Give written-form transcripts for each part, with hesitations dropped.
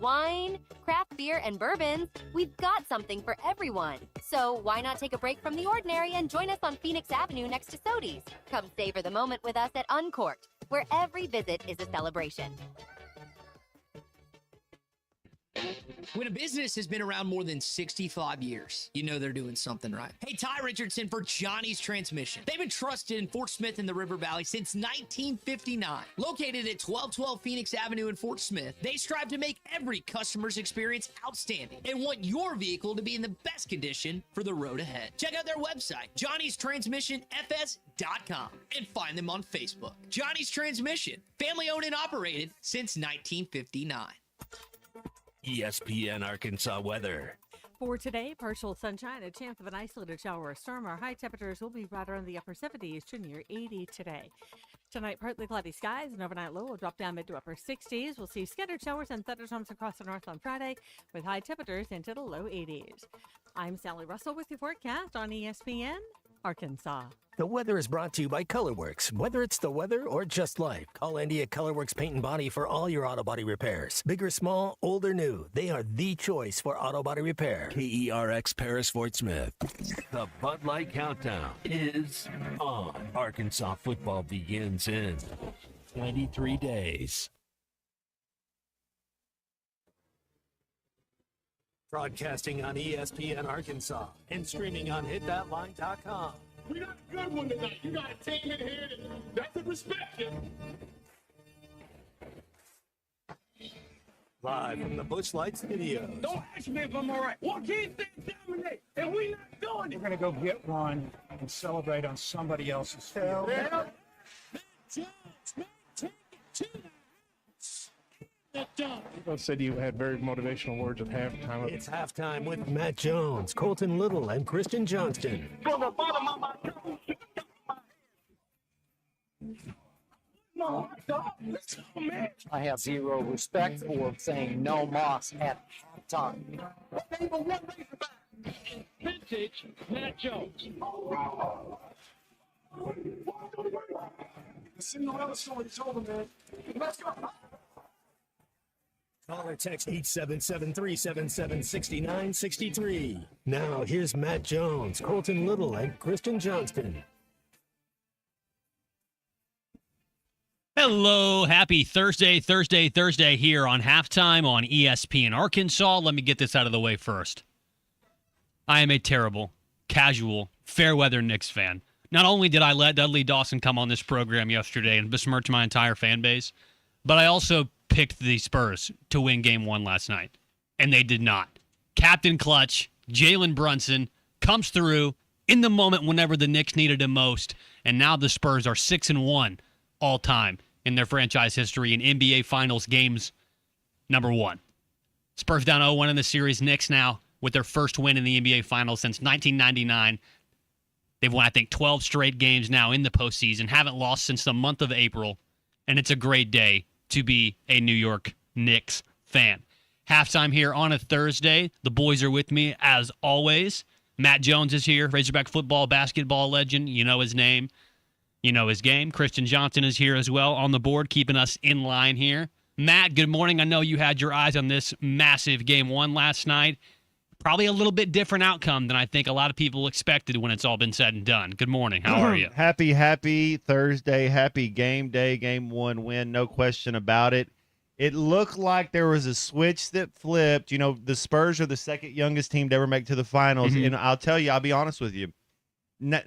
wine, craft beer, and bourbons, we've got something for everyone. So why not take a break from the ordinary and join us on Phoenix Avenue next to Sodi's? Come savor the moment with us at Uncorked, where every visit is a celebration. When a business has been around more than 65 years, you know they're doing something right. Hey, Ty Richardson for Johnny's Transmission. They've been trusted in Fort Smith in the River Valley since 1959. Located at 1212 Phoenix Avenue in Fort Smith, they strive to make every customer's experience outstanding and want your vehicle to be in the best condition for the road ahead. Check out their website, johnnystransmissionfs.com, and find them on Facebook. Johnny's Transmission, family owned and operated since 1959. ESPN Arkansas weather. For today, partial sunshine, a chance of an isolated shower or storm. Our high temperatures will be right around the upper 70s to near 80 today. Tonight, partly cloudy skies, and overnight low will drop down mid to upper 60s. We'll see scattered showers and thunderstorms across the north on Friday, with high temperatures into the low 80s. I'm Sally Russell with your forecast on ESPN Arkansas. The weather is brought to you by Colorworks. Whether it's the weather or just life, call Andy at Colorworks Paint and Body for all your auto body repairs. Big or small, old or new, they are the choice for auto body repair. KERX Paris Fort Smith. The Bud Light Countdown is on. Arkansas football begins in 23 days. Broadcasting on ESPN Arkansas and streaming on hitthatline.com. We got a good one tonight. You got a team in here that doesn't respect you. Live from the Busch Light Studios. Don't ask me if I'm all right. What can't they dominate? And we not doing it. We're going to go get one and celebrate on somebody else's field. Yeah. Take it to that job. People said you had very motivational words at halftime. It's halftime with Matt Jones, Colton Little, and Christian Johnston. From the bottom of my no, man. I have zero respect for saying no Moss at halftime. Vintage Matt Jones. Cinderella story's over, man. Let's go. Call or text 877-377-6963. Now, here's Matt Jones, Colton Little, and Christian Johnston. Hello, happy Thursday here on Halftime on ESPN Arkansas. Let me get this out of the way first. I am a terrible, casual, fair-weather Knicks fan. Not only did I let Dudley Dawson come on this program yesterday and besmirch my entire fan base, but I also picked the Spurs to win Game 1 last night, and they did not. Captain Clutch, Jalen Brunson, comes through in the moment whenever the Knicks needed him most, and now the Spurs are 6-1 all-time in their franchise history in NBA Finals games number 1. Spurs down 0-1 in the series. Knicks now with their first win in the NBA Finals since 1999. They've won, I think, 12 straight games now in the postseason, haven't lost since the month of April, and it's a great day to be a New York Knicks fan. Halftime here on a Thursday. The boys are with me as always. Matt Jones is here, Razorback football, basketball legend. You know his name. You know his game. Christian Johnson is here as well on the board, keeping us in line here. Matt, good morning. I know you had your eyes on this massive Game 1 last night. Probably a little bit different outcome than I think a lot of people expected when it's all been said and done. Good morning. How are you? Happy Thursday. Happy game day. Game 1 win. No question about it. It looked like there was a switch that flipped. You know, the Spurs are the second youngest team to ever make it to the finals. And I'll tell you, I'll be honest with you.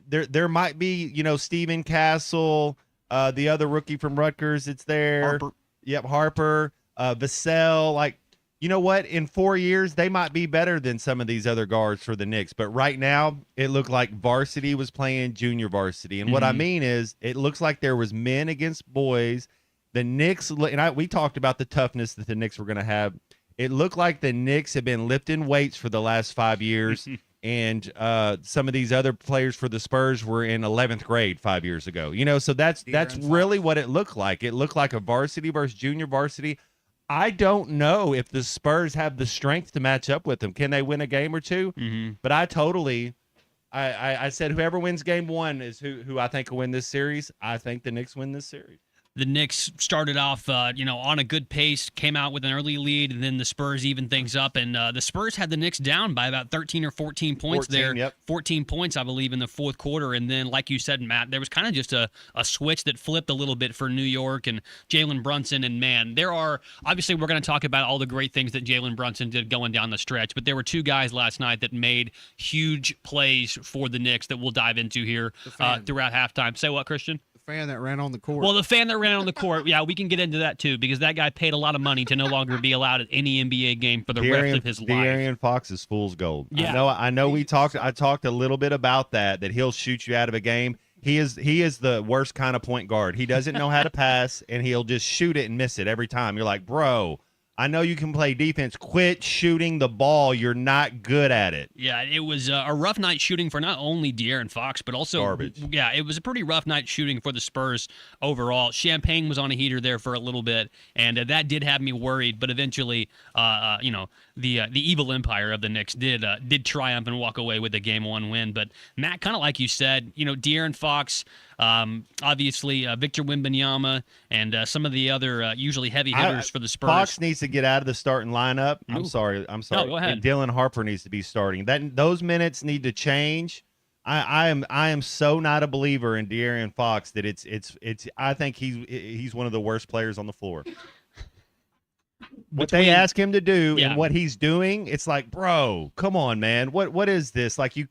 There might be, you know, Steven Castle, the other rookie from Rutgers. It's there. Harper. Yep, Harper, Vassell. Like, you know what? In 4 years, they might be better than some of these other guards for the Knicks. But right now, it looked like varsity was playing junior varsity. And what I mean is, it looks like there was men against boys. The Knicks, and we talked about the toughness that the Knicks were going to have. It looked like the Knicks have been lifting weights for the last 5 years. And some of these other players for the Spurs were in 11th grade 5 years ago. You know, so that's really what it looked like. It looked like a varsity versus junior varsity. I don't know if the Spurs have the strength to match up with them. Can they win a game or two? But I said whoever wins Game 1 is who I think will win this series. I think the Knicks win this series. the Knicks started off, on a good pace, came out with an early lead, and then the Spurs evened things up. And the Spurs had the Knicks down by about 13 or 14 points 14, there. yep. 14 points, I believe, in the fourth quarter. And then, like you said, Matt, there was kind of just a switch that flipped a little bit for New York and Jalen Brunson. And, man, obviously we're going to talk about all the great things that Jalen Brunson did going down the stretch. But there were two guys last night that made huge plays for the Knicks that we'll dive into here throughout halftime. Say what, Christian? Fan that ran on the court. Well, the fan that ran on the court, yeah, we can get into that too, because that guy paid a lot of money to no longer be allowed at any NBA game for the rest of his life. De'Aaron Fox is fool's gold. Yeah. I know. I talked a little bit about that he'll shoot you out of a game. He is the worst kind of point guard. He doesn't know how to pass, and he'll just shoot it and miss it every time. You're like, bro, I know you can play defense. Quit shooting the ball. You're not good at it. Yeah, it was a rough night shooting for not only De'Aaron Fox, but also garbage. Yeah, it was a pretty rough night shooting for the Spurs overall. Champagne was on a heater there for a little bit, and that did have me worried. But eventually, the evil empire of the Knicks did triumph and walk away with a Game 1 win. But Matt, kind of like you said, De'Aaron Fox. Obviously, Victor Wembanyama and some of the other usually heavy hitters for the Spurs. Fox needs to get out of the starting lineup. Ooh. I'm sorry. No, go ahead. And Dylan Harper needs to be starting. Those minutes need to change. I am so not a believer in De'Aaron Fox that it's. I think he's one of the worst players on the floor. What they ask him to do and what he's doing, it's like, bro, come on, man. What is this? You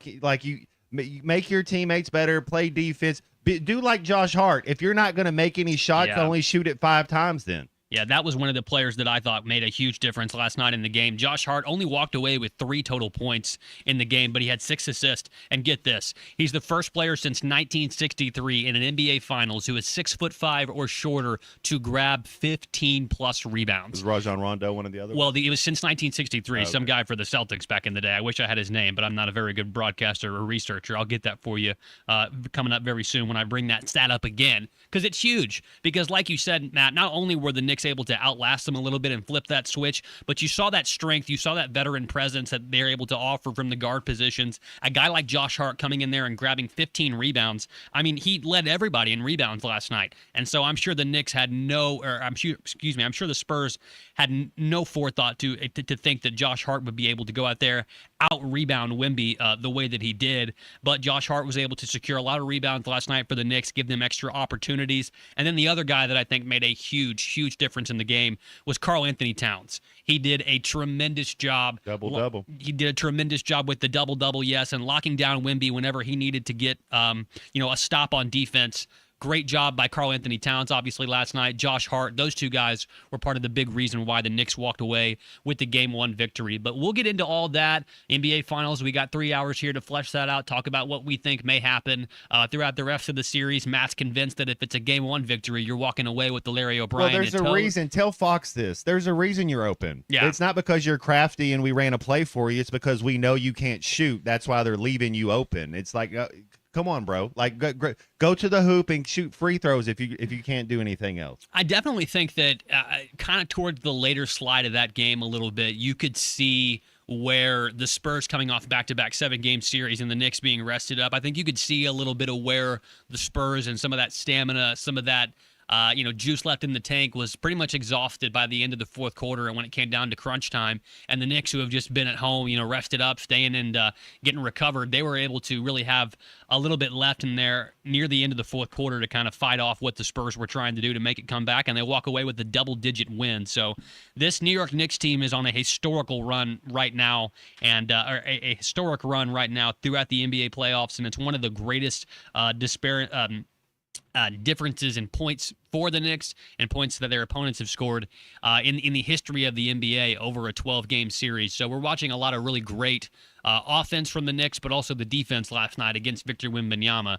make your teammates better, play defense. Do like Josh Hart. If you're not going to make any shots, only shoot it 5 times then. Yeah, that was one of the players that I thought made a huge difference last night in the game. Josh Hart only walked away with 3 total points in the game, but he had 6 assists. And get this, he's the first player since 1963 in an NBA Finals who is 6'5" or shorter to grab 15+ rebounds. Was Rajon Rondo one of the other? Well, it was since 1963. Okay. Some guy for the Celtics back in the day. I wish I had his name, but I'm not a very good broadcaster or researcher. I'll get that for you coming up very soon when I bring that stat up again, because it's huge. Because like you said, Matt, not only were the Knicks able to outlast them a little bit and flip that switch, but you saw that strength, you saw that veteran presence that they're able to offer from the guard positions. A guy like Josh Hart coming in there and grabbing 15 rebounds. I mean, he led everybody in rebounds last night. And so I'm sure the Knicks had I'm sure the Spurs had no forethought to think that Josh Hart would be able to go out there, out-rebound Wemby the way that he did. But Josh Hart was able to secure a lot of rebounds last night for the Knicks, give them extra opportunities. And then the other guy that I think made a huge difference in the game was Karl Anthony Towns. He did a tremendous job. Double. He did a tremendous job with the double, yes, and locking down Wemby whenever he needed to get a stop on defense. Great job by Karl Anthony Towns, obviously, last night. Josh Hart, those two guys were part of the big reason why the Knicks walked away with the Game 1 victory. But we'll get into all that. NBA Finals, we got 3 hours here to flesh that out, talk about what we think may happen throughout the rest of the series. Matt's convinced that if it's a Game 1 victory, you're walking away with the Larry O'Brien. Well, there's a reason. Tell Fox this. There's a reason you're open. Yeah. It's not because you're crafty and we ran a play for you. It's because we know you can't shoot. That's why they're leaving you open. It's like... come on, bro. Go to the hoop and shoot free throws if you can't do anything else. I definitely think that kind of towards the later slide of that game a little bit, you could see where the Spurs coming off back-to-back 7-game series and the Knicks being rested up. I think you could see a little bit of where the Spurs and some of that stamina, some of that juice left in the tank was pretty much exhausted by the end of the fourth quarter and when it came down to crunch time. And the Knicks, who have just been at home, rested up, staying and getting recovered, they were able to really have a little bit left in there near the end of the fourth quarter to kind of fight off what the Spurs were trying to do to make it come back, and they walk away with a double-digit win. So this New York Knicks team is on a historical run right now, and a historic run right now throughout the NBA playoffs, and it's one of the greatest differences in points for the Knicks and points that their opponents have scored in the history of the NBA over a 12-game series. So we're watching a lot of really great offense from the Knicks, but also the defense last night against Victor Wembanyama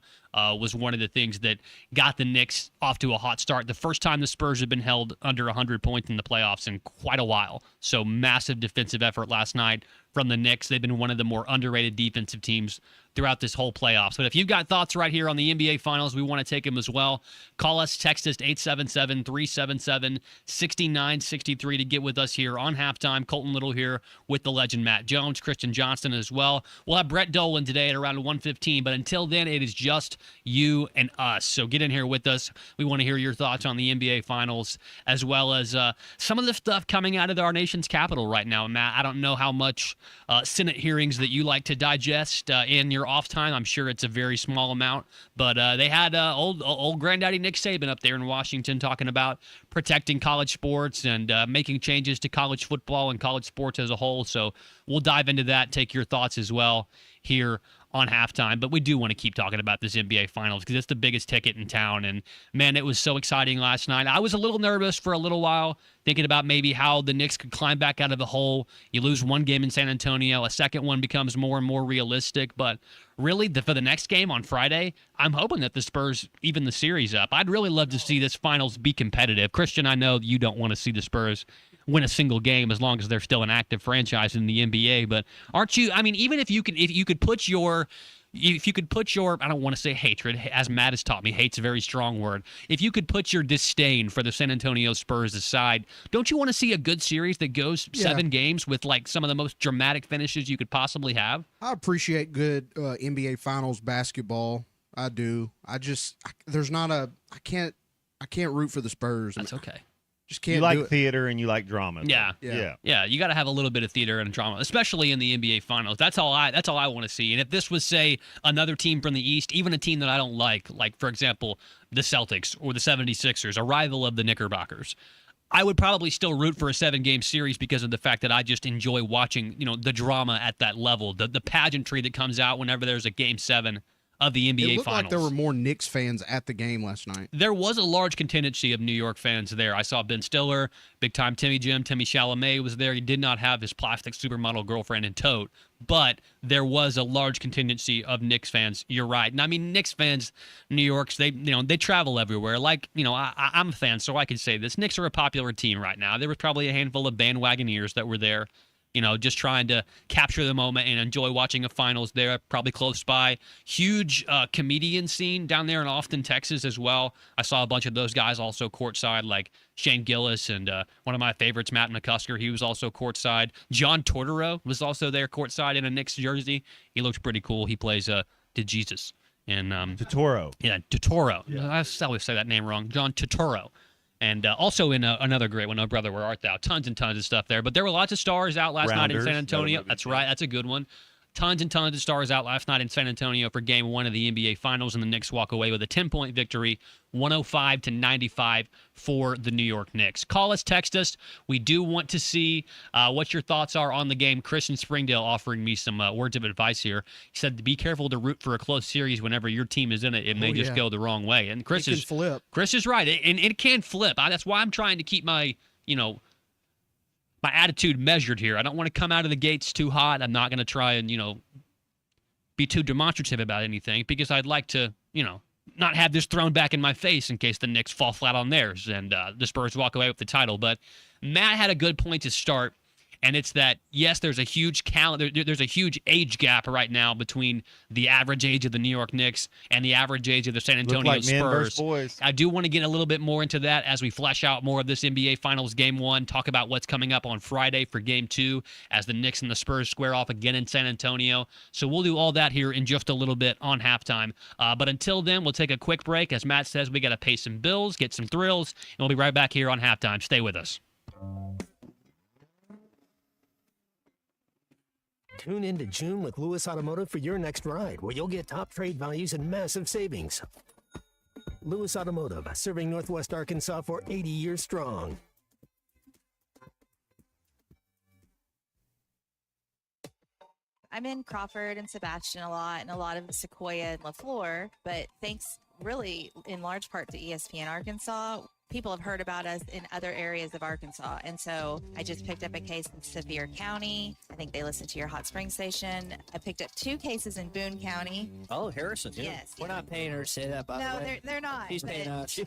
was one of the things that got the Knicks off to a hot start. The first time the Spurs have been held under 100 points in the playoffs in quite a while. So massive defensive effort last night from the Knicks. They've been one of the more underrated defensive teams throughout this whole playoffs. But if you've got thoughts right here on the NBA Finals, we want to take them as well. Call us, text us 877-377-6963 to get with us here on Halftime. Colton Little here with the legend Matt Jones, Christian Johnston as well. We'll have Brett Dolan today at around 1:15, but until then, it is just you and us. So get in here with us. We want to hear your thoughts on the NBA Finals, as well as some of the stuff coming out of our nation's capital right now. Matt, I don't know how much Senate hearings that you like to digest in your off time. I'm sure it's a very small amount, but they had old granddaddy Nick Saban up there in Washington talking about protecting college sports and making changes to college football and college sports as a whole. So we'll dive into that, take your thoughts as well here on Halftime. But we do want to keep talking about this NBA Finals because it's the biggest ticket in town. And, man, it was so exciting last night. I was a little nervous for a little while, thinking about maybe how the Knicks could climb back out of the hole. You lose one game in San Antonio. A second one becomes more and more realistic. But really, for the next game on Friday, I'm hoping that the Spurs even the series up. I'd really love to see this Finals be competitive. Christian, I know you don't want to see the Spurs win a single game as long as they're still an active franchise in the NBA. But aren't you? I mean, even if you could put your I don't want to say hatred, as Matt has taught me, hate's a very strong word. If you could put your disdain for the San Antonio Spurs aside, don't you want to see a good series that goes 7 games with like some of the most dramatic finishes you could possibly have? I appreciate good NBA Finals basketball. I do. I can't root for the Spurs. That's okay. Just can't. You like do it. theater and you like drama. Yeah. You got to have a little bit of theater and drama, especially in the NBA Finals. That's all I want to see. And if this was, say, another team from the East, even a team that I don't like for example, the Celtics or the 76ers, a rival of the Knickerbockers, I would probably still root for a 7-game series because of the fact that I just enjoy watching, the drama at that level, the pageantry that comes out whenever there's a Game 7 of the NBA It looked Finals. like there were more Knicks fans at the game last night. There was a large contingency of New York fans there. I saw Ben Stiller, big-time Timmy Chalamet was there. He did not have his plastic supermodel girlfriend in tote, but there was a large contingency of Knicks fans. You're right. And I mean, Knicks fans, New York's, they travel everywhere. Like, I'm a fan, so I can say this. Knicks are a popular team right now. There was probably a handful of bandwagoneers that were there, just trying to capture the moment and enjoy watching a finals there, probably close by. Huge comedian scene down there in Austin, Texas as well. I saw a bunch of those guys also courtside, like Shane Gillis and one of my favorites, Matt McCusker. He was also courtside. John Tortorella was also there courtside in a Knicks jersey. He looked pretty cool. He plays DeJesus. And Totoro. Yeah, Totoro. Yeah. I always say that name wrong. John Totoro. And also in another great one, Oh Brother, Where Art Thou? Tons and tons of stuff there. But there were lots of stars out last night in San Antonio. That's right. That's a good one. Tons and tons of stars out last night in San Antonio for Game 1 of the NBA Finals, and the Knicks walk away with a 10-point victory, 105-95 for the New York Knicks. Call us, text us. We do want to see what your thoughts are on the game. Christian Springdale offering me some words of advice here. He said, be careful to root for a close series whenever your team is in it. It may just go the wrong way. And Chris is flip. Chris is right, and it can flip. That's why I'm trying to keep my attitude measured here. I don't want to come out of the gates too hot. I'm not going to try and, be too demonstrative about anything because I'd like to, not have this thrown back in my face in case the Knicks fall flat on theirs and the Spurs walk away with the title. But Matt had a good point to start, and it's that, yes, there's a huge there's a huge age gap right now between the average age of the New York Knicks and the average age of the San Antonio like men versus Spurs. boys. I do want to get a little bit more into that as we flesh out more of this NBA Finals Game 1, talk about what's coming up on Friday for Game 2 as the Knicks and the Spurs square off again in San Antonio. So we'll do all that here in just a little bit on halftime. But until then, we'll take a quick break. As Matt says, we got to pay some bills, get some thrills, and we'll be right back here on halftime. Stay with us. Tune in to June with Lewis Automotive for your next ride, where you'll get top trade values and massive savings. Lewis Automotive, serving Northwest Arkansas for 80 years strong. I'm in Crawford and Sebastian a lot, and a lot of Sequoia and LaFleur, but thanks really in large part to ESPN Arkansas, people have heard about us in other areas of Arkansas. And so I just picked up a case in Sevier County. I think they listen to your Hot Spring station. I picked up 2 cases in Boone County. Oh, Harrison. Yes. We're not paying her to say that, by the No, way. they're not. She's paying us.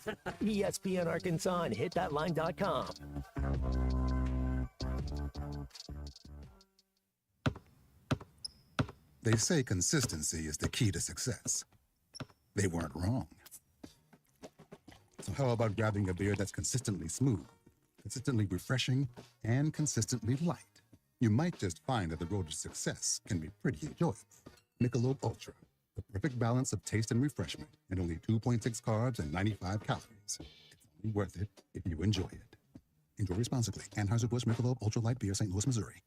ESPN Arkansas and hitthatline.com. They say consistency is the key to success. They weren't wrong. So how about grabbing a beer that's consistently smooth, consistently refreshing, and consistently light? You might just find that the road to success can be pretty enjoyable. Michelob Ultra, the perfect balance of taste and refreshment, and only 2.6 carbs and 95 calories. It's only worth it if you enjoy it. Enjoy responsibly. Anheuser-Busch Michelob Ultra Light Beer, St. Louis, Missouri.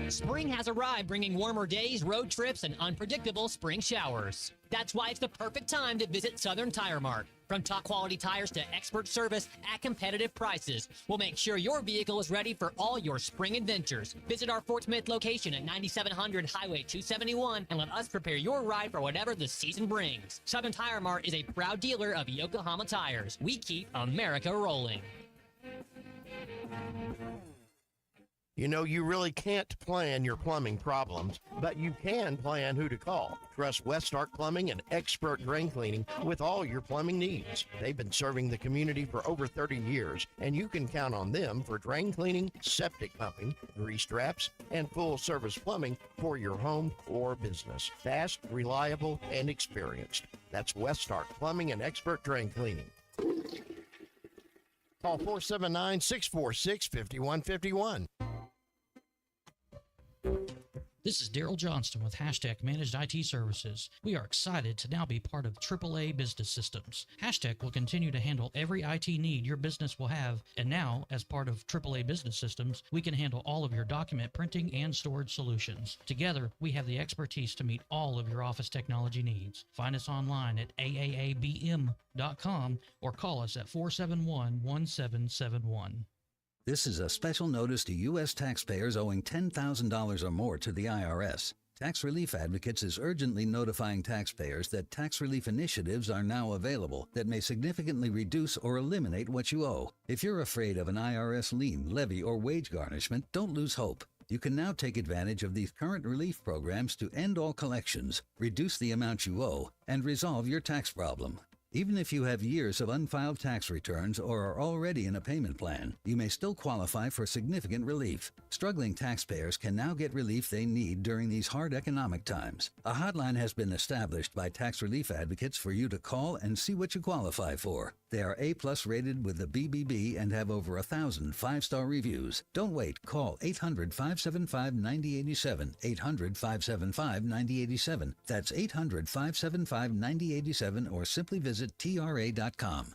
Spring has arrived, bringing warmer days, road trips, and unpredictable spring showers. That's why it's the perfect time to visit Southern Tire Mart. From top quality tires to expert service at competitive prices, we'll make sure your vehicle is ready for all your spring adventures. Visit our Fort Smith location at 9700 Highway 271 and let us prepare your ride for whatever the season brings. Southern Tire Mart is a proud dealer of Yokohama tires. We keep America rolling. You know, you really can't plan your plumbing problems, but you can plan who to call. Trust Westark Plumbing and expert drain cleaning with all your plumbing needs. They've been serving the community for over 30 years, and you can count on them for drain cleaning, septic pumping, grease traps, and full-service plumbing for your home or business. Fast, reliable, and experienced. That's Westark Plumbing and expert drain cleaning. Call 479-646-5151. This is Daryl Johnston with Hashtag Managed IT Services. We are excited to now be part of AAA Business Systems. Hashtag will continue to handle every IT need your business will have, and now, as part of AAA Business Systems, we can handle all of your document printing and storage solutions. Together, we have the expertise to meet all of your office technology needs. Find us online at aaabm.com or call us at 471-1771. This is a special notice to U.S. taxpayers owing $10,000 or more to the IRS. Tax Relief Advocates is urgently notifying taxpayers that tax relief initiatives are now available that may significantly reduce or eliminate what you owe. If you're afraid of an IRS lien, levy, or wage garnishment, don't lose hope. You can now take advantage of these current relief programs to end all collections, reduce the amount you owe, and resolve your tax problem. Even if you have years of unfiled tax returns or are already in a payment plan, you may still qualify for significant relief. Struggling taxpayers can now get relief they need during these hard economic times. A hotline has been established by Tax Relief Advocates for you to call and see what you qualify for. They are A+ rated with the BBB and have over 1,000 5-star reviews. Don't wait. Call 800-575-9087, 800-575-9087. That's 800-575-9087, or simply visit TRA.com.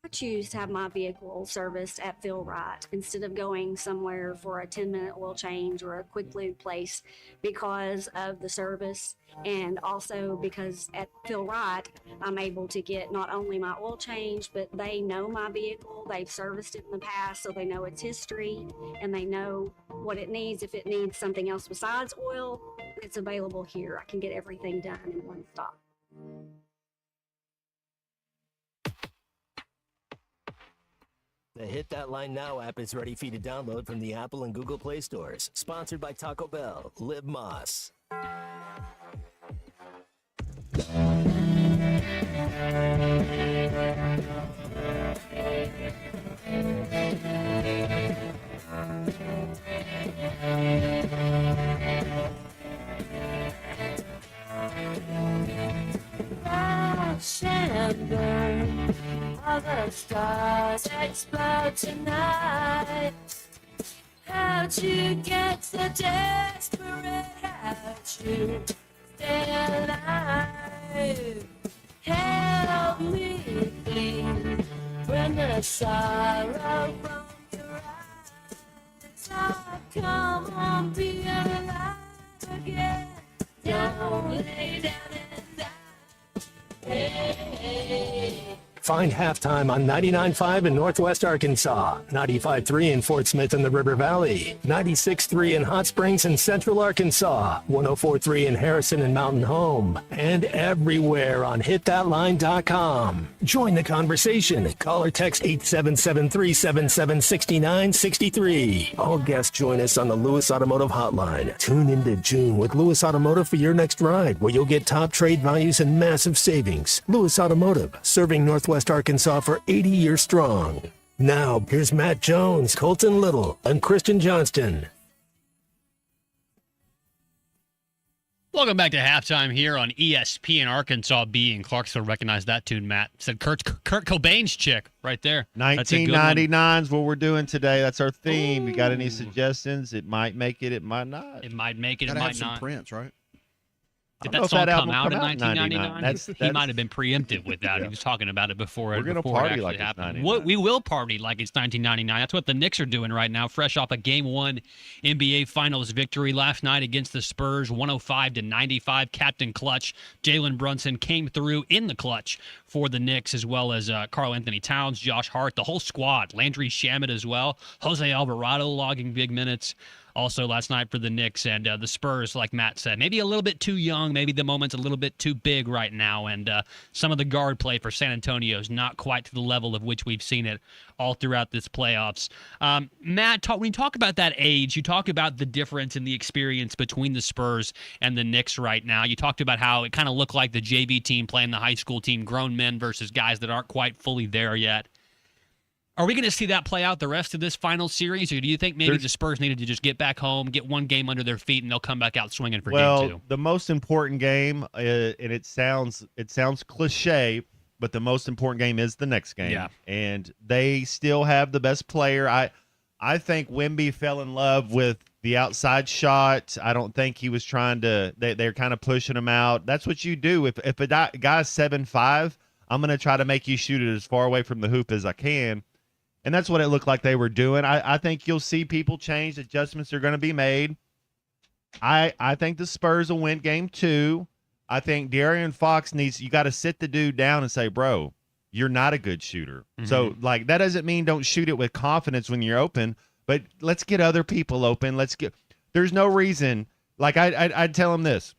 I choose to have my vehicle serviced at Phil Wright instead of going somewhere for a 10-minute oil change or a quick lube place because of the service, and also because at Phil Wright I'm able to get not only my oil change, but they know my vehicle, they've serviced it in the past, so they know its history and they know what it needs. If it needs something else besides oil, it's available here. I can get everything done in one stop. The Hit That Line Now app is ready for you to download from the Apple and Google Play stores. Sponsored by Taco Bell. Live Moss. Crash and burn, all the stars explode tonight. How'd you get so desperate? How'd you stay alive? Help me, please, when the sorrow from your eyes. Oh, come on, be alive again. Don't lay down and die. Hey. Find Halftime on 99.5 in Northwest Arkansas, 95.3 in Fort Smith and the River Valley, 96.3 in Hot Springs and Central Arkansas, 104.3 in Harrison and Mountain Home, and everywhere on hitthatline.com. Join the conversation. Call or text 877-377-6963. All guests join us on the Lewis Automotive Hotline. Tune into June with Lewis Automotive for your next ride, where you'll get top trade values and massive savings. Lewis Automotive, serving Northwest Arkansas for 80 years strong. Now, here's Matt Jones, Colton Little, and Christian Johnston. Welcome back to halftime here on ESPN Arkansas B. And Clarksville recognized that tune, Matt. Said Kurt Cobain's chick right there. 1999's what we're doing today. That's our theme. You got any suggestions? It might make it. It might not. It might make it. Gotta it have might some not. Prince, right? Did I don't know that if song that come album out in come out in 1999? He might have been preemptive with that. Yeah. He was talking about it before. We're gonna before it party actually like it's happened. 99. We will party like it's 1999. That's what the Knicks are doing right now, fresh off a Game 1 NBA Finals victory last night against the Spurs, 105-95. Captain Clutch Jalen Brunson came through in the clutch for the Knicks, as well as Karl Anthony Towns, Josh Hart, the whole squad, Landry Shamet as well, Jose Alvarado logging big minutes. Also last night for the Knicks and the Spurs, like Matt said, maybe a little bit too young. Maybe the moment's a little bit too big right now. And some of the guard play for San Antonio is not quite to the level of which we've seen it all throughout this playoffs. Matt, when you talk about that age, you talk about the difference in the experience between the Spurs and the Knicks right now. You talked about how it kind of looked like the JV team playing the high school team, grown men versus guys that aren't quite fully there yet. Are we going to see that play out the rest of this final series, or do you think maybe the Spurs needed to just get back home, get one game under their feet, and they'll come back out swinging for game 2? The most important game, and it sounds cliche, but the most important game is the next game. Yeah. And they still have the best player. I think Wemby fell in love with the outside shot. I don't think he was trying to. They're kind of pushing him out. That's what you do. If a guy's 7'5", I'm going to try to make you shoot it as far away from the hoop as I can. And that's what it looked like they were doing. I think you'll see people change. Adjustments are going to be made. I think the Spurs will win game 2. I think De'Aaron Fox you got to sit the dude down and say, bro, you're not a good shooter. Mm-hmm. So, that doesn't mean don't shoot it with confidence when you're open, but let's get other people open. There's no reason. I'd tell him this.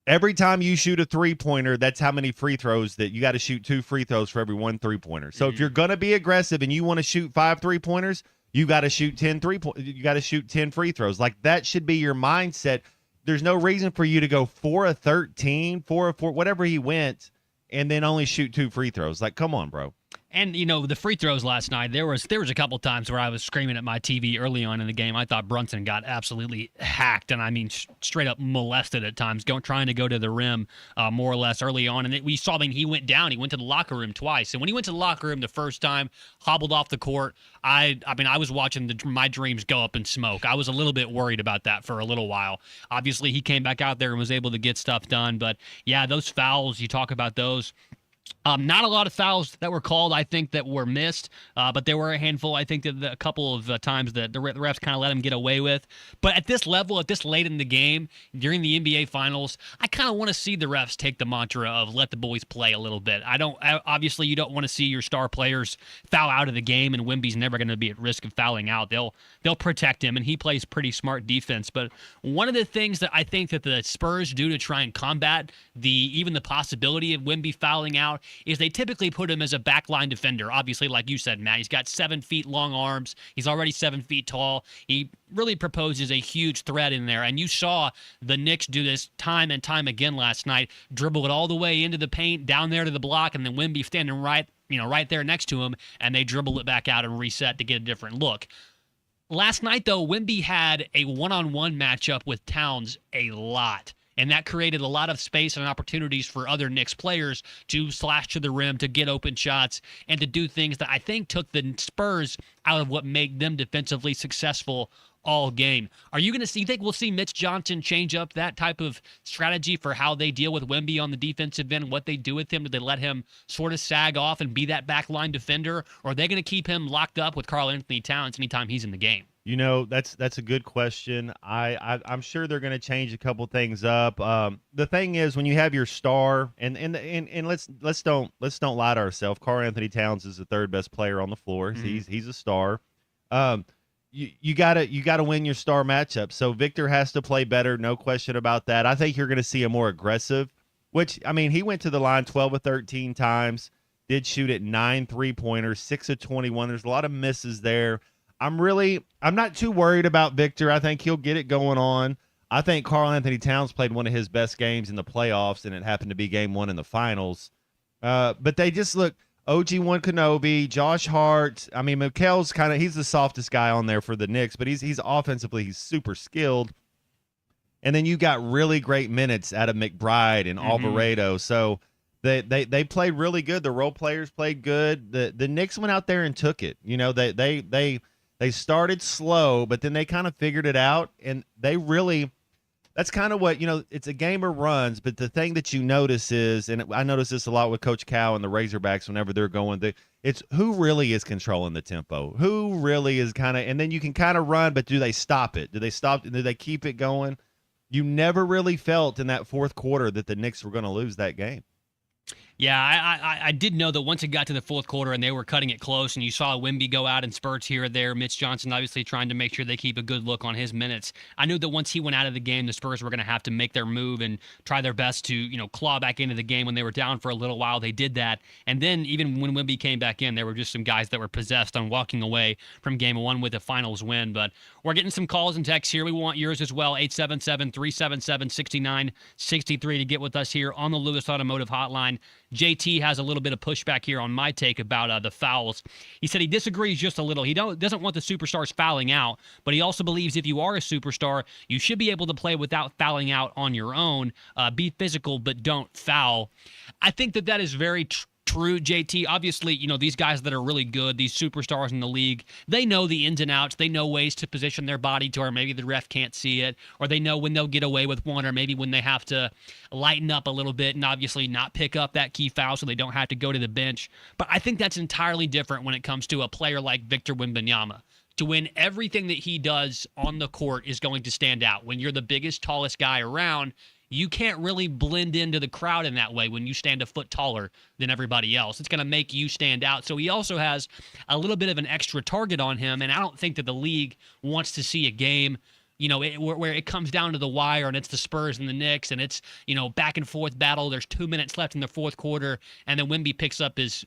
Every time you shoot a three-pointer, that's how many free throws that you got to shoot 2 free throws for every 1 3-pointer. So if you're going to be aggressive and you want to shoot 5 3-pointers, you got to shoot 10 you got to shoot 10 free throws. That should be your mindset. There's no reason for you to go 4 of 13, 4 of 4, whatever he went, and then only shoot 2 free throws. Come on, bro. And, the free throws last night, there was a couple times where I was screaming at my TV early on in the game. I thought Brunson got absolutely hacked, and I mean straight up molested at times, trying to go to the rim more or less early on. And we saw he went down. He went to the locker room twice. And when he went to the locker room the first time, hobbled off the court, I was watching my dreams go up in smoke. I was a little bit worried about that for a little while. Obviously, he came back out there and was able to get stuff done. But, yeah, those fouls, you talk about those. Not a lot of fouls that were called, I think, that were missed, but there were a handful, I think, that a couple of times that the refs kind of let him get away with. But at this level, at this late in the game, during the NBA Finals, I kind of want to see the refs take the mantra of let the boys play a little bit. Obviously, you don't want to see your star players foul out of the game, and Wemby's never going to be at risk of fouling out. They'll protect him, and he plays pretty smart defense. But one of the things that I think that the Spurs do to try and combat even the possibility of Wemby fouling out is they typically put him as a backline defender. Obviously, like you said, Matt, he's got 7 feet long arms. He's already 7 feet tall. He really proposes a huge threat in there. And you saw the Knicks do this time and time again last night, dribble it all the way into the paint, down there to the block, and then Wemby standing right there next to him, and they dribble it back out and reset to get a different look. Last night, though, Wemby had a one-on-one matchup with Towns a lot. And that created a lot of space and opportunities for other Knicks players to slash to the rim, to get open shots, and to do things that I think took the Spurs out of what made them defensively successful all game. You think we'll see Mitch Johnson change up that type of strategy for how they deal with Wemby on the defensive end, what they do with him? Do they let him sort of sag off and be that backline defender? Or are they going to keep him locked up with Karl Anthony Towns anytime he's in the game? That's a good question. I'm sure they're going to change a couple things up. The thing is, when you have your star, and let's don't lie to ourselves. Karl Anthony Towns is the 3rd best player on the floor. Mm-hmm. He's a star. You gotta win your star matchup. So Victor has to play better, no question about that. I think you're going to see a more aggressive. He went to the line 12 of 13 times, did shoot at 9 3-pointers, 6 of 21. There's a lot of misses there. I'm not too worried about Victor. I think he'll get it going on. I think Karl Anthony Towns played one of his best games in the playoffs, and it happened to be game 1 in the finals. But they just look, OG1 Kenobi, Josh Hart. Mikal's he's the softest guy on there for the Knicks, but he's offensively, he's super skilled. And then you got really great minutes out of McBride and Alvarado. So they played really good. The role players played good. The Knicks went out there and took it. You know, they started slow, but then they kind of figured it out, and they really. That's kind of what, you know, it's a game of runs, but the thing that you notice is, and I notice this a lot with Coach Cal and the Razorbacks whenever they're going, it's who really is controlling the tempo, who really is kind of, and then you can kind of run, but do they stop it? Do they stop? Do they keep it going? You never really felt in that fourth quarter that the Knicks were going to lose that game. Yeah, I did know that once it got to the fourth quarter and they were cutting it close, and you saw Wemby go out in spurts here or there, Mitch Johnson obviously trying to make sure they keep a good look on his minutes. I knew that once he went out of the game, the Spurs were going to have to make their move and try their best to, you know, claw back into the game. When they were down for a little while, they did that. And then even when Wemby came back in, there were just some guys that were possessed on walking away from game one with a finals win. But we're getting some calls and texts here. We want yours as well, 877-377-6963 to get with us here on the Lewis Automotive Hotline. JT has a little bit of pushback here on my take about the fouls. He said he disagrees just a little. He doesn't want the superstars fouling out, but he also believes if you are a superstar, you should be able to play without fouling out on your own. Be physical, but don't foul. I think that is very true, JT. Obviously, you know, these guys that are really good, these superstars in the league, they know the ins and outs. They know ways to position their body to where maybe the ref can't see it, or they know when they'll get away with one, or maybe when they have to lighten up a little bit and obviously not pick up that key foul so they don't have to go to the bench. But I think that's entirely different when it comes to a player like Victor Wembanyama. To win, everything that he does on the court is going to stand out. When you're the biggest, tallest guy around, you can't really blend into the crowd in that way when you stand a foot taller than everybody else. It's going to make you stand out. So he also has a little bit of an extra target on him, and I don't think that the league wants to see a game, you know, where it comes down to the wire and it's the Spurs and the Knicks and it's, you know, back and forth battle. There's 2 minutes left in the fourth quarter, and then Wemby picks up his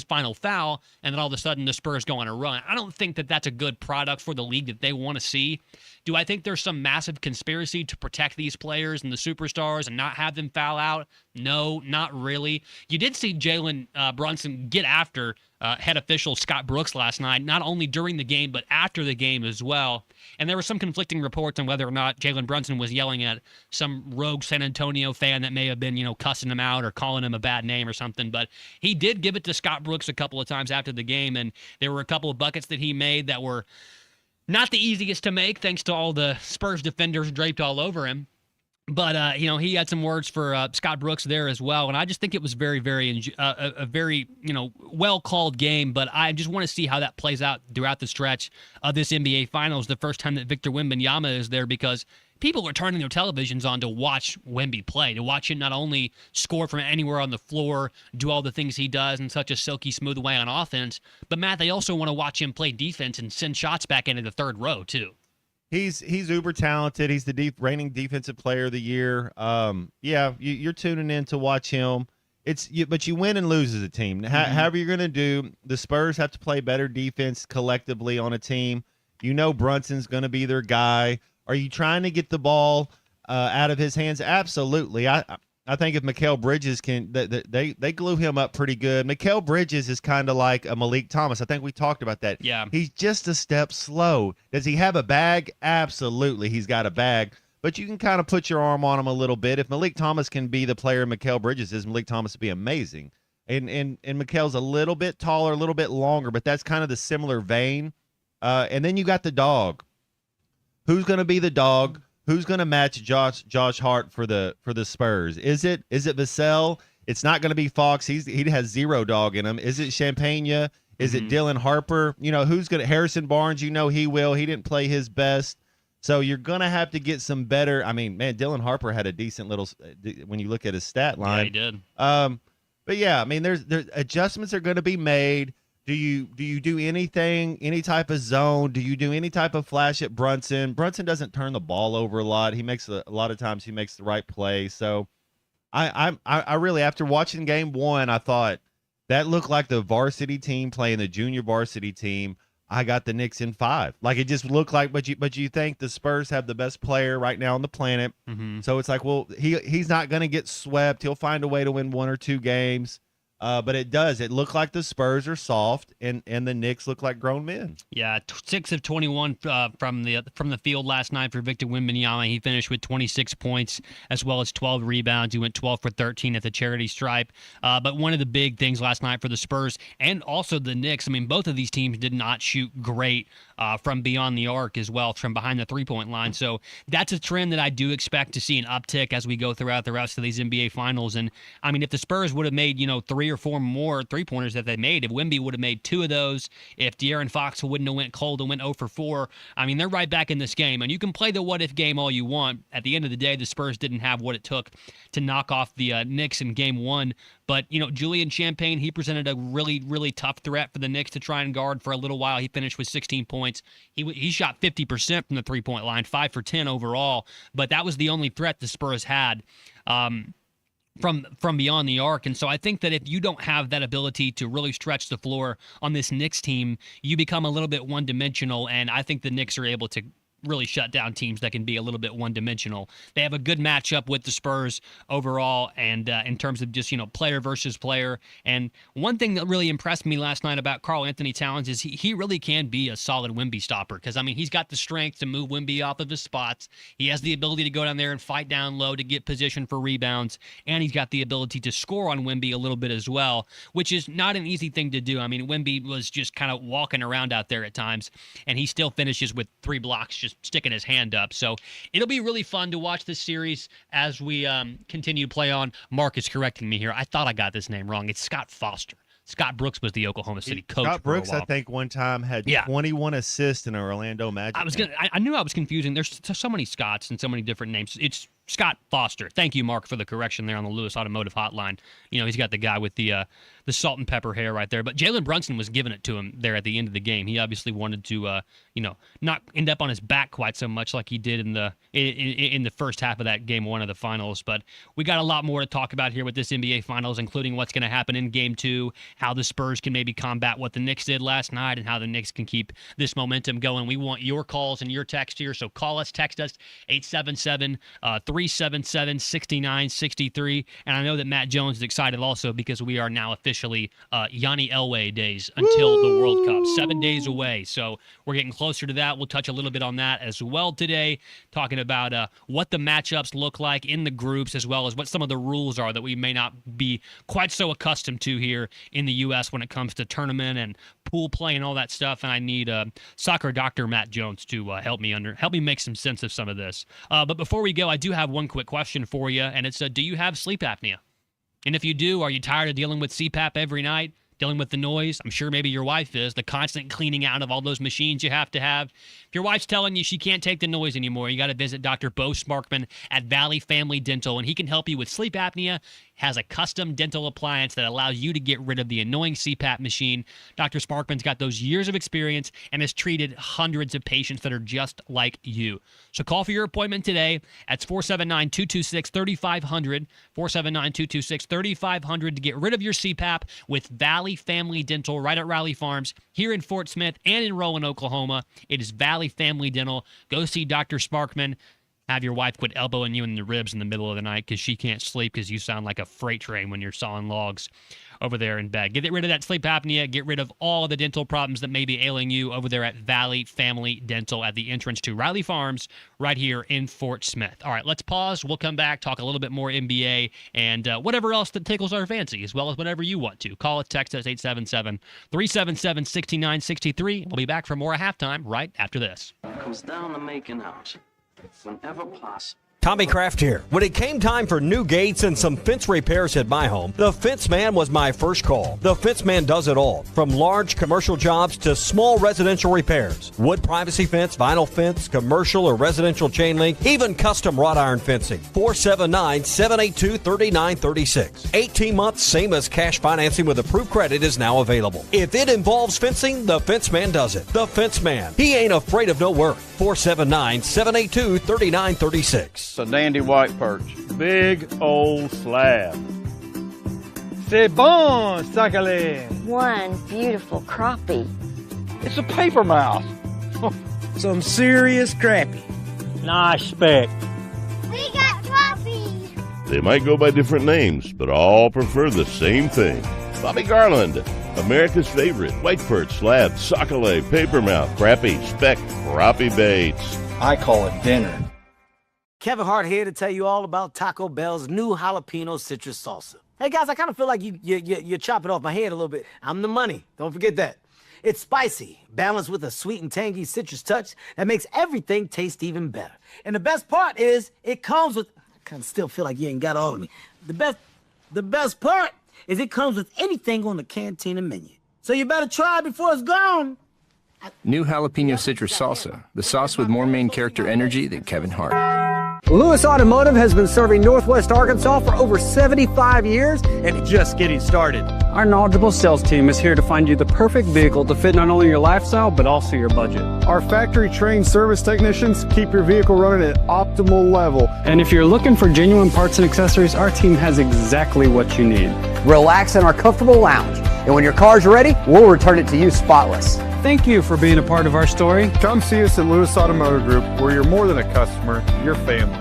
final foul, and then all of a sudden the Spurs go on a run. I don't think that that's a good product for the league that they want to see. Do I think there's some massive conspiracy to protect these players and the superstars and not have them foul out? No, not really. You did see Jalen Brunson get after head official Scott Brooks last night, not only during the game, but after the game as well. And there were some conflicting reports on whether or not Jalen Brunson was yelling at some rogue San Antonio fan that may have been, you know, cussing him out or calling him a bad name or something. But he did give it to Scott Brooks a couple of times after the game, and there were a couple of buckets that he made that were not the easiest to make, thanks to all the Spurs defenders draped all over him. But, you know, he had some words for Scott Brooks there as well. And I just think it was very, a very, you know, well-called game. But I just want to see how that plays out throughout the stretch of this NBA Finals, the first time that Victor Wembanyama is there, because people are turning their televisions on to watch Wemby play, to watch him not only score from anywhere on the floor, do all the things he does in such a silky smooth way on offense, but, Matt, they also want to watch him play defense and send shots back into the third row, too. He's uber talented. He's the reigning defensive player of the year. Yeah, you're tuning in to watch him. But you win and lose as a team. However you're going to do, the Spurs have to play better defense collectively on a team. You know Brunson's going to be their guy. Are you trying to get the ball out of his hands? Absolutely. I think if Mikal Bridges can, they glue him up pretty good. Mikal Bridges is kind of like a Malik Thomas. I think we talked about that. Yeah. He's just a step slow. Does he have a bag? Absolutely. He's got a bag. But you can kind of put your arm on him a little bit. If Malik Thomas can be the player Mikal Bridges is, Malik Thomas would be amazing. And Mikal's a little bit taller, a little bit longer, but that's kind of the similar vein. And then you got the dog. Who's going to be the dog? Who's going to match Josh Hart for the Spurs? Is it Vassell? It's not going to be Fox. He has zero dog in him. Is it Champagne? Is it Dylan Harper? You know, who's going to Harrison Barnes? You know he will. He didn't play his best. So you're going to have to get some better. I mean, man, Dylan Harper had a decent little when you look at his stat line. Yeah, he did. But yeah, I mean, there's adjustments are going to be made. Do you do anything, any type of zone? Do you do any type of flash at Brunson? Brunson doesn't turn the ball over a lot. He makes a lot of times he makes the right play. So I really, after watching game one, I thought that looked like the varsity team playing the junior varsity team. I got the Knicks in 5. Like it just looked like, but you think the Spurs have the best player right now on the planet. So it's like, well, he's not going to get swept. He'll find a way to win 1 or 2 games. But it does. It looked like the Spurs are soft, and the Knicks look like grown men. Yeah, 6 of 21 from the field last night for Victor Wembanyama. He finished with 26 points as well as 12 rebounds. He went 12 for 13 at the charity stripe. But one of the big things last night for the Spurs and also the Knicks, I mean, both of these teams did not shoot great from beyond the arc as well, from behind the three-point line. So that's a trend that I do expect to see an uptick as we go throughout the rest of these NBA Finals. And, I mean, if the Spurs would have made, 3 or 4 more three-pointers that they made, if Wemby would have made 2 of those, if De'Aaron Fox wouldn't have went cold and went 0 for 4, I mean, they're right back in this game. And you can play the what-if game all you want. At the end of the day, the Spurs didn't have what it took to knock off the Knicks in Game 1. But, Julian Champagne, he presented a really, really tough threat for the Knicks to try and guard for a little while. He finished with 16 points. He shot 50% from the three-point line, 5 for 10 overall. But that was the only threat the Spurs had from beyond the arc. And so I think that if you don't have that ability to really stretch the floor on this Knicks team, you become a little bit one-dimensional. And I think the Knicks are able to really shut down teams that can be a little bit one-dimensional. They have a good matchup with the Spurs overall, and in terms of just, player versus player. And one thing that really impressed me last night about Karl Anthony Towns is he really can be a solid Wemby stopper, because, I mean, he's got the strength to move Wemby off of his spots. He has the ability to go down there and fight down low to get position for rebounds, and he's got the ability to score on Wemby a little bit as well, which is not an easy thing to do. I mean, Wemby was just kind of walking around out there at times, and he still finishes with 3 blocks, just sticking his hand up. So it'll be really fun to watch this series as we continue to play on. Mark is correcting me here. I thought I got this name wrong. It's Scott Foster. Scott Brooks was the Oklahoma City coach. Scott Brooks, for a while. I think, one time had 21 assists in an Orlando Magic. I knew I was confusing. There's so many Scotts and so many different names. It's Scott Foster. Thank you, Mark, for the correction there on the Lewis Automotive Hotline. He's got the guy with the salt and pepper hair right there. But Jalen Brunson was giving it to him there at the end of the game. He obviously wanted to, not end up on his back quite so much like he did in the first half of that Game 1 of the Finals. But we got a lot more to talk about here with this NBA Finals, including what's going to happen in Game 2, how the Spurs can maybe combat what the Knicks did last night, and how the Knicks can keep this momentum going. We want your calls and your text here, so call us, text us, 877-377-6963. And I know that Matt Jones is excited also, because we are now officially Yanni Elway days until the World Cup. 7 days away, so we're getting closer to that. We'll touch a little bit on that as well today, talking about what the matchups look like in the groups, as well as what some of the rules are that we may not be quite so accustomed to here in the U.S. when it comes to tournament and pool play and all that stuff. And I need soccer doctor Matt Jones to help me make some sense of some of this. But before we go, I do have one quick question for you, and it's do you have sleep apnea? And if you do, are you tired of dealing with CPAP every night? Dealing with the noise? I'm sure maybe your wife is. The constant cleaning out of all those machines you have to have. If your wife's telling you she can't take the noise anymore, you got to visit Dr. Bo Smarkman at Valley Family Dental, and he can help you with sleep apnea. Has a custom dental appliance that allows you to get rid of the annoying CPAP machine. Dr. Sparkman's got those years of experience and has treated hundreds of patients that are just like you. So call for your appointment today. That's 479-226-3500, 479-226-3500 to get rid of your CPAP with Valley Family Dental right at Raleigh Farms here in Fort Smith and in Rowan, Oklahoma. It is Valley Family Dental. Go see Dr. Sparkman. Have your wife quit elbowing you in the ribs in the middle of the night because she can't sleep because you sound like a freight train when you're sawing logs over there in bed. Get rid of that sleep apnea. Get rid of all of the dental problems that may be ailing you over there at Valley Family Dental at the entrance to Riley Farms right here in Fort Smith. All right, let's pause. We'll come back, talk a little bit more NBA and whatever else that tickles our fancy, as well as whatever you want to. Call us, text us, 877-377-6963. We'll be back for more at halftime right after this. Comes down to making out whenever possible. Tommy Kraft here. When it came time for new gates and some fence repairs at my home, the Fence Man was my first call. The Fence Man does it all, from large commercial jobs to small residential repairs. Wood privacy fence, vinyl fence, commercial or residential chain link, even custom wrought iron fencing. 479-782-3936. 18 months, same as cash financing with approved credit is now available. If it involves fencing, the Fence Man does it. The Fence Man. He ain't afraid of no work. 479-782-3936. A dandy white perch. Big old slab. C'est bon, sacale. One beautiful crappie. It's a paper mouse. Some serious crappie. Nice speck. We got crappie. They might go by different names, but all prefer the same thing. Bobby Garland, America's favorite, white perch, slab, sockeye, papermouth, crappie, speck, crappie baits. I call it dinner. Kevin Hart here to tell you all about Taco Bell's new jalapeno citrus salsa. Hey guys, I kind of feel like you're chopping off my head a little bit. I'm the money, don't forget that. It's spicy, balanced with a sweet and tangy citrus touch that makes everything taste even better. And the best part is, it comes with, I kind of still feel like you ain't got all of me. The best part is it comes with anything on the Cantina menu. So you better try it before it's gone. New jalapeno citrus salsa, the sauce with more main character energy than Kevin Hart. Lewis Automotive has been serving Northwest Arkansas for over 75 years and just getting started. Our knowledgeable sales team is here to find you the perfect vehicle to fit not only your lifestyle, but also your budget. Our factory-trained service technicians keep your vehicle running at optimal level. And if you're looking for genuine parts and accessories, our team has exactly what you need. Relax in our comfortable lounge, and when your car's ready, we'll return it to you spotless. Thank you for being a part of our story. Come see us at Lewis Automotive Group, where you're more than a customer, you're family.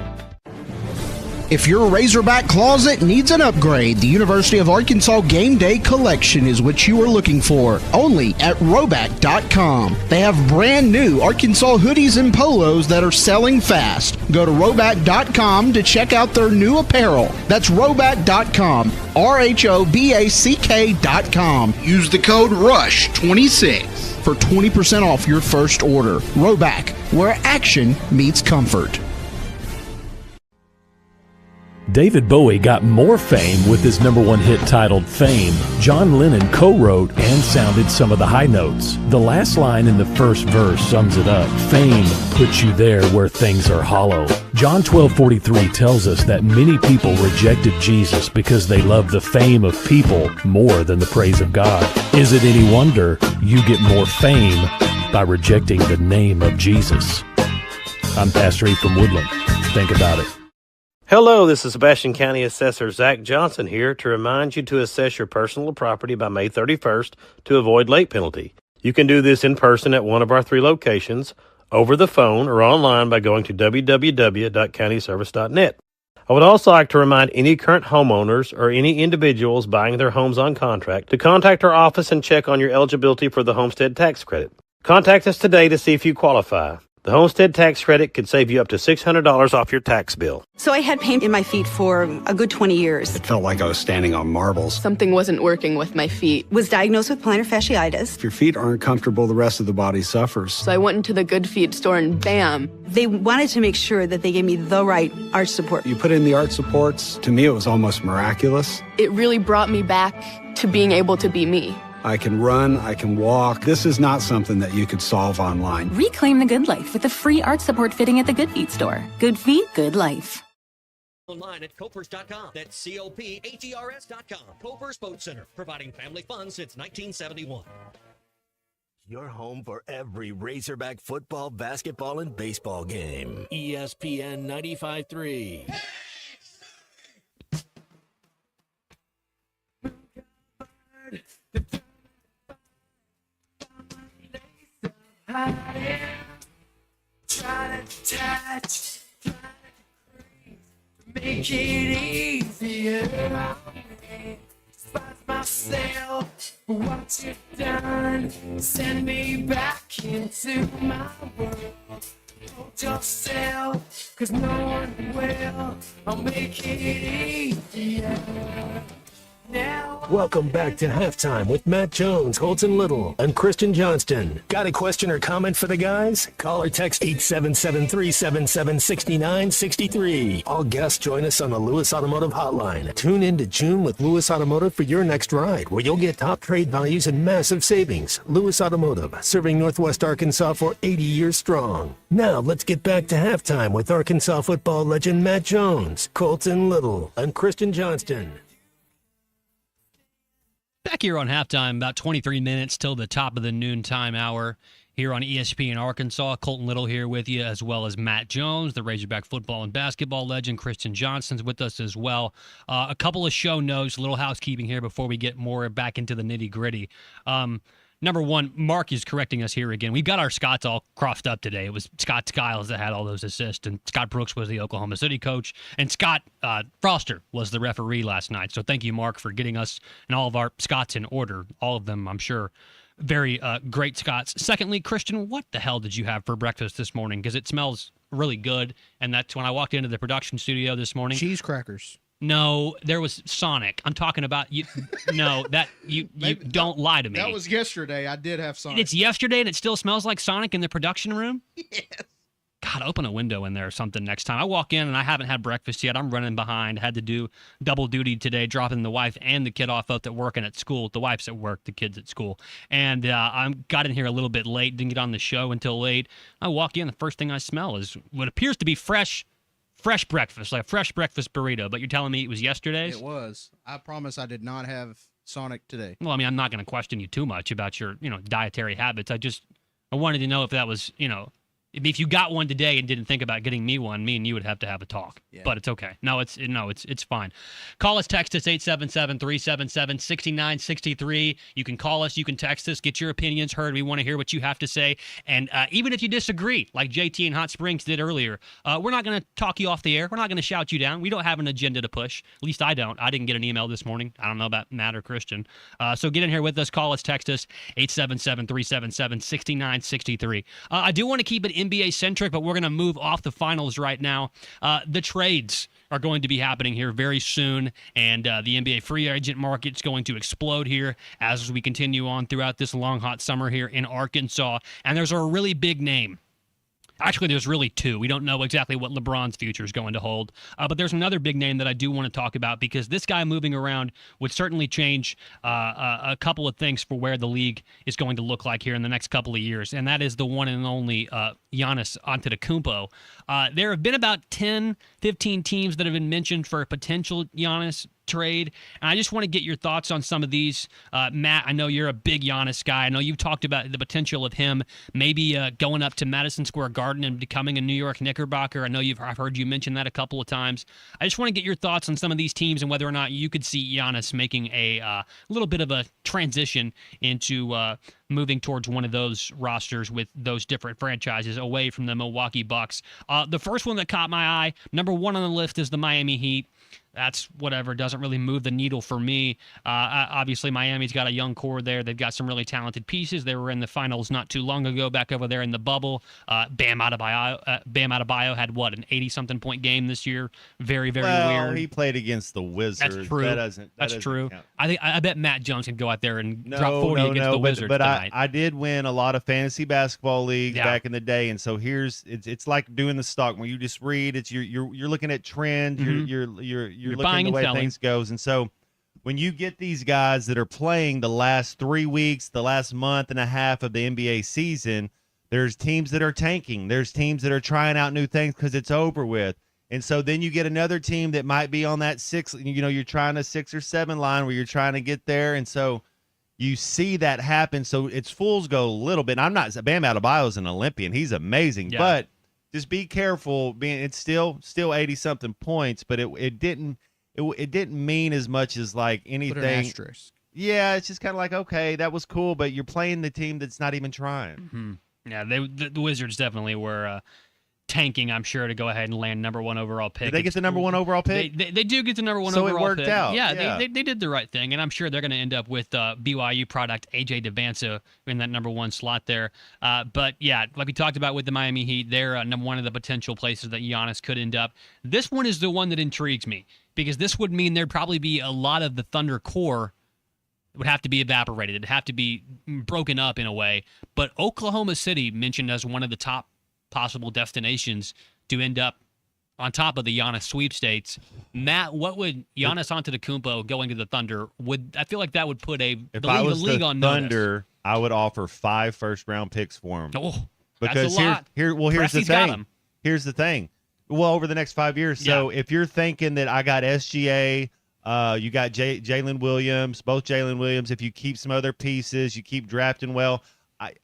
If your Razorback closet needs an upgrade, the University of Arkansas Game Day Collection is what you are looking for, only at Roback.com. They have brand new Arkansas hoodies and polos that are selling fast. Go to Roback.com to check out their new apparel. That's Roback.com, RHOBACK.com. Use the code RUSH26 for 20% off your first order. Roback, where action meets comfort. David Bowie got more fame with his #1 hit titled Fame. John Lennon co-wrote and sounded some of the high notes. The last line in the first verse sums it up. Fame puts you there where things are hollow. John 12:43 tells us that many people rejected Jesus because they loved the fame of people more than the praise of God. Is it any wonder you get more fame by rejecting the name of Jesus? I'm Pastor E from Woodland. Think about it. Hello, this is Sebastian County Assessor Zach Johnson here to remind you to assess your personal property by May 31st to avoid late penalty. You can do this in person at one of our 3 locations, over the phone, or online by going to www.countyservice.net. I would also like to remind any current homeowners or any individuals buying their homes on contract to contact our office and check on your eligibility for the homestead tax credit. Contact us today to see if you qualify. The homestead tax credit could save you up to $600 off your tax bill. So I had pain in my feet for a good 20 years. It felt like I was standing on marbles. Something wasn't working with my feet. Was diagnosed with plantar fasciitis. If your feet aren't comfortable, the rest of the body suffers. So I went into the Good Feet store and bam. They wanted to make sure that they gave me the right arch support. You put in the arch supports. To me, it was almost miraculous. It really brought me back to being able to be me. I can run, I can walk. This is not something that you could solve online. Reclaim the good life with a free arch support fitting at the Good Feet store. Good feet, good life. Online at Copers.com. That's COPHERS.com. Copers Boat Center, providing family fun since 1971. Your home for every Razorback football, basketball, and baseball game. ESPN 95.3. Try to touch, try to make it easier. Despise myself for what you've done. Send me back into my world. Hold yourself, 'cause no one will. I'll make it easier. Welcome back to Halftime with Matt Jones, Colton Little, and Christian Johnston. Got a question or comment for the guys? Call or text 877-377-6963. All guests join us on the Lewis Automotive Hotline. Tune in to June with Lewis Automotive for your next ride, where you'll get top trade values and massive savings. Lewis Automotive, serving Northwest Arkansas for 80 years strong. Now let's get back to Halftime with Arkansas football legend Matt Jones, Colton Little, and Christian Johnston. Back here on Halftime, about 23 minutes till the top of the noontime hour here on ESPN Arkansas. Colton Little here with you, as well as Matt Jones, the Razorback football and basketball legend. Christian Johnston's with us as well. A couple of show notes, a little housekeeping here before we get more back into the nitty-gritty. Number one, Mark is correcting us here again. We've got our Scotts all crossed up today. It was Scott Skiles that had all those assists, and Scott Brooks was the Oklahoma City coach, and Scott Froster was the referee last night. So thank you, Mark, for getting us and all of our Scotts in order. All of them, I'm sure, very great Scotts. Secondly, Christian, what the hell did you have for breakfast this morning? Because it smells really good, and that's when I walked into the production studio this morning. Cheese crackers. No, there was Sonic. I'm talking about you. No, you don't lie to me. That was yesterday. I did have Sonic. It's yesterday and it still smells like Sonic in the production room? Yes. God, open a window in there or something next time. I walk in and I haven't had breakfast yet. I'm running behind. Had to do double duty today, dropping the wife and the kid off both at work and at school. The wife's at work, the kid's at school. And I got in here a little bit late, didn't get on the show until late. I walk in, the first thing I smell is what appears to be fresh breakfast, like a fresh breakfast burrito. But you're telling me it was yesterday's? It was. I promise I did not have Sonic today. Well, I mean, I'm not going to question you too much about your, dietary habits. I wanted to know if that was, if you got one today and didn't think about getting me one, me and you would have to have a talk. Yeah. But it's okay. It's fine. Call us, text us 877-377-6963. You can call us, you can text us, get your opinions heard. We want to hear what you have to say. And even if you disagree, like JT in Hot Springs did earlier, we're not going to talk you off the air. We're not going to shout you down. We don't have an agenda to push. At least I don't. I didn't get an email this morning. I don't know about Matt or Christian. So get in here with us. Call us, text us 877-377-6963. I do want to keep it NBA centric, but we're going to move off the finals right now. The trades are going to be happening here very soon, and the NBA free agent market's going to explode here as we continue on throughout this long, hot summer here in Arkansas. And there's a really big name. Actually, there's really two. We don't know exactly what LeBron's future is going to hold. But there's another big name that I do want to talk about because this guy moving around would certainly change a couple of things for where the league is going to look like here in the next couple of years, and that is the one and only Giannis Antetokounmpo. There have been about 10, 15 teams that have been mentioned for a potential Giannis trade, and I just want to get your thoughts on some of these. Matt, I know you're a big Giannis guy. I know you've talked about the potential of him maybe going up to Madison Square Garden and becoming a New York Knickerbocker. I know I've heard you mention that a couple of times. I just want to get your thoughts on some of these teams and whether or not you could see Giannis making a little bit of a transition into moving towards one of those rosters with those different franchises away from the Milwaukee Bucks. The first one that caught my eye, number one on the list, is the Miami Heat. That's whatever, doesn't really move the needle for me. Obviously, Miami's got a young core there. They've got some really talented pieces. They were in the finals not too long ago back over there in the bubble. Bam Adebayo had, an 80-something point game this year? Very, very weird. He played against the Wizards. That's true. That's true. Count. I bet Matt Jones can go out there and drop 40 against the Wizards tonight. I did win a lot of fantasy basketball leagues back in the day, and so it's like doing the stock where you just read. It's you're looking at trends. Mm-hmm. You're looking at the way things goes, and so when you get these guys that are playing the last 3 weeks, the last month and a half of the NBA season, there's teams that are tanking. There's teams that are trying out new things because it's over with. And so then you get another team that might be on that you're trying a 6 or 7 line where you're trying to get there. And so you see that happen. So it's fool's gold a little bit. Bam Adebayo is an Olympian. He's amazing, but just be careful. It's still 80-something points, but it didn't mean as much as like anything. Put an asterisk. Yeah, it's just kind of like, okay, that was cool, but you're playing the team that's not even trying. Mm-hmm. Yeah, the Wizards definitely were tanking, I'm sure, to go ahead and land number 1 overall pick. Did they get the number 1 overall pick? They do get the number 1 overall pick. So it worked out. Yeah. They did the right thing, and I'm sure they're going to end up with BYU product AJ Devanza in that number 1 slot there. But yeah, like we talked about with the Miami Heat, they're one of the potential places that Giannis could end up. This one is the one that intrigues me because this would mean there'd probably be a lot of the Thunder core would have to be evaporated. It'd have to be broken up in a way. But Oklahoma City mentioned as one of the top possible destinations to end up on top of the Giannis sweepstakes. Matt, what would Giannis Antetokounmpo going to the Thunder? I feel like that would put the league on notice. Thunder, I would offer 5 first-round picks for him. Oh, because that's a lot. Here's the thing. Here's the thing. Well, over the next 5 years. So if you're thinking that I got SGA, you got Jalen Williams, both Jalen Williams. If you keep some other pieces, you keep drafting well.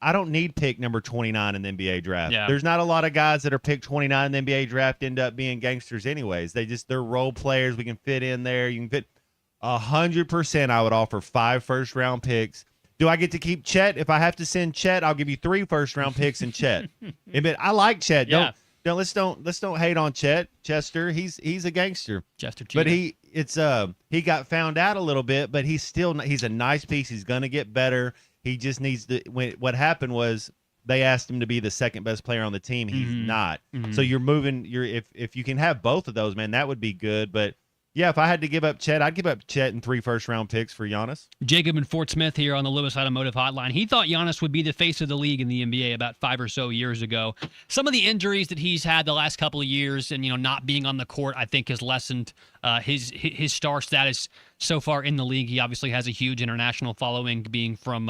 I don't need pick number 29 in the NBA draft. Yeah. There's not a lot of guys that are picked 29 in the NBA draft end up being gangsters anyways. They're role players. We can fit in there. You can fit 100%. I would offer 5 first-round picks Do I get to keep Chet? If I have to send Chet, I'll give you 3 first-round picks and Chet. I like Chet. Yeah. Let's don't hate on Chet. Chester, he's a gangster. Chester But Cheetah. he got found out a little bit, but he's a nice piece. He's gonna get better. He just needs to. What happened was they asked him to be the second best player on the team. He's not. So you're moving. If you can have both of those, man, that would be good. But yeah, if I had to give up Chet, I'd give up Chet and 3 first-round picks for Giannis. Jacob and Fort Smith here on the Lewis Automotive Hotline. He thought Giannis would be the face of the league in the NBA about 5 or so years ago. Some of the injuries that he's had the last couple of years and, not being on the court, I think has lessened his star status so far in the league. He obviously has a huge international following, being from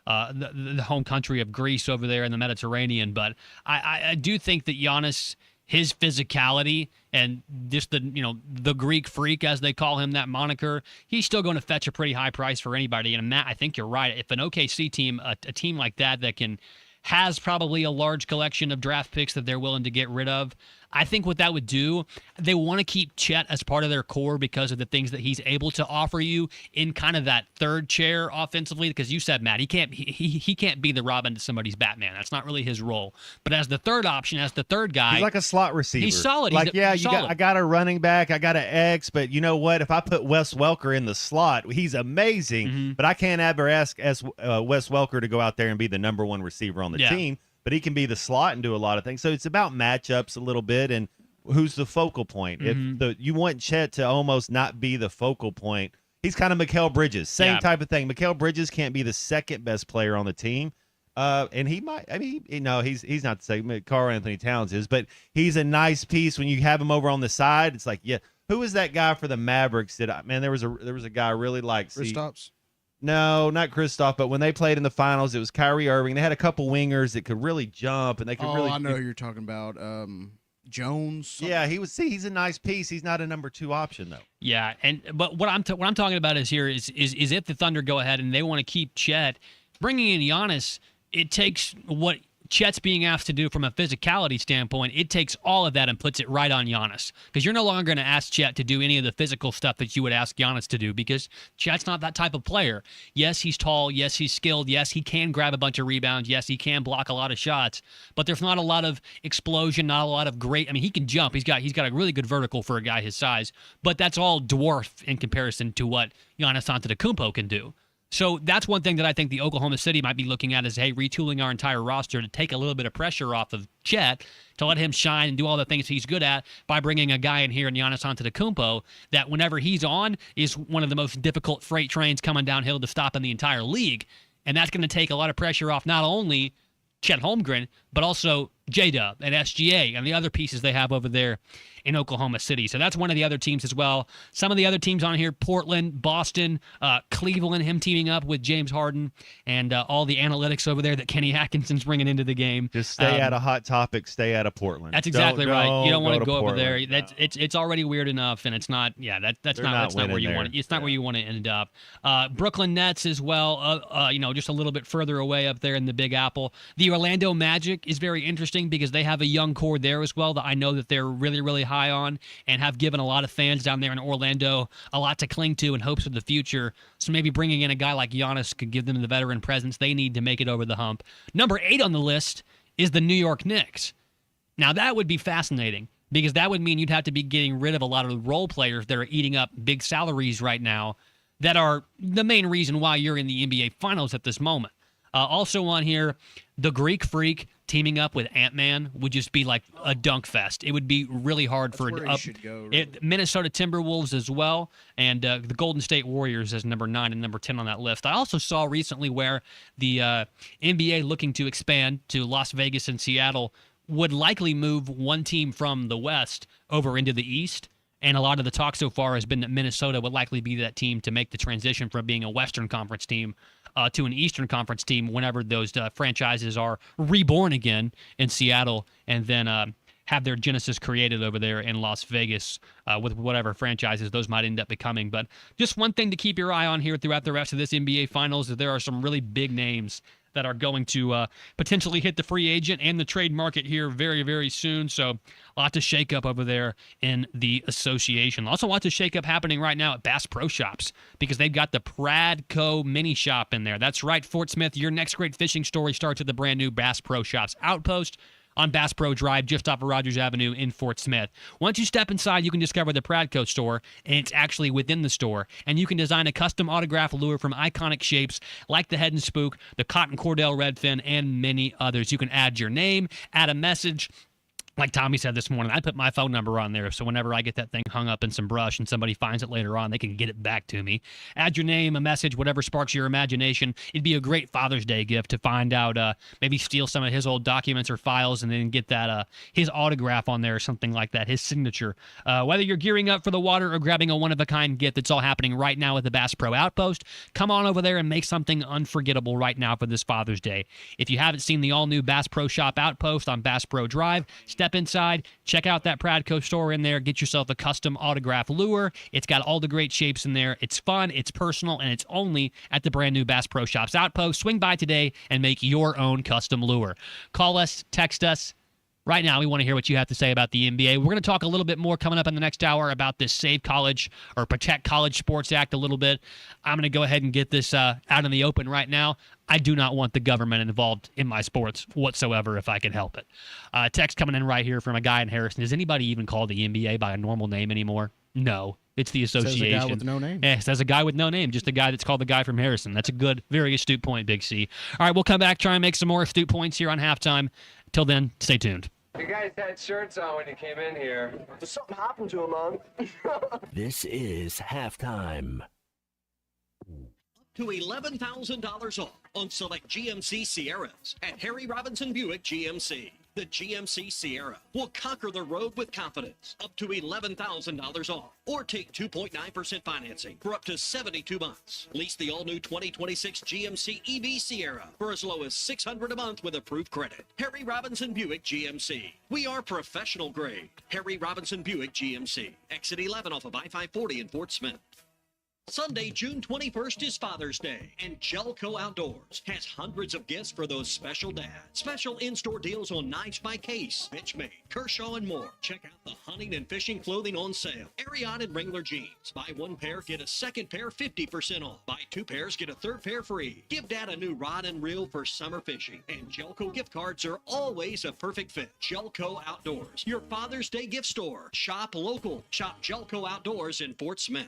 the home country of Greece over there in the Mediterranean. But I do think that Giannis, his physicality and just the Greek freak, as they call him, that moniker, he's still going to fetch a pretty high price for anybody. And Matt, I think you're right. If an OKC team, a team like that has probably a large collection of draft picks that they're willing to get rid of, I think what that would do, they want to keep Chet as part of their core because of the things that he's able to offer you in kind of that third chair offensively. Because you said, Matt, he can't be the Robin to somebody's Batman. That's not really his role. But as the third option, as the third guy, he's like a slot receiver. He's solid. I got a running back, I got an X, but you know what? If I put Wes Welker in the slot, he's amazing. But I can't ever ask Wes Welker to go out there and be the number 1 receiver on the team. But he can be the slot and do a lot of things. So it's about matchups a little bit and who's the focal point. If you want Chet to almost not be the focal point, he's kind of Mikal Bridges. Same type of thing. Mikal Bridges can't be the second best player on the team. And he might, he's not the second. Karl Anthony Towns is, but he's a nice piece when you have him over on the side. It's like, yeah, who was that guy for the Mavericks? There was a guy I really liked. Kristaps? No, not Kristaps, but when they played in the finals, it was Kyrie Irving. They had a couple wingers that could really jump, and they could really. I know who you're talking about. Jones. Something. Yeah, he's a nice piece. He's not a number 2 option though. Yeah, but what I'm talking about is if the Thunder go ahead and they want to keep Chet, bringing in Giannis, it takes what Chet's being asked to do from a physicality standpoint, it takes all of that and puts it right on Giannis. Because you're no longer going to ask Chet to do any of the physical stuff that you would ask Giannis to do, because Chet's not that type of player. Yes, he's tall. Yes, he's skilled. Yes, he can grab a bunch of rebounds. Yes, he can block a lot of shots. But there's not a lot of explosion, not a lot of great. I mean, he can jump. He's got a really good vertical for a guy his size. But that's all dwarf in comparison to what Giannis Antetokounmpo can do. So that's one thing that I think the Oklahoma City might be looking at is, hey, retooling our entire roster to take a little bit of pressure off of Chet to let him shine and do all the things he's good at by bringing a guy in here in Giannis Antetokounmpo that whenever he's on is one of the most difficult freight trains coming downhill to stop in the entire league. And that's going to take a lot of pressure off not only Chet Holmgren, but also J-Dub and SGA and the other pieces they have over there in Oklahoma City. So that's one of the other teams as well. Some of the other teams on here, Portland, Boston, Cleveland, him teaming up with James Harden, and all the analytics over there that Kenny Atkinson's bringing into the game. Just stay out of Hot Topic, stay out of Portland. That's exactly right. You don't want to go over there. No. It's already weird enough, and it's not. Yeah, that's not where you want it. It's not where you want to end up. Brooklyn Nets as well. Just a little bit further away up there in the Big Apple. The Orlando Magic is very interesting because they have a young core there as well that I know that they're really, really high on and have given a lot of fans down there in Orlando a lot to cling to in hopes of the future. So maybe bringing in a guy like Giannis could give them the veteran presence they need to make it over the hump. Number 8 on the list is the New York Knicks. Now, that would be fascinating because that would mean you'd have to be getting rid of a lot of the role players that are eating up big salaries right now that are the main reason why you're in the NBA Finals at this moment. Also on here, the Greek Freak teaming up with Ant-Man would just be like a dunk fest. It would be really hard for Minnesota Timberwolves as well, and the Golden State Warriors as number 9 and number 10 on that list. I also saw recently where the NBA looking to expand to Las Vegas and Seattle would likely move one team from the West over into the East. And a lot of the talk so far has been that Minnesota would likely be that team to make the transition from being a Western Conference team to an Eastern Conference team whenever those franchises are reborn again in Seattle, and then have their genesis created over there in Las Vegas with whatever franchises those might end up becoming. But just one thing to keep your eye on here throughout the rest of this NBA Finals is there are some really big names that are going to potentially hit the free agent and the trade market here very, very soon. So lots of shakeup over there in the association. Also lots of shakeup happening right now at Bass Pro Shops because they've got the Pradco mini shop in there. That's right, Fort Smith, your next great fishing story starts at the brand new Bass Pro Shops Outpost on Bass Pro Drive, just off of Rogers Avenue in Fort Smith. Once you step inside, you can discover the Pradco store, and it's actually within the store. And you can design a custom autograph lure from iconic shapes like the Head and Spook, the Cotton Cordell Redfin, and many others. You can add your name, add a message. Like Tommy said this morning, I put my phone number on there, so whenever I get that thing hung up in some brush and somebody finds it later on, they can get it back to me. Add your name, a message, whatever sparks your imagination. It'd be a great Father's Day gift to find out, maybe steal some of his old documents or files and then get that his autograph on there or something like that, his signature. Whether you're gearing up for the water or grabbing a one-of-a-kind gift, it's all happening right now at the Bass Pro Outpost. Come on over there and make something unforgettable right now for this Father's Day. If you haven't seen the all-new Bass Pro Shop Outpost on Bass Pro Drive, step inside, check out that Pradco store in there, get yourself a custom autograph lure. It's got all the great shapes in there. It's fun, it's personal, and it's only at the brand new Bass Pro Shops Outpost. Swing by today and make your own custom lure. Call us, text us. Right now, we want to hear what you have to say about the NBA. We're going to talk a little bit more coming up in the next hour about this Save College or Protect College Sports Act a little bit. I'm going to go ahead and get this out in the open right now. I do not want the government involved in my sports whatsoever if I can help it. Text coming in right here from a guy in Harrison. Does anybody even call the NBA by a normal name anymore? No. It's the association. Says a guy with no name. Yeah, says a guy with no name, just a guy that's called the guy from Harrison. That's a good, very astute point, Big C. All right, we'll come back, try and make some more astute points here on halftime. Till then, stay tuned. You guys had shirts on when you came in here. Did something happen to him, man? This is halftime. To $11,000 off on select GMC Sierras at Harry Robinson Buick GMC. The GMC Sierra will conquer the road with confidence. Up to $11,000 off. Or take 2.9% financing for up to 72 months. Lease the all-new 2026 GMC EV Sierra for as low as $600 a month with approved credit. Harry Robinson Buick GMC. We are professional grade. Harry Robinson Buick GMC. Exit 11 off of I-540 in Fort Smith. Sunday, June 21st is Father's Day, and Jelco Outdoors has hundreds of gifts for those special dads. Special in-store deals on knives by Case, Bitchmade, Kershaw, and more. Check out the hunting and fishing clothing on sale. Ariat and Wrangler jeans. Buy one pair, get a second pair 50% off. Buy two pairs, get a third pair free. Give Dad a new rod and reel for summer fishing. And Jelco gift cards are always a perfect fit. Jelco Outdoors, your Father's Day gift store. Shop local. Shop Jelco Outdoors in Fort Smith.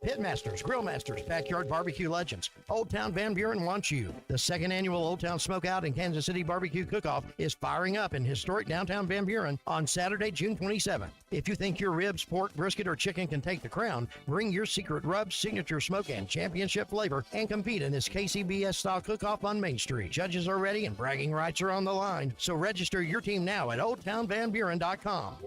Pitmasters, Grillmasters, Backyard Barbecue Legends. Old Town Van Buren wants you. The second annual Old Town Smokeout and Kansas City Barbecue Cook-Off is firing up in historic downtown Van Buren on Saturday, June 27th. If you think your ribs, pork, brisket, or chicken can take the crown, bring your secret rub, signature smoke, and championship flavor and compete in this KCBS-style cook-off on Main Street. Judges are ready and bragging rights are on the line. So register your team now at OldTownVanBuren.com.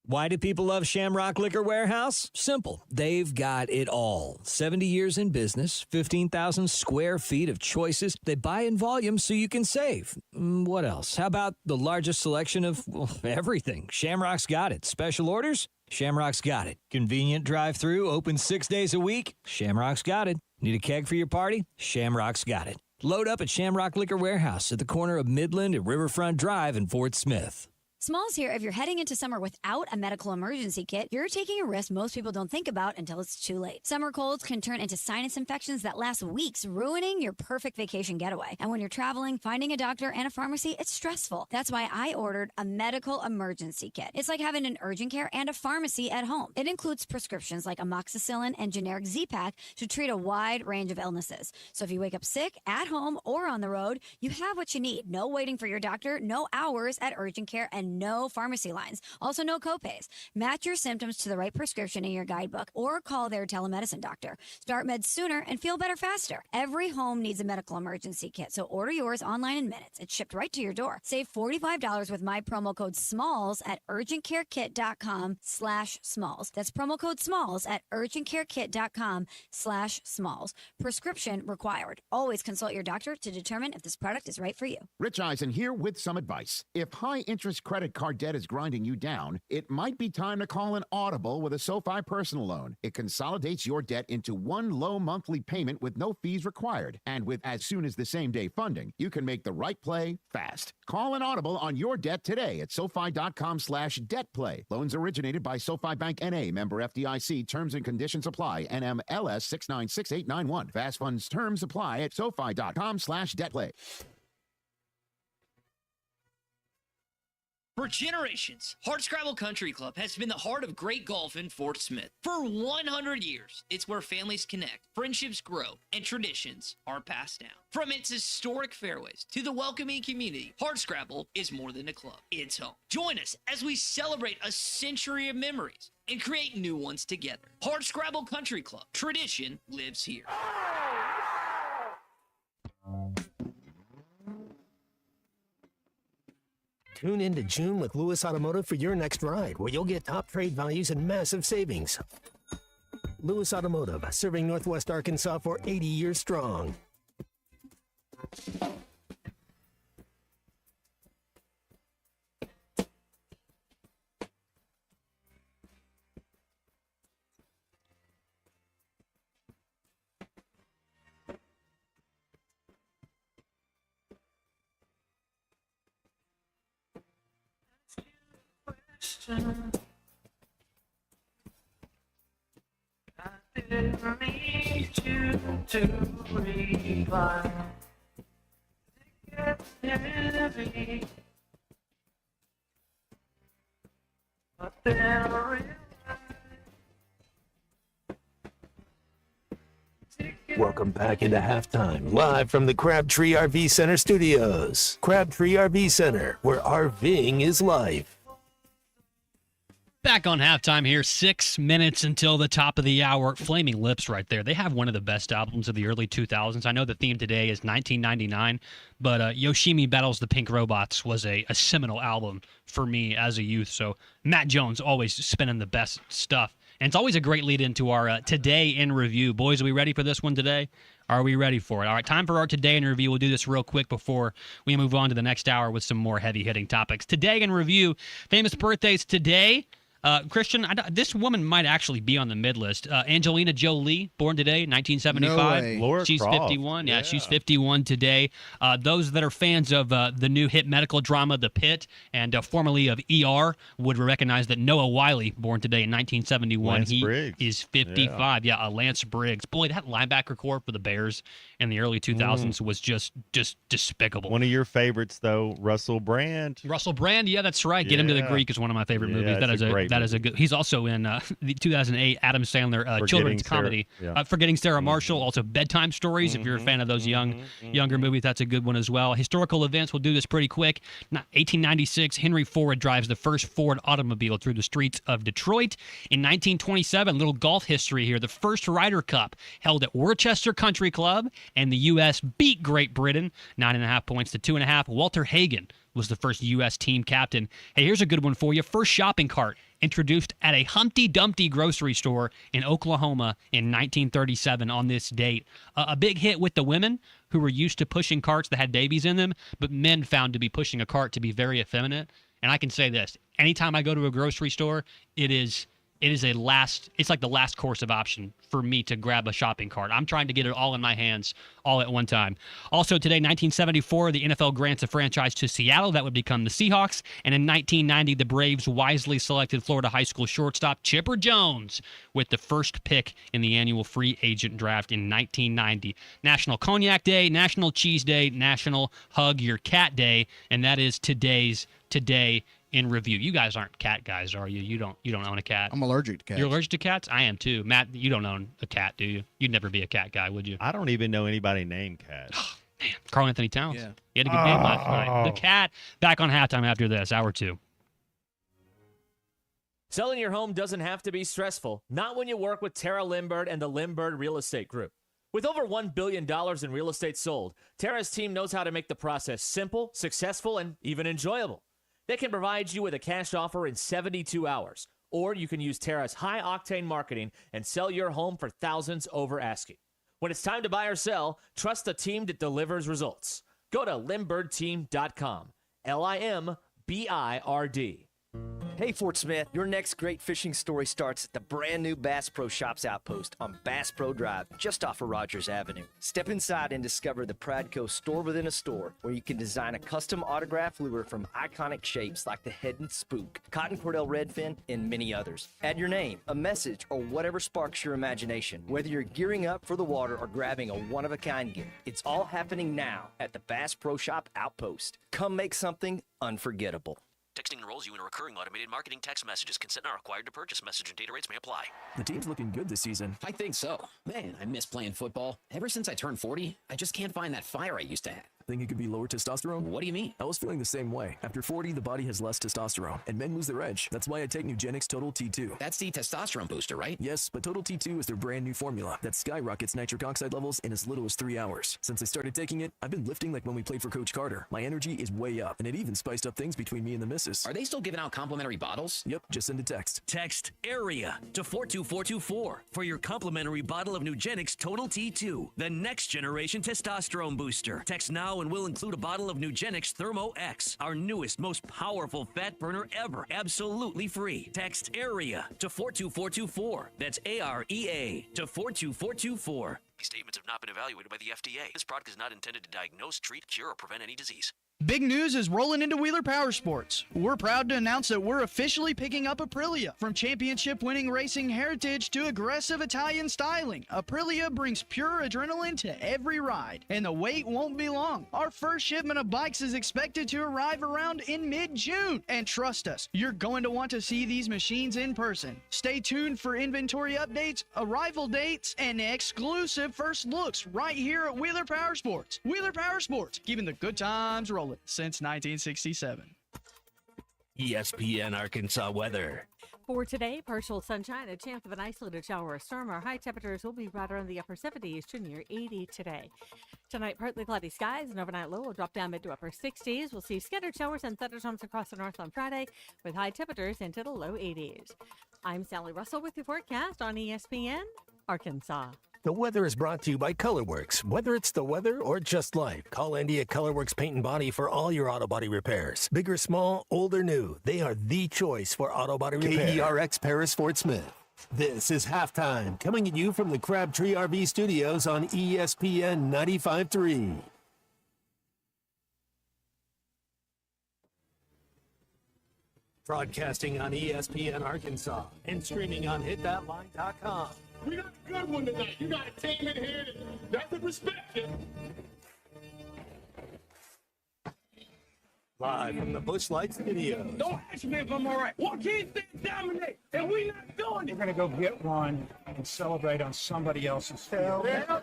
Why do people love Shamrock Liquor Warehouse? Simple. They've got it all. 70 years in business, 15,000 square feet of choices. They buy in volume so you can save. What else? How about the largest selection of everything? Shamrock's got it. Special orders? Shamrock's got it. Convenient drive-through, open 6 days a week? Shamrock's got it. Need a keg for your party? Shamrock's got it. Load up at Shamrock Liquor Warehouse at the corner of Midland and Riverfront Drive in Fort Smith. Smalls here. If you're heading into summer without a medical emergency kit, you're taking a risk most people don't think about until it's too late. Summer colds can turn into sinus infections that last weeks, ruining your perfect vacation getaway. And when you're traveling, finding a doctor and a pharmacy, it's stressful. That's why I ordered a medical emergency kit. It's like having an urgent care and a pharmacy at home. It includes prescriptions like amoxicillin and generic Z-Pak to treat a wide range of illnesses. So if you wake up sick, at home, or on the road, you have what you need. No waiting for your doctor, no hours at urgent care, and no pharmacy lines. Also, no copays. Match your symptoms to the right prescription in your guidebook or call their telemedicine doctor. Start meds sooner and feel better faster. Every home needs a medical emergency kit, so order yours online in minutes. It's shipped right to your door. Save $45 with my promo code SMALLS at urgentcarekit.com/smalls. That's promo code SMALLS at urgentcarekit.com/smalls. Prescription required. Always consult your doctor to determine if this product is right for you. Rich Eisen here with some advice. If high interest credit credit card debt is grinding you down, it might be time to call an audible with a SoFi personal loan. It consolidates your debt into one low monthly payment with no fees required. And with as soon as the same day funding, you can make the right play fast. Call an audible on your debt today at SoFi.com/debtplay. Loans originated by SoFi Bank N.A. member FDIC. Terms and conditions apply. NMLS 696891. Fast funds terms apply at SoFi.com/debtplay. For generations, Hardscrabble Country Club has been the heart of great golf in Fort Smith. For 100 years, it's where families connect, friendships grow, and traditions are passed down. From its historic fairways to the welcoming community, Hardscrabble is more than a club. It's home. Join us as we celebrate a century of memories and create new ones together. Hardscrabble Country Club. Tradition lives here. Tune in to June with Lewis Automotive for your next ride, where you'll get top trade values and massive savings. Lewis Automotive, serving Northwest Arkansas for 80 years strong. I didn't need you to reply. It gets heavy, but then I realized. Welcome back into halftime, live from the Crabtree RV Center studios. Crabtree RV Center, where RVing is life. Back on halftime here, 6 minutes until the top of the hour. Flaming Lips right there. They have one of the best albums of the early 2000s. I know the theme today is 1999, but Yoshimi Battles the Pink Robots was a seminal album for me as a youth. So Matt Jones always spinning the best stuff. And it's always a great lead into our Today in Review. Boys, are we ready for this one today? Are we ready for it? All right, time for our Today in Review. We'll do this real quick before we move on to the next hour with some more heavy-hitting topics. Today in Review, famous birthdays today. Christian, this woman might actually be on the mid list. Angelina Jolie, born today, 1975. No way. Laura She's Croft. 51. Yeah, she's 51 today. Those that are fans of the new hit medical drama, The Pit, and formerly of ER, would recognize that Noah Wiley, born today in 1971, Lance he Briggs. is 55. Yeah, Lance Briggs. Boy, that linebacker core for the Bears in the early 2000s was just despicable. One of your favorites, though, Russell Brand. Russell Brand, yeah, that's right. Get Him to the Yeah. Greek is one of my favorite movies. Yeah, That is a good. He's also in the 2008 Adam Sandler children's comedy, Forgetting Sarah Marshall. Also Bedtime Stories. If you're a fan of those younger movies, that's a good one as well. Historical events. We'll do this pretty quick. 1896, Henry Ford drives the first Ford automobile through the streets of Detroit. In 1927, little golf history here. The first Ryder Cup held at Worcester Country Club, and the U.S. beat Great Britain 9.5 points to 2.5. Walter Hagen was the first U.S. team captain. Hey, here's a good one for you. First shopping cart introduced at a Humpty Dumpty grocery store in Oklahoma in 1937 on this date. A big hit with the women who were used to pushing carts that had babies in them, but men found to be pushing a cart to be very effeminate. And I can say this, anytime I go to a grocery store, it's like the last course of option for me to grab a shopping cart. I'm trying to get it all in my hands all at one time. Also today, 1974, the NFL grants a franchise to Seattle that would become the Seahawks. And in 1990, the Braves wisely selected Florida high school shortstop Chipper Jones with the first pick in the annual free agent draft in 1990. National Cognac Day, National Cheese Day, National Hug Your Cat Day, and that is today's Today in Review. You guys aren't cat guys, are you? You don't own a cat. I'm allergic to cats. You're allergic to cats? I am too. Matt, you don't own a cat, do you? You'd never be a cat guy, would you? I don't even know anybody named Cat. Man, Carl Anthony Towns. Yeah. He had a good game last night. The Cat. Back on halftime after this, hour 2. Selling your home doesn't have to be stressful. Not when you work with Tara Limbird and the Limbird Real Estate Group. With over $1 billion in real estate sold, Tara's team knows how to make the process simple, successful, and even enjoyable. They can provide you with a cash offer in 72 hours, or you can use Tara's high-octane marketing and sell your home for thousands over asking. When it's time to buy or sell, trust the team that delivers results. Go to LimbirdTeam.com, BIRD. Hey, Fort Smith, your next great fishing story starts at the brand new Bass Pro Shops outpost on Bass Pro Drive, just off of Rogers Avenue. Step inside and discover the Pradco store within a store, where you can design a custom autograph lure from iconic shapes like the Head and Spook, Cotton Cordell Redfin, and many others. Add your name, a message, or whatever sparks your imagination, whether you're gearing up for the water or grabbing a one-of-a-kind gift. It's all happening now at the Bass Pro Shop outpost. Come make something unforgettable. Texting enrolls you in a recurring automated marketing text messages. Consent not required to purchase. Message and data rates may apply. The team's looking good this season. I think so. Man, I miss playing football. Ever since I turned 40, I just can't find that fire I used to have. Think it could be lower testosterone? What do you mean? I was feeling the same way. After 40, the body has less testosterone, and men lose their edge. That's why I take Nugenix Total T2. That's the testosterone booster, right? Yes, but Total T2 is their brand new formula that skyrockets nitric oxide levels in as little as 3 hours. Since I started taking it, I've been lifting like when we played for Coach Carter. My energy is way up, and it even spiced up things between me and the missus. Are they still giving out complimentary bottles? Yep, just send a text. Text AREA to 42424 for your complimentary bottle of Nugenix Total T2, the next generation testosterone booster. Text now and we'll include a bottle of Nugenix Thermo X, our newest, most powerful fat burner ever, absolutely free. Text AREA to 42424. That's AREA to 42424. These statements have not been evaluated by the FDA. This product is not intended to diagnose, treat, cure, or prevent any disease. Big news is rolling into Wheeler Power Sports. We're proud to announce that we're officially picking up Aprilia. From championship-winning racing heritage to aggressive Italian styling, Aprilia brings pure adrenaline to every ride, and the wait won't be long. Our first shipment of bikes is expected to arrive around in mid-June, and trust us, you're going to want to see these machines in person. Stay tuned for inventory updates, arrival dates, and exclusive first looks right here at Wheeler Power Sports. Wheeler Power Sports, keeping the good times rolling since 1967. ESPN Arkansas weather. For today, partial sunshine, a chance of an isolated shower or storm. Our high temperatures will be right around the upper 70s to near 80 today. Tonight, partly cloudy skies, and overnight low will drop down mid to upper 60s. We'll see scattered showers and thunderstorms across the north on Friday, with high temperatures into the low 80s. I'm Sally Russell with your forecast on ESPN Arkansas. The weather is brought to you by ColorWorks. Whether it's the weather or just life, call Andy at ColorWorks Paint and Body for all your auto body repairs. Big or small, old or new, they are the choice for auto body repair. KERX Paris Fort Smith. This is Halftime, coming at you from the Crabtree RV Studios on ESPN 95.3. Broadcasting on ESPN Arkansas and streaming on hitthatline.com. We got a good one tonight. You got a team in here that doesn't respect you. Live from the Busch Light Studios. Don't ask me if I'm all right. Joaquin State dominate, and we not doing it. We're going to go get one and celebrate on somebody else's field. Yeah.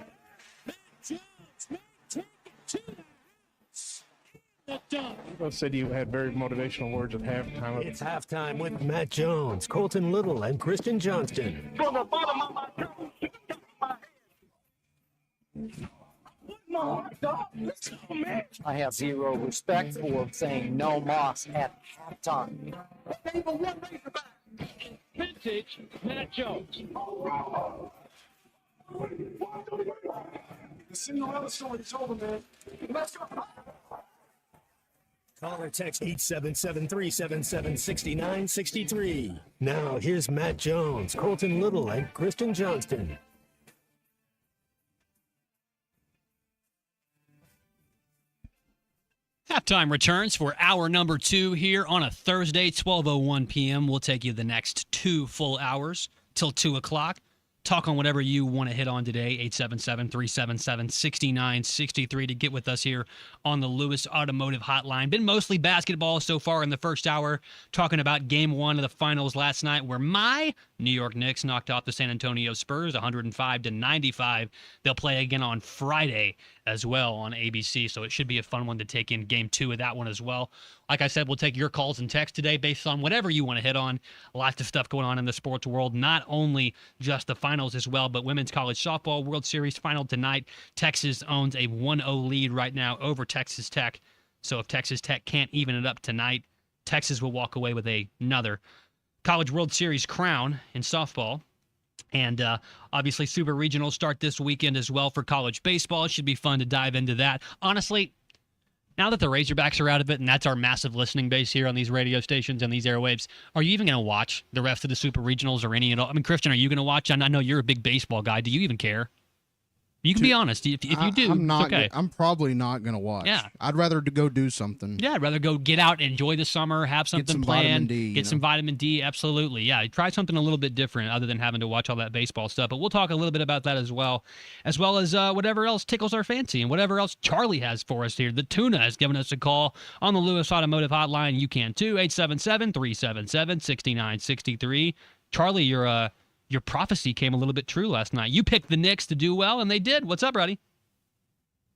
Both said you had very motivational words at halftime. It's halftime with Matt Jones, Colton Little, and Christian Johnston. From the bottom of my head. I have zero respect for saying no moss at halftime. Vintage Matt Jones. The Cinderella story is over, man. Let's go. Call or text 877-377-6963. Now, here's Matt Jones, Colton Little, and Christian Johnston. Halftime returns for hour number 2 here on a Thursday, 12:01 p.m. We'll take you the next 2 full hours till 2 o'clock. Talk on whatever you want to hit on today, 877-377-6963 to get with us here on the Lewis Automotive Hotline. Been mostly basketball so far in the first hour, talking about Game 1 of the finals last night where my New York Knicks knocked off the San Antonio Spurs 105-95. They'll play again on Friday as well on ABC, so it should be a fun one to take in Game 2 of that one as well. Like I said, we'll take your calls and texts today based on whatever you want to hit on. Lots of stuff going on in the sports world, not only just the finals as well, but Women's College Softball World Series final tonight. Texas owns a 1-0 lead right now over Texas Tech. So if Texas Tech can't even it up tonight, Texas will walk away with another College World Series crown in softball. And obviously Super Regionals start this weekend as well for college baseball. It should be fun to dive into that. Honestly, Now that the Razorbacks are out of it, and that's our massive listening base here on these radio stations and these airwaves, are you even going to watch the rest of the Super Regionals or any at all? I mean, Christian, are you going to watch? I know you're a big baseball guy. Do you even care? You can be honest. If you do, I'm not. it's okay. I'm probably not gonna watch. Yeah. I'd rather go do something. Yeah, I'd rather go get out, enjoy the summer, have something some planned, vitamin D, get some vitamin D. Absolutely, yeah. Try something a little bit different other than having to watch all that baseball stuff. But we'll talk a little bit about that as well as whatever else tickles our fancy and whatever else Charlie has for us here. The Tuna has given us a call on the Lewis Automotive Hotline. You can too, 877-377-6963. Charlie, your prophecy came a little bit true last night. You picked the Knicks to do well, and they did. What's up, Roddy?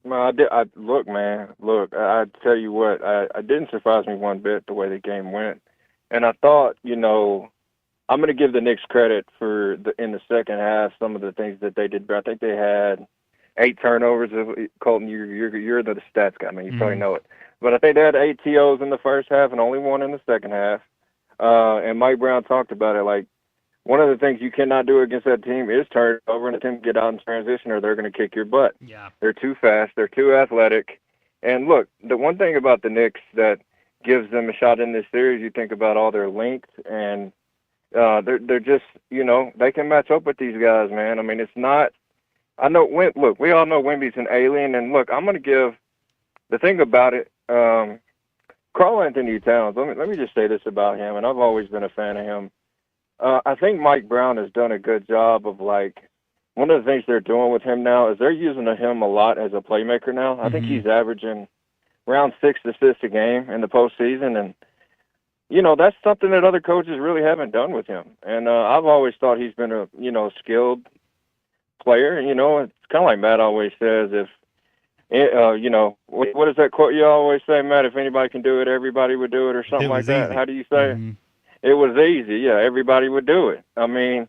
Well, look, man. I tell you what, I didn't surprise me one bit the way the game went. And I thought, I'm going to give the Knicks credit for in the second half, some of the things that they did. But I think they had 8 turnovers. Colton, you're the stats guy. I mean, you probably know it. But I think they had 8 TOs in the first half and only 1 in the second half. And Mike Brown talked about it. Like, one of the things you cannot do against that team is turn it over and attempt to get out in transition, or they're going to kick your butt. Yeah. They're too fast. They're too athletic. And look, the one thing about the Knicks that gives them a shot in this series, you think about all their length, and they're just, they can match up with these guys, man. I mean, it's not. I know. Look, we all know Wemby's an alien, and look, I'm going to give the thing about it. Karl-Anthony Towns. Let me just say this about him, and I've always been a fan of him. I think Mike Brown has done a good job of, one of the things they're doing with him now is they're using him a lot as a playmaker now. I think he's averaging around 6 assists a game in the postseason, and, that's something that other coaches really haven't done with him. And I've always thought he's been a, skilled player. And, it's kind of like Matt always says, what is that quote you always say, Matt? If anybody can do it, everybody would do it, or something like that. How do you say it? It was easy. Yeah, everybody would do it. I mean,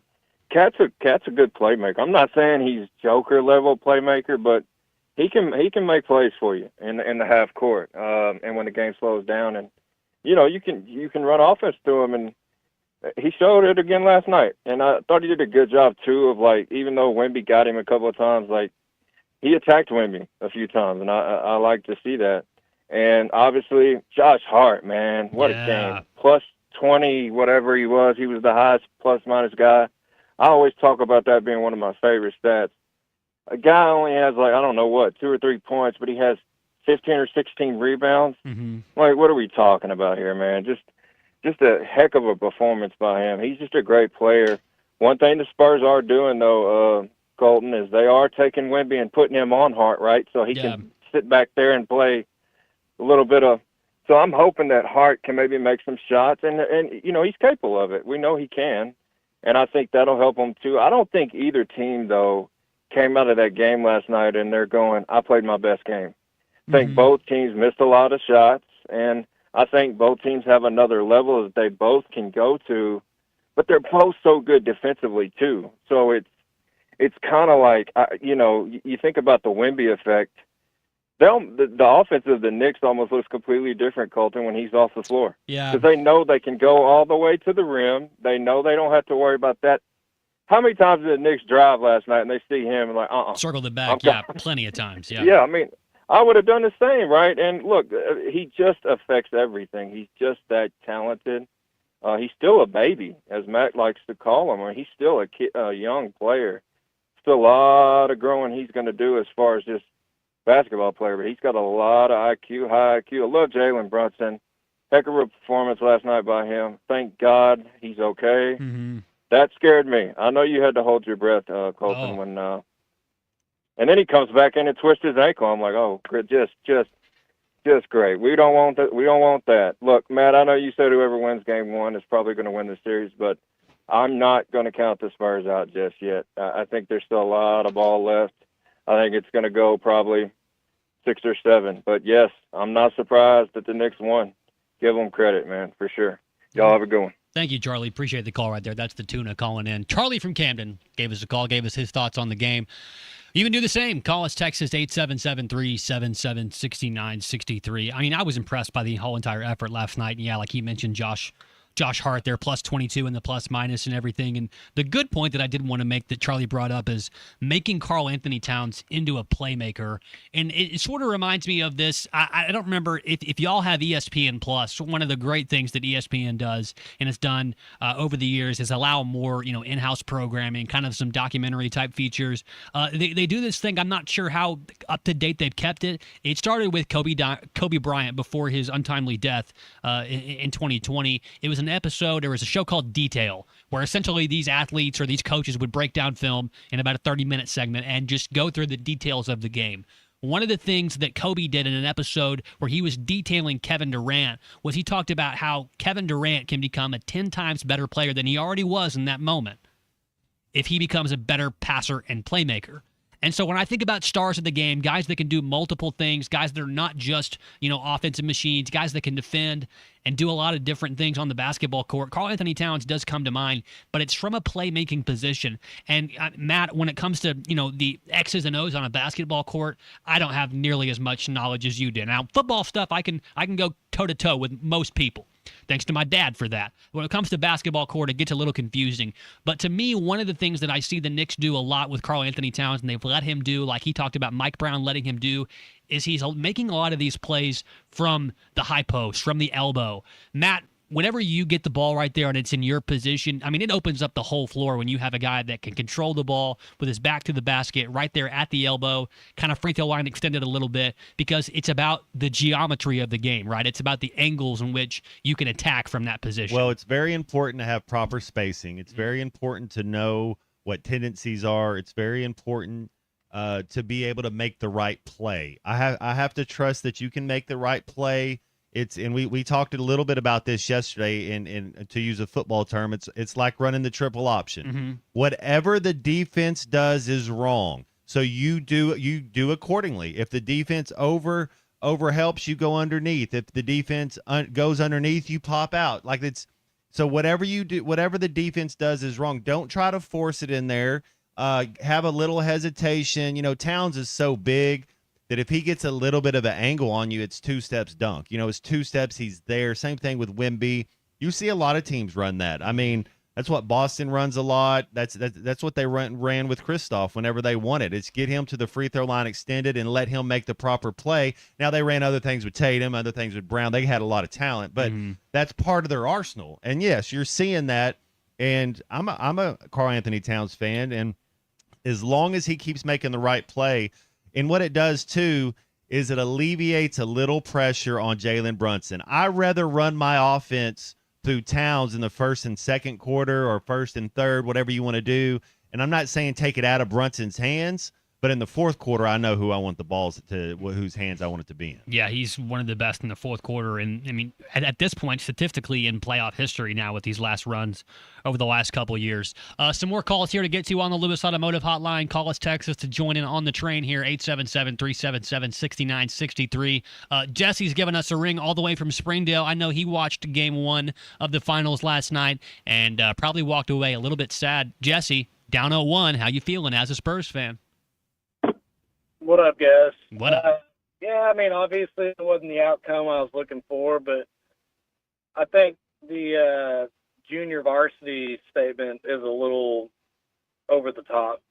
Cat's a good playmaker. I'm not saying he's Joker level playmaker, but he can make plays for you in the half court. And when the game slows down, and you can run offense through him, and he showed it again last night. And I thought he did a good job too of even though Wemby got him a couple of times, he attacked Wemby a few times, and I like to see that. And obviously Josh Hart, man, what a game. Plus 20, whatever he was the highest plus-minus guy. I always talk about that being one of my favorite stats. A guy only has, 2 or 3 points, but he has 15 or 16 rebounds. What are we talking about here, man? Just a heck of a performance by him. He's just a great player. One thing the Spurs are doing, though, Colton, is they are taking Wemby and putting him on Hart, right? So he can sit back there and play a little bit of. So I'm hoping that Hart can maybe make some shots, and he's capable of it. We know he can, and I think that'll help him too. I don't think either team, though, came out of that game last night and they're going, I played my best game. I think both teams missed a lot of shots, and I think both teams have another level that they both can go to, but they're both so good defensively too. So it's kind of like, you think about the Wemby effect. The offense of the Knicks almost looks completely different, Colton, when he's off the floor. Yeah. Because they know they can go all the way to the rim. They know they don't have to worry about that. How many times did the Knicks drive last night and they see him and circle the back, plenty of times, yeah. Yeah, I mean, I would have done the same, right? And look, he just affects everything. He's just that talented. He's still a baby, as Matt likes to call him. He's still a young player. Still a lot of growing he's going to do as far as just basketball player, but he's got a lot of IQ, high IQ. I love Jalen Brunson. Heck of a performance last night by him. Thank God he's okay. That scared me. I know you had to hold your breath, Colton, when and then he comes back in and twists his ankle. I'm like, oh, just great. We don't want that. We don't want that. Look, Matt, I know you said whoever wins game 1 is probably going to win the series, but I'm not going to count the Spurs out just yet. I think there's still a lot of ball left. I think it's going to go probably 6 or 7. But, yes, I'm not surprised that the Knicks won. Give them credit, man, for sure. Y'all have a good one. Thank you, Charlie. Appreciate the call right there. That's the Tuna calling in. Charlie from Camden gave us a call, gave us his thoughts on the game. You can do the same. Call us, text us, 877-377-6963. I mean, I was impressed by the whole entire effort last night. And, yeah, like he mentioned, Josh Josh Hart there, plus 22 in the plus minus and everything. And the good point that I did want to make that Charlie brought up is making Karl Anthony Towns into a playmaker. And it sort of reminds me of this. I don't remember if y'all have ESPN Plus. One of the great things that ESPN does and has done over the years is allow more, in-house programming, kind of some documentary type features. They do this thing. I'm not sure how up to date they've kept it. It started with Kobe Bryant before his untimely death in 2020. It was an episode. There was a show called Detail, where essentially these athletes or these coaches would break down film in about a 30-minute segment and just go through the details of the game. One of the things that Kobe did in an episode where he was detailing Kevin Durant was he talked about how Kevin Durant can become a 10 times better player than he already was in that moment if he becomes a better passer and playmaker. And so when I think about stars of the game, guys that can do multiple things, guys that are not just, offensive machines, guys that can defend and do a lot of different things on the basketball court, Karl Anthony Towns does come to mind, but it's from a playmaking position. And Matt, when it comes to, the X's and O's on a basketball court, I don't have nearly as much knowledge as you do. Now, football stuff, I can go toe-to-toe with most people. Thanks to my dad for that. When it comes to basketball court, it gets a little confusing. But to me, one of the things that I see the Knicks do a lot with Karl Anthony Towns, and they've let him do, like he talked about Mike Brown letting him do, is he's making a lot of these plays from the high post, from the elbow. Matt, whenever you get the ball right there and it's in your position, it opens up the whole floor when you have a guy that can control the ball with his back to the basket right there at the elbow, kind of free throw line extended a little bit, because it's about the geometry of the game, right? It's about the angles in which you can attack from that position. Well, it's very important to have proper spacing. It's very important to know what tendencies are. It's very important to be able to make the right play. I have to trust that you can make the right play. We talked a little bit about this yesterday, and to use a football term, it's like running the triple option. Mm-hmm. Whatever the defense does is wrong, so you do accordingly. If the defense over helps, you go underneath. If the defense goes underneath, you pop out. So whatever you do, whatever the defense does is wrong. Don't try to force it in there. Have a little hesitation. Towns is so big that if he gets a little bit of an angle on you, it's 2 steps dunk. It's 2 steps, he's there. Same thing with Wemby. You see a lot of teams run that. That's what Boston runs a lot. That's what they ran with Kristoff whenever they wanted. It's get him to the free throw line extended and let him make the proper play. Now they ran other things with Tatum, other things with Brown. They had a lot of talent, but that's part of their arsenal. And yes, you're seeing that. And I'm a Karl Anthony Towns fan, and as long as he keeps making the right play, and what it does, too, is it alleviates a little pressure on Jalen Brunson. I'd rather run my offense through Towns in the first and second quarter or first and third, whatever you want to do. And I'm not saying take it out of Brunson's hands, but in the fourth quarter, I know who I want the balls to, whose hands I want it to be in. Yeah, he's one of the best in the fourth quarter. And, at this point, statistically in playoff history now with these last runs over the last couple of years. Some more calls here to get to on the Lewis Automotive Hotline. Call us, text us to join in on the train here, 877-377-6963. Jesse's giving us a ring all the way from Springdale. I know he watched Game 1 of the finals last night and probably walked away a little bit sad. Jesse, down 0-1, how you feeling as a Spurs fan? What up, guys? What up? Yeah, obviously it wasn't the outcome I was looking for, but I think the junior varsity statement is a little over the top.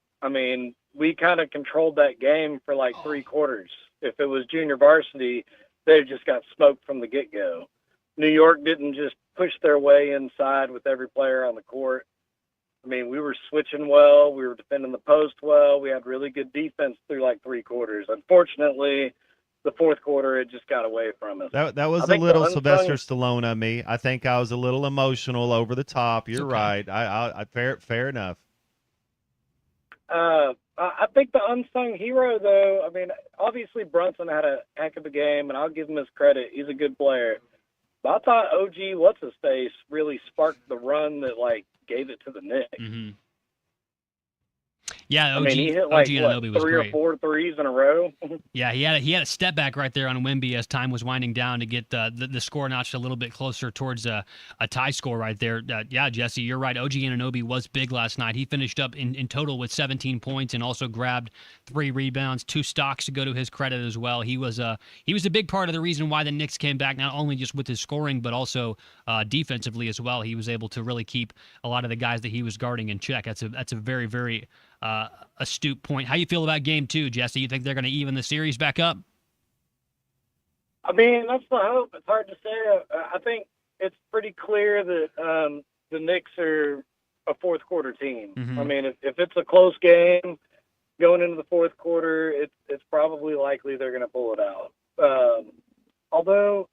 We kind of controlled that game for like 3 quarters. If it was junior varsity, they just got smoked from the get-go. New York didn't just push their way inside with every player on the court. We were switching well. We were defending the post well. We had really good defense through like 3 quarters. Unfortunately, the fourth quarter, it just got away from us. That was a little Sylvester Stallone of me. I think I was a little emotional, over the top. You're right. I fair enough. I think the unsung hero, though, obviously Brunson had a heck of a game, and I'll give him his credit. He's a good player. But I thought OG What's-His-Face really sparked the run that, gave it to the Knicks. Mm-hmm. Yeah, I mean, he hit OG like Anunoby was 3 great. or 4 threes in a row. Yeah, he had a step back right there on Wemby as time was winding down to get the score notched a little bit closer towards a tie score right there. Yeah, Jesse, you're right. OG Anunoby was big last night. He finished up in total with 17 points and also grabbed 3 rebounds, 2 stocks to go to his credit as well. He was a big part of the reason why the Knicks came back, not only just with his scoring but also defensively as well. He was able to really keep a lot of the guys that he was guarding in check. That's a very, very astute point. How you feel about game 2, Jesse? You think they're going to even the series back up? I mean, that's the hope. It's hard to say. I think it's pretty clear that the Knicks are a fourth quarter team. Mm-hmm. I mean, if it's a close game going into the fourth quarter, it's probably likely they're going to pull it out. Although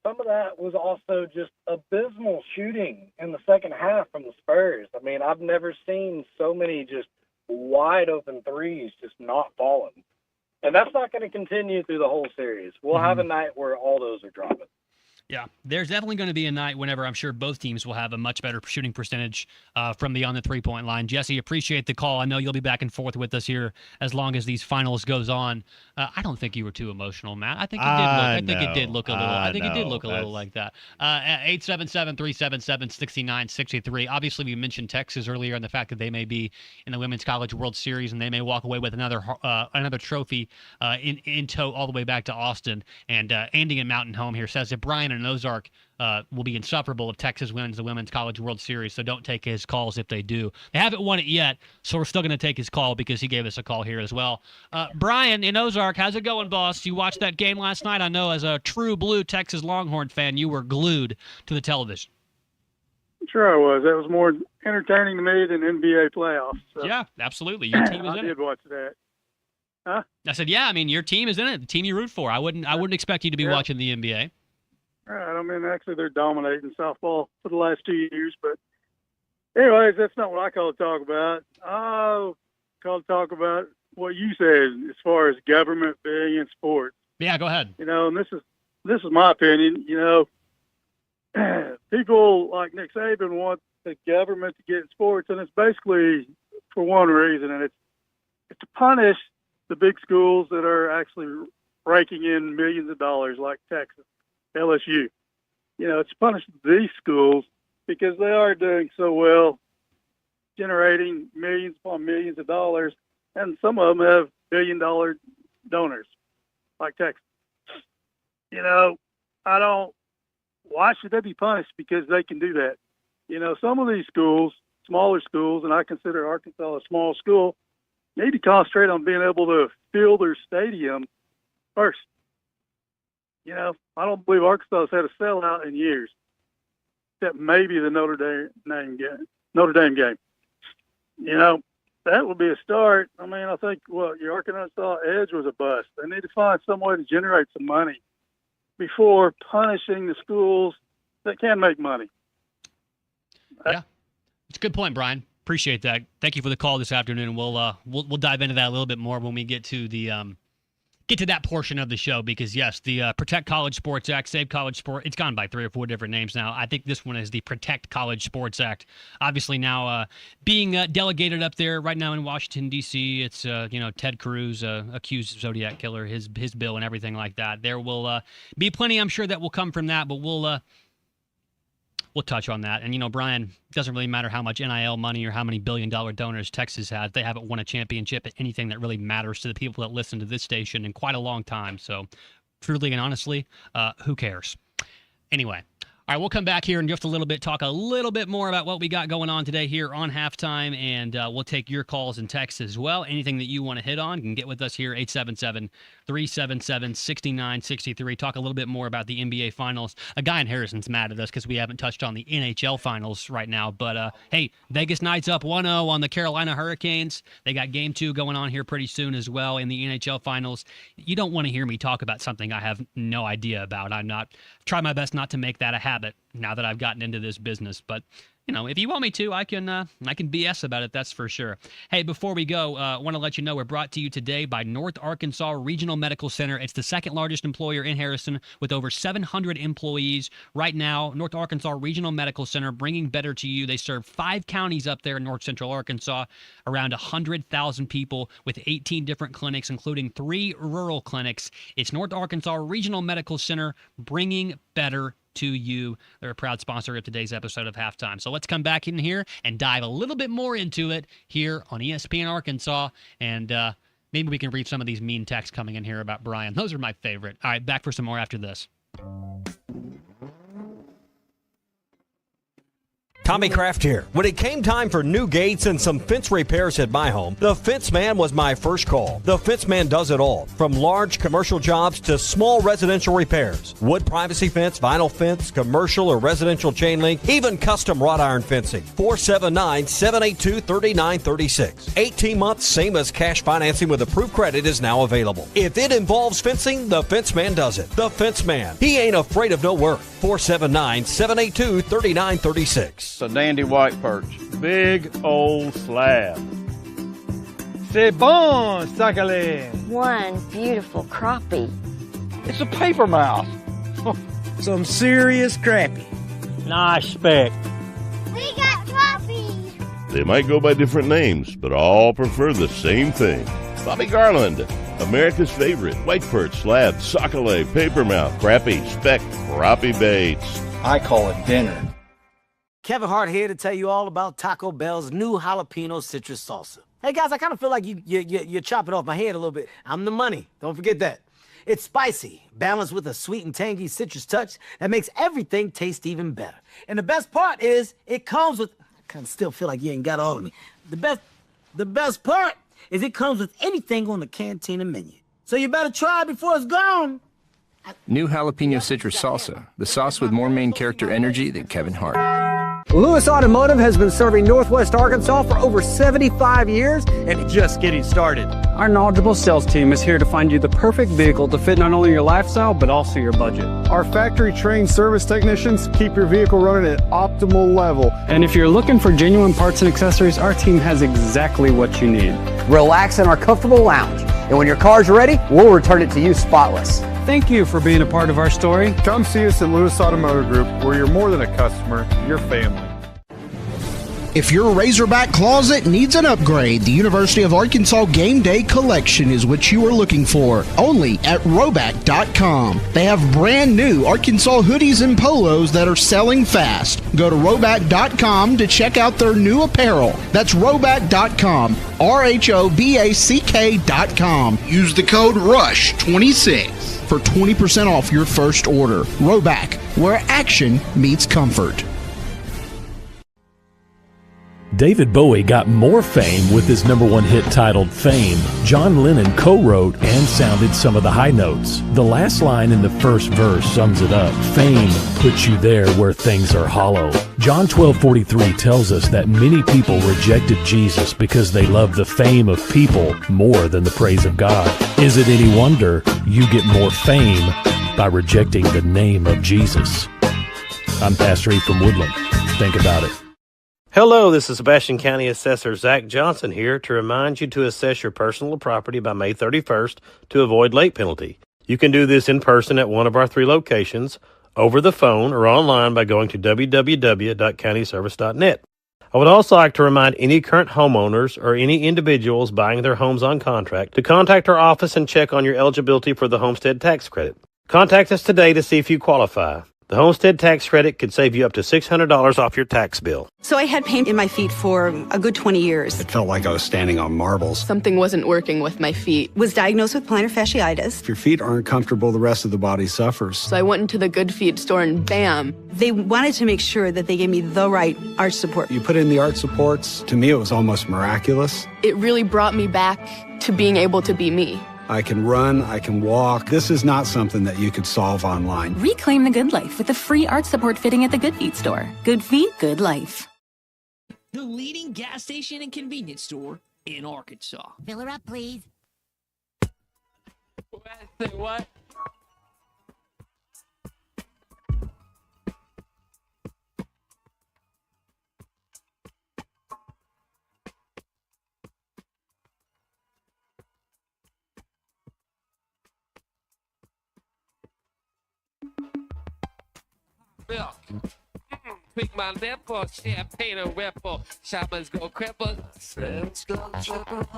some of that was also just abysmal shooting in the second half from the Spurs. I mean, I've never seen so many just wide open threes just not falling. And that's not going to continue through the whole series. We'll have a night where all those are dropping. Yeah, there's definitely going to be a night whenever I'm sure both teams will have a much better shooting percentage from beyond the three-point line. Jesse, appreciate the call. I know you'll be back and forth with us here as long as these finals goes on. I don't think you were too emotional, Matt. I think it did look a little. I think it did look a little like that. 877-377-6963. Obviously, we mentioned Texas earlier and the fact that they may be in the Women's College World Series and they may walk away with another trophy in tow all the way back to Austin. And Andy in Mountain Home here says that Brian and Ozark will be insufferable if Texas wins the Women's College World Series, so don't take his calls if they do. They haven't won it yet, so we're still going to take his call because he gave us a call here as well. Brian in Ozark, how's it going, boss? You watched that game last night? I know as a true blue Texas Longhorn fan, you were glued to the television. Sure I was. That was more entertaining to me than NBA playoffs. So. Yeah, absolutely. Your team is in it. I did watch that. Huh? I said, yeah, I mean, your team is in it, the team you root for. I wouldn't expect you to be watching the NBA. Right. I mean, actually, they're dominating softball for the last 2 years. But anyways, that's not what I call to talk about. I call to talk about what you said as far as government being in sports. Yeah, go ahead. You know, and this is my opinion. You know, people like Nick Saban want the government to get in sports, and it's basically for one reason, and it's to punish the big schools that are actually raking in millions of dollars, like Texas. LSU. You know, it's punished these schools because they are doing so well, generating millions upon millions of dollars, and some of them have billion-dollar donors, like Texas. You know, why should they be punished because they can do that? You know, some of these schools, smaller schools, and I consider Arkansas a small school, need to concentrate on being able to fill their stadium first. You know, I don't believe Arkansas has had a sellout in years, except maybe the Notre Dame game. You know, that would be a start. I mean, I think your Arkansas Edge was a bust. They need to find some way to generate some money before punishing the schools that can make money. Yeah, it's a good point, Brian. Appreciate that. Thank you for the call this afternoon. We'll dive into that a little bit more when we get to that portion of the show, because yes, the Protect College Sports Act, Save College Sport, it's gone by 3 or 4 different names now. I think this one is the Protect College Sports Act. Obviously now being delegated up there right now in Washington, D.C., it's, Ted Cruz, accused Zodiac killer, his bill and everything like that. There will be plenty, I'm sure, that will come from that, but we'll touch on that. And, Brian, it doesn't really matter how much NIL money or how many billion-dollar donors Texas has. They haven't won a championship at anything that really matters to the people that listen to this station in quite a long time. So, truly and honestly, who cares? Anyway. All right, we'll come back here in just a little bit, talk a little bit more about what we got going on today here on Halftime, and we'll take your calls and texts as well. Anything that you want to hit on, you can get with us here, 877-377-6963. Talk a little bit more about the NBA Finals. A guy in Harrison's mad at us because we haven't touched on the NHL Finals right now, but hey, Vegas Knights up 1-0 on the Carolina Hurricanes. They got Game 2 going on here pretty soon as well in the NHL Finals. You don't want to hear me talk about something I have no idea about. Try my best not to make that a habit now that I've gotten into this business. But if you want me to, I can BS about it. That's for sure. Hey, before we go, I want to let you know we're brought to you today by North Arkansas Regional Medical Center. It's the second largest employer in Harrison with over 700 employees. Right now, North Arkansas Regional Medical Center, bringing better to you. They serve 5 counties up there in North Central Arkansas, around 100,000 people with 18 different clinics, including 3 rural clinics. It's North Arkansas Regional Medical Center, bringing better to you. They're a proud sponsor of today's episode of Halftime. So let's come back in here and dive a little bit more into it here on ESPN Arkansas. And maybe we can read some of these mean texts coming in here about Brian. Those are my favorite. All right, back for some more after this. Tommy Kraft here. When it came time for new gates and some fence repairs at my home, the Fence Man was my first call. The Fence Man does it all, from large commercial jobs to small residential repairs. Wood privacy fence, vinyl fence, commercial or residential chain link, even custom wrought iron fencing. 479-782-3936. 18 months, same as cash financing with approved credit is now available. If it involves fencing, the Fence Man does it. The Fence Man. He ain't afraid of no work. 479-782-3936. A dandy white perch. Big old slab. C'est bon, sacale. One beautiful crappie. It's a paper mouse. Some serious crappie. Nice speck. We got crappies. They might go by different names, but all prefer the same thing. Bobby Garland, America's favorite white perch, slab, sockeye, papermouth, crappie, speck, crappie baits. I call it dinner. Kevin Hart here to tell you all about Taco Bell's new jalapeno citrus salsa. Hey guys, I kind of feel like you're chopping off my head a little bit. I'm the money. Don't forget that. It's spicy, balanced with a sweet and tangy citrus touch that makes everything taste even better. And the best part is it comes with, I kind of still feel like you ain't got all of me. The best part is it comes with anything on the Cantina menu. So you better try it before it's gone. New jalapeno citrus salsa, the sauce with more main character energy than Kevin Hart. Lewis Automotive has been serving Northwest Arkansas for over 75 years and just getting started. Our knowledgeable sales team is here to find you the perfect vehicle to fit not only your lifestyle, but also your budget. Our factory-trained service technicians keep your vehicle running at optimal level. And if you're looking for genuine parts and accessories, our team has exactly what you need. Relax in our comfortable lounge. And when your car's ready, we'll return it to you spotless. Thank you for being a part of our story. Come see us at Lewis Automotive Group, where you're more than a customer, you're family. If your Razorback closet needs an upgrade, the University of Arkansas Game Day Collection is what you are looking for, only at Roback.com. They have brand new Arkansas hoodies and polos that are selling fast. Go to Roback.com to check out their new apparel. That's Roback.com, RHOBACK.com. Use the code RUSH26 for 20% off your first order. Roback, where action meets comfort. David Bowie got more fame with his #1 hit titled Fame. John Lennon co-wrote and sounded some of the high notes. The last line in the first verse sums it up. Fame puts you there where things are hollow. John 12:43 tells us that many people rejected Jesus because they loved the fame of people more than the praise of God. Is it any wonder you get more fame by rejecting the name of Jesus? I'm Pastor E from Woodland. Think about it. Hello, this is Sebastian County Assessor Zach Johnson here to remind you to assess your personal property by May 31st to avoid late penalty. You can do this in person at one of our 3 locations, over the phone, or online by going to www.countyservice.net. I would also like to remind any current homeowners or any individuals buying their homes on contract to contact our office and check on your eligibility for the homestead tax credit. Contact us today to see if you qualify. The homestead tax credit could save you up to $600 off your tax bill. So I had pain in my feet for a good 20 years. It felt like I was standing on marbles. Something wasn't working with my feet. Was diagnosed with plantar fasciitis. If your feet aren't comfortable, the rest of the body suffers. So I went into the Good Feet store and bam. They wanted to make sure that they gave me the right arch support. You put in the arch supports. To me, it was almost miraculous. It really brought me back to being able to be me. I can run, I can walk. This is not something that you could solve online. Reclaim the good life with a free arch support fitting at the Good Feet store. Good Feet, good life. The leading gas station and convenience store in Arkansas. Fill her up, please. What? milk. Pick my nipple, champagne and ripple. Shoppers go cripple, friends go triple.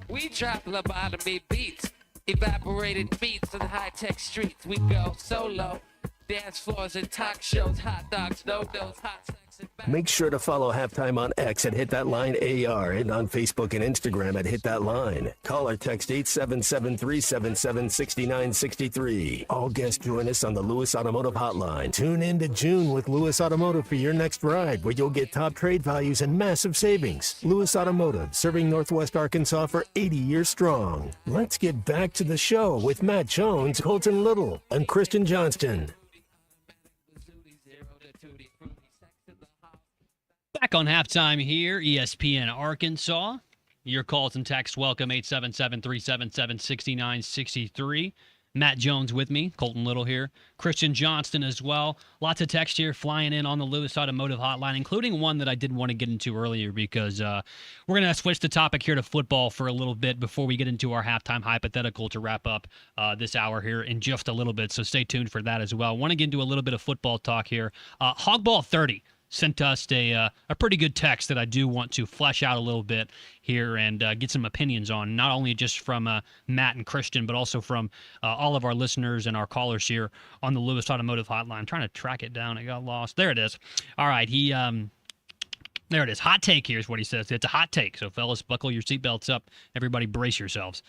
We drop lobotomy beats, evaporated beats on high-tech streets. We go solo, dance floors and talk shows, hot dogs, no-dos, hot sex and Make sure to follow Halftime on X at Hit That Line AR and on Facebook and Instagram at Hit That Line. Call or text 877-377-6963. All guests join us on the Lewis Automotive Hotline. Tune in to June with Lewis Automotive for your next ride, where you'll get top trade values and massive savings. Lewis Automotive, serving Northwest Arkansas for 80 years strong. Let's get back to the show with Matt Jones, Colton Little, and Christian Johnston. Back on halftime here, ESPN Arkansas. Your calls and texts welcome, 877-377-6963. Matt Jones with me, Colton Little here, Christian Johnston as well. Lots of text here flying in on the Lewis Automotive Hotline, including one that I did want to get into earlier because we're going to switch the topic here to football for a little bit before we get into our halftime hypothetical to wrap up this hour here in just a little bit. So stay tuned for that as well. I want to get into a little bit of football talk here. Hogball 30 sent us a pretty good text that I do want to flesh out a little bit here and get some opinions on, not only just from Matt and Christian, but also from all of our listeners and our callers here on the Lewis Automotive Hotline. I'm trying to track it down. It got lost. There it is. All right. There it is. Hot take here is what he says. It's a hot take. So, fellas, buckle your seatbelts up. Everybody brace yourselves.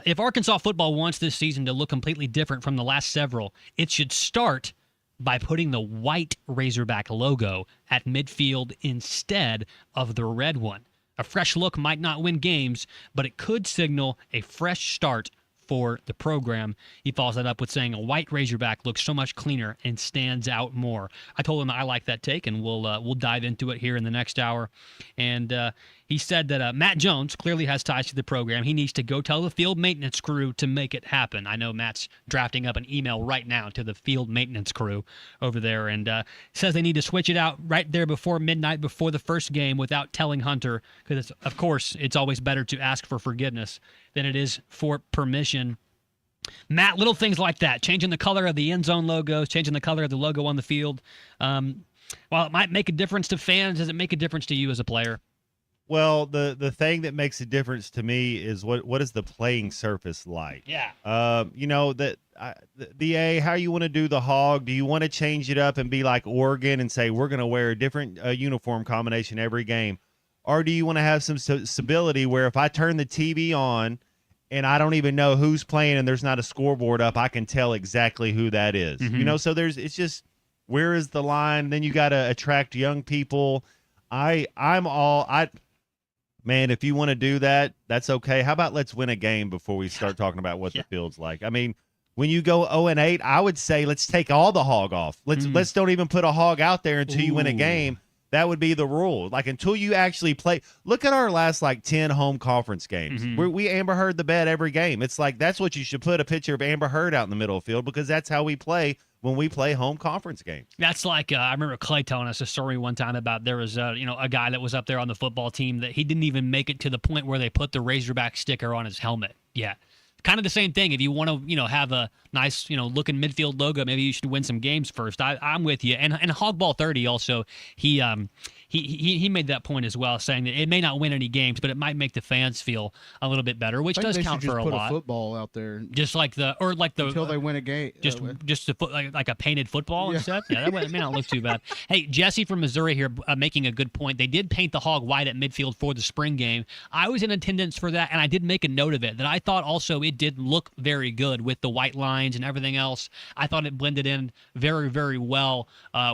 If Arkansas football wants this season to look completely different from the last several, it should start by putting the white Razorback logo at midfield instead of the red one. A fresh look might not win games, but it could signal a fresh start for the program. He follows that up with saying a white Razorback looks so much cleaner and stands out more. I told him I like that take, and we'll dive into it here in the next hour. And he said that Matt Jones clearly has ties to the program. He needs to go tell the field maintenance crew to make it happen. I know Matt's drafting up an email right now to the field maintenance crew over there, and says they need to switch it out right there before midnight, before the first game, without telling Hunter, because, of course, it's always better to ask for forgiveness than it is for permission. Matt, little things like that, changing the color of the end zone logos, changing the color of the logo on the field. While it might make a difference to fans, does it make a difference to you as a player? Well, the thing that makes a difference to me is what is the playing surface like? Yeah. How you want to do the hog? Do you want to change it up and be like Oregon and say we're going to wear a different uniform combination every game? Or do you want to have some stability where if I turn the TV on and I don't even know who's playing and there's not a scoreboard up, I can tell exactly who that is? Mm-hmm. So it's just, where is the line? Then you got to attract young people. Man, if you want to do that, that's okay. How about let's win a game before we start talking about what the field's like? I mean, when you go 0-8, I would say let's take all the hog off. Let's don't even put a hog out there until you win a game. That would be the rule. Like, until you actually play. Look at our last 10 home conference games. We Amber Heard the bet every game. It's like, that's what you should put a picture of Amber Heard out in the middle of the field, because that's how we play when we play home conference games. That's like, I remember Clay telling us a story one time about there was a guy that was up there on the football team that he didn't even make it to the point where they put the Razorback sticker on his helmet. Yeah. Kind of the same thing. If you want to, have a nice, looking midfield logo, maybe you should win some games first. I'm with you. And Hogball 30 also, he made that point as well, saying that it may not win any games, but it might make the fans feel a little bit better, which does count for a lot. Put a football out there, just like until they win a game. Just like a painted football instead. Yeah, that may not look too bad. Hey, Jesse from Missouri here making a good point. They did paint the hog white at midfield for the spring game. I was in attendance for that, and I did make a note of it. That I thought also it did look very good with the white lines and everything else. I thought it blended in very, very well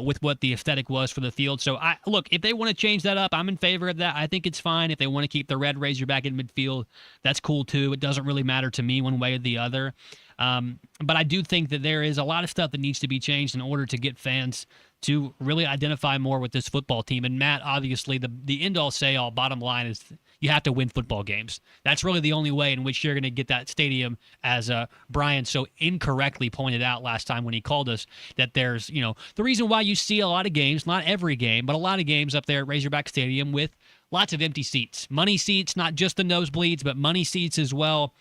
with what the aesthetic was for the field. So look, if they want to change that up, I'm in favor of that. I think it's fine. If they want to keep the red Razorback in midfield, that's cool too. It doesn't really matter to me one way or the other. But I do think that there is a lot of stuff that needs to be changed in order to get fans to really identify more with this football team. And Matt, obviously, the end-all, say-all bottom line is you have to win football games. That's really the only way in which you're going to get that stadium, as Brian so incorrectly pointed out last time when he called us, that there's, the reason why you see a lot of games, not every game, but a lot of games up there at Razorback Stadium with lots of empty seats. Money seats, not just the nosebleeds, but money seats as well.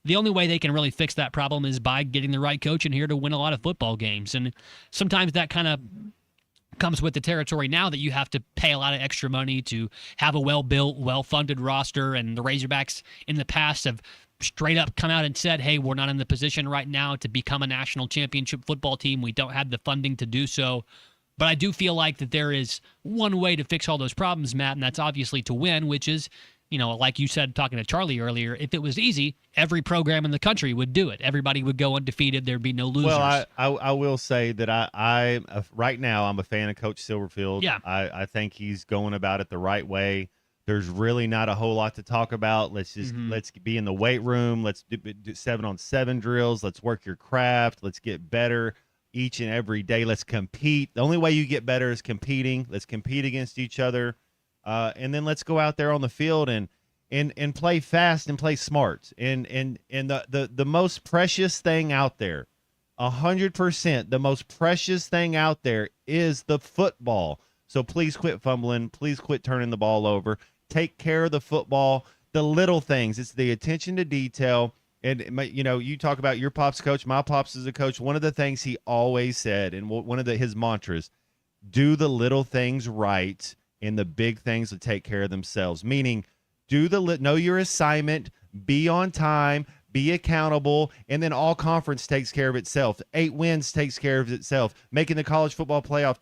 the only way they can really fix that problem is by getting the right coach in here to win a lot of football games. And sometimes that kind of comes with the territory now that you have to pay a lot of extra money to have a well-built, well-funded roster. And the Razorbacks in the past have straight up come out and said, hey, we're not in the position right now to become a national championship football team. We don't have the funding to do so. But I do feel like that there is one way to fix all those problems, Matt, and that's obviously to win, which is, like you said, talking to Charlie earlier, if it was easy, every program in the country would do it. Everybody would go undefeated. There'd be no losers. Well, I will say that I right now I'm a fan of Coach Silverfield. Yeah. I think he's going about it the right way. There's really not a whole lot to talk about. Let's just let's be in the weight room. Let's do 7-on-7 drills. Let's work your craft. Let's get better each and every day. Let's compete. The only way you get better is competing. Let's compete against each other. And then let's go out there on the field and play fast and play smart. And the most precious thing out there, 100%, the most precious thing out there is the football. So please quit fumbling. Please quit turning the ball over. Take care of the football, the little things. It's the attention to detail. And, you talk about your pop's coach. My pop's is a coach. One of the things he always said, and one of his mantras, do the little things right, and the big things will take care of themselves. Meaning, know your assignment, be on time, be accountable, and then all conference takes care of itself. 8 wins takes care of itself. Making the college football playoff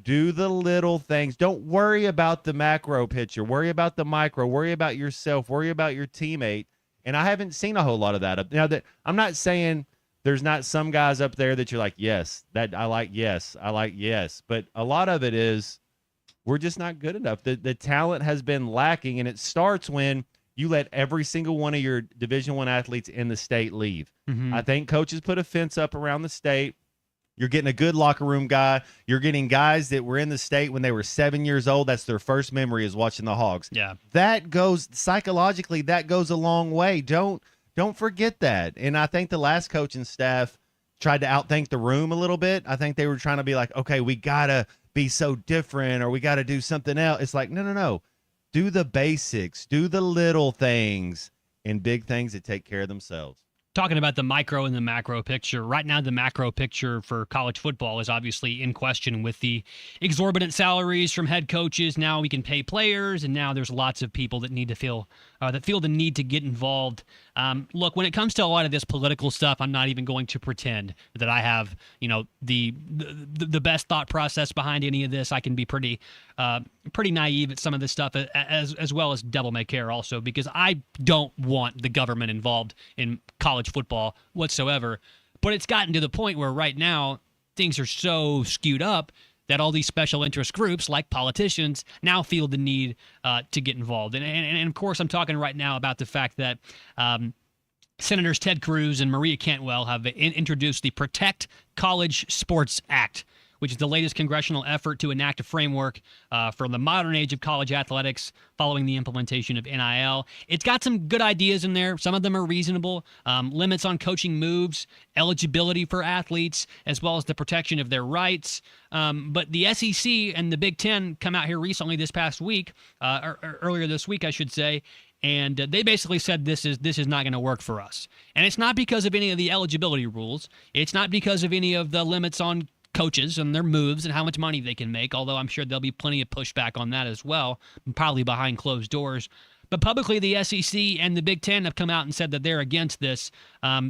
do the little things. Don't worry about the macro picture. Worry about the micro. Worry about yourself. Worry about your teammate. And I haven't seen a whole lot of that. Now, that I'm not saying there's not some guys up there that you're like, yes, I like yes. But a lot of it is we're just not good enough. The talent has been lacking, and it starts when you let every single one of your Division I athletes in the state leave. I think coaches put a fence up around the state. You're getting a good locker room guy. You're getting guys that were in the state when they were 7 years old. That's their first memory is watching the Hogs. Yeah. That goes psychologically, that goes a long way. Don't forget that. And I think the last coaching staff tried to outthink the room a little bit. I think they were trying to be like, okay, we got to be so different or we got to do something else. It's like, no. Do the basics. Do the little things and big things that take care of themselves. Talking about the micro and the macro picture, right now the macro picture for college football is obviously in question with the exorbitant salaries from head coaches. Now we can pay players, and now there's lots of people that need to feel the need to get involved. Look, when it comes to a lot of this political stuff, I'm not even going to pretend that I have, the best thought process behind any of this. I can be pretty naive at some of this stuff, as well as devil may care also, because I don't want the government involved in college football whatsoever. But it's gotten to the point where right now things are so skewed up that all these special interest groups like politicians now feel the need to get involved. And of course, I'm talking right now about the fact that Senators Ted Cruz and Maria Cantwell have introduced the Protect College Sports Act, which is the latest congressional effort to enact a framework for the modern age of college athletics following the implementation of NIL. It's got some good ideas in there. Some of them are reasonable. Limits on coaching moves, eligibility for athletes, as well as the protection of their rights. But the SEC and the Big Ten come out here recently this past week, or earlier this week, I should say, and they basically said this is not going to work for us. And it's not because of any of the eligibility rules. It's not because of any of the limits on coaches and their moves and how much money they can make, although I'm sure there'll be plenty of pushback on that as well, probably behind closed doors. But publicly, the SEC and the Big Ten have come out and said that they're against this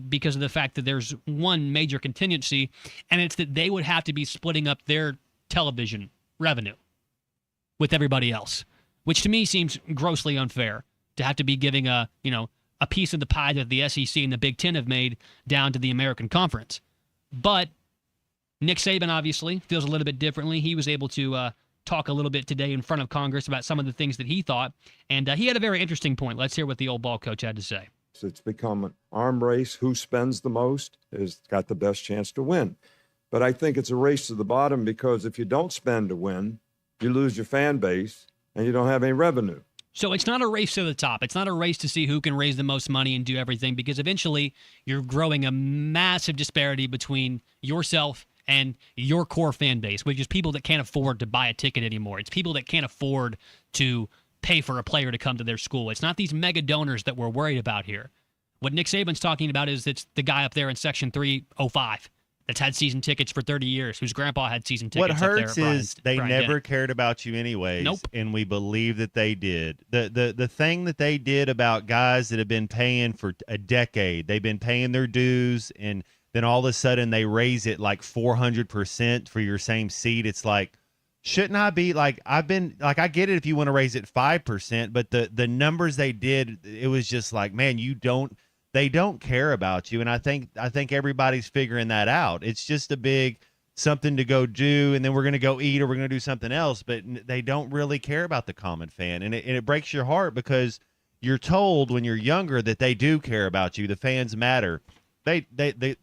because of the fact that there's one major contingency, and it's that they would have to be splitting up their television revenue with everybody else, which to me seems grossly unfair to have to be giving a piece of the pie that the SEC and the Big Ten have made down to the American Conference. But Nick Saban obviously feels a little bit differently. He was able to talk a little bit today in front of Congress about some of the things that he thought, and he had a very interesting point. Let's hear what the old ball coach had to say. It's become an arm race. Who spends the most has got the best chance to win. But I think it's a race to the bottom because if you don't spend to win, you lose your fan base and you don't have any revenue. So it's not a race to the top. It's not a race to see who can raise the most money and do everything, because eventually you're growing a massive disparity between yourself and your core fan base, which is people that can't afford to buy a ticket anymore. It's people that can't afford to pay for a player to come to their school. It's not these mega donors that we're worried about here. What Nick Saban's talking about is it's the guy up there in Section 305 that's had season tickets for 30 years, whose grandpa had season tickets. What hurts up there at is they Bryant never Denny. cared about you anyways. Nope. And we believe that they did. The thing that they did about guys that have been paying for a decade, they've been paying their dues, and then all of a sudden they raise it like 400% for your same seat. It's like, shouldn't I be like, I get it if you want to raise it 5%, but the numbers they did, it was just like, man, they don't care about you. And I think everybody's figuring that out. It's just a big something to go do, and then we're going to go eat or we're going to do something else, but they don't really care about the common fan. And it breaks your heart because you're told when you're younger that they do care about you. The fans matter. The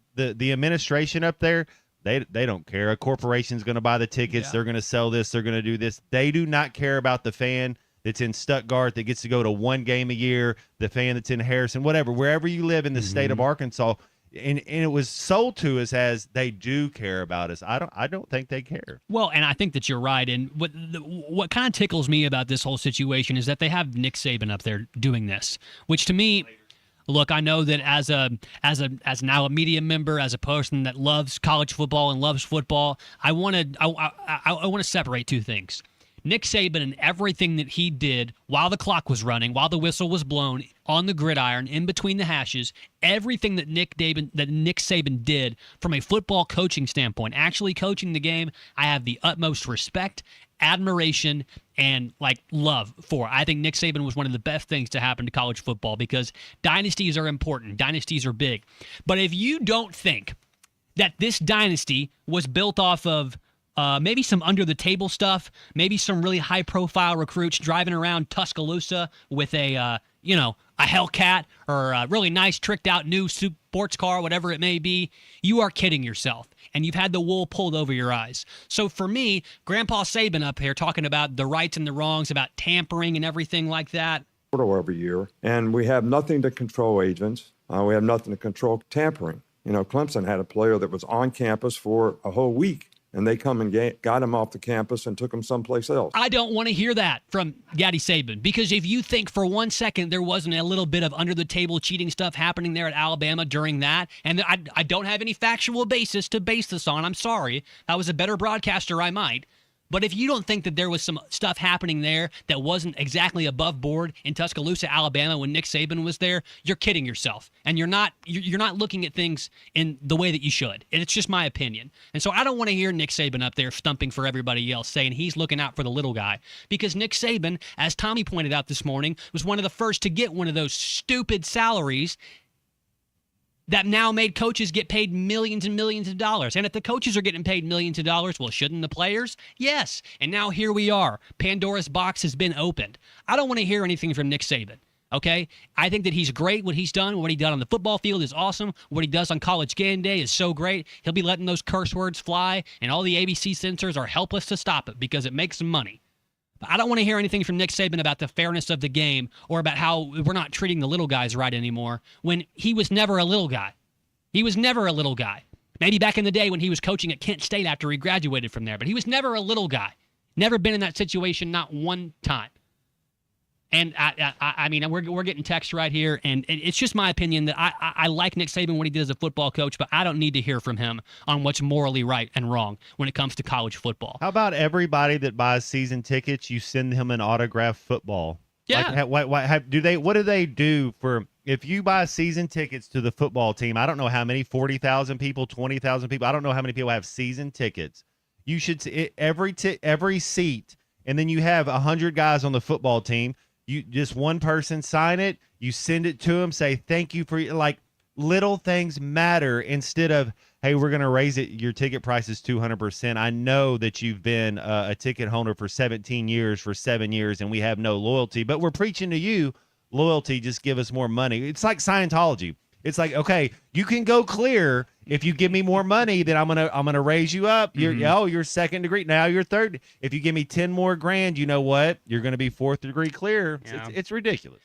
administration up there, they don't care. A corporation's going to buy the tickets. They're going to sell this. They're going to do this. They do not care about the fan that's in Stuttgart that gets to go to one game a year, the fan that's in Harrison, whatever, wherever you live in the state of Arkansas. And it was sold to us as they do care about us. I don't think they care. Well, and I think that you're right. And what kind of tickles me about this whole situation is that they have Nick Saban up there doing this, which to me, look, I know that as now a media member, as a person that loves college football and loves football, I want to separate two things. Nick Saban and everything that he did while the clock was running, while the whistle was blown, on the gridiron, in between the hashes, everything that Nick Saban did from a football coaching standpoint, actually coaching the game, I have the utmost respect, admiration, and love for. I think Nick Saban was one of the best things to happen to college football because dynasties are important. Dynasties are big. But if you don't think that this dynasty was built off of maybe some under-the-table stuff, maybe some really high-profile recruits driving around Tuscaloosa with a Hellcat or a really nice tricked-out new sports car, whatever it may be, you are kidding yourself, and you've had the wool pulled over your eyes. So for me, Grandpa Saban up here talking about the rights and the wrongs, about tampering and everything like that. Every year, and we have nothing to control agents. We have nothing to control tampering. Clemson had a player that was on campus for a whole week, and they come and got him off the campus and took him someplace else. I don't want to hear that from Gaddy Saban, because if you think for 1 second there wasn't a little bit of under-the-table cheating stuff happening there at Alabama during that, and I don't have any factual basis to base this on, I'm sorry. If I was a better broadcaster, I might. But if you don't think that there was some stuff happening there that wasn't exactly above board in Tuscaloosa, Alabama when Nick Saban was there, you're kidding yourself. And you're not looking at things in the way that you should. And it's just my opinion. And so I don't want to hear Nick Saban up there stumping for everybody else, saying he's looking out for the little guy. Because Nick Saban, as Tommy pointed out this morning, was one of the first to get one of those stupid salaries that now made coaches get paid millions and millions of dollars. And if the coaches are getting paid millions of dollars, well, shouldn't the players? Yes. And now here we are. Pandora's box has been opened. I don't want to hear anything from Nick Saban, okay? I think that he's great. What he's done on the football field is awesome. What he does on College Game Day is so great. He'll be letting those curse words fly, and all the ABC censors are helpless to stop it because it makes them money. I don't want to hear anything from Nick Saban about the fairness of the game or about how we're not treating the little guys right anymore when he was never a little guy. He was never a little guy. Maybe back in the day when he was coaching at Kent State after he graduated from there, but he was never a little guy. Never been in that situation, not one time. And I mean, we're getting text right here, and it's just my opinion that I like Nick Saban what he did as a football coach, but I don't need to hear from him on what's morally right and wrong when it comes to college football. How about everybody that buys season tickets, you send him an autographed football? Yeah. What do they do for if you buy season tickets to the football team? I don't know how many, 40,000 people, 20,000 people. I don't know how many people have season tickets. You should every seat, and then you have 100 guys on the football team. You just one person sign it, you send it to them, say thank you for little things matter instead of, hey, we're going to raise it. Your ticket price is 200%. I know that you've been a ticket holder for 17 years, for 7 years, and we have no loyalty, but we're preaching to you loyalty. Just give us more money. It's like Scientology. It's like, okay, you can go clear if you give me more money, then I'm gonna raise you up. You're second degree, now you're third. If you give me 10 more grand, you know what? You're gonna be fourth degree clear. Yeah. It's ridiculous.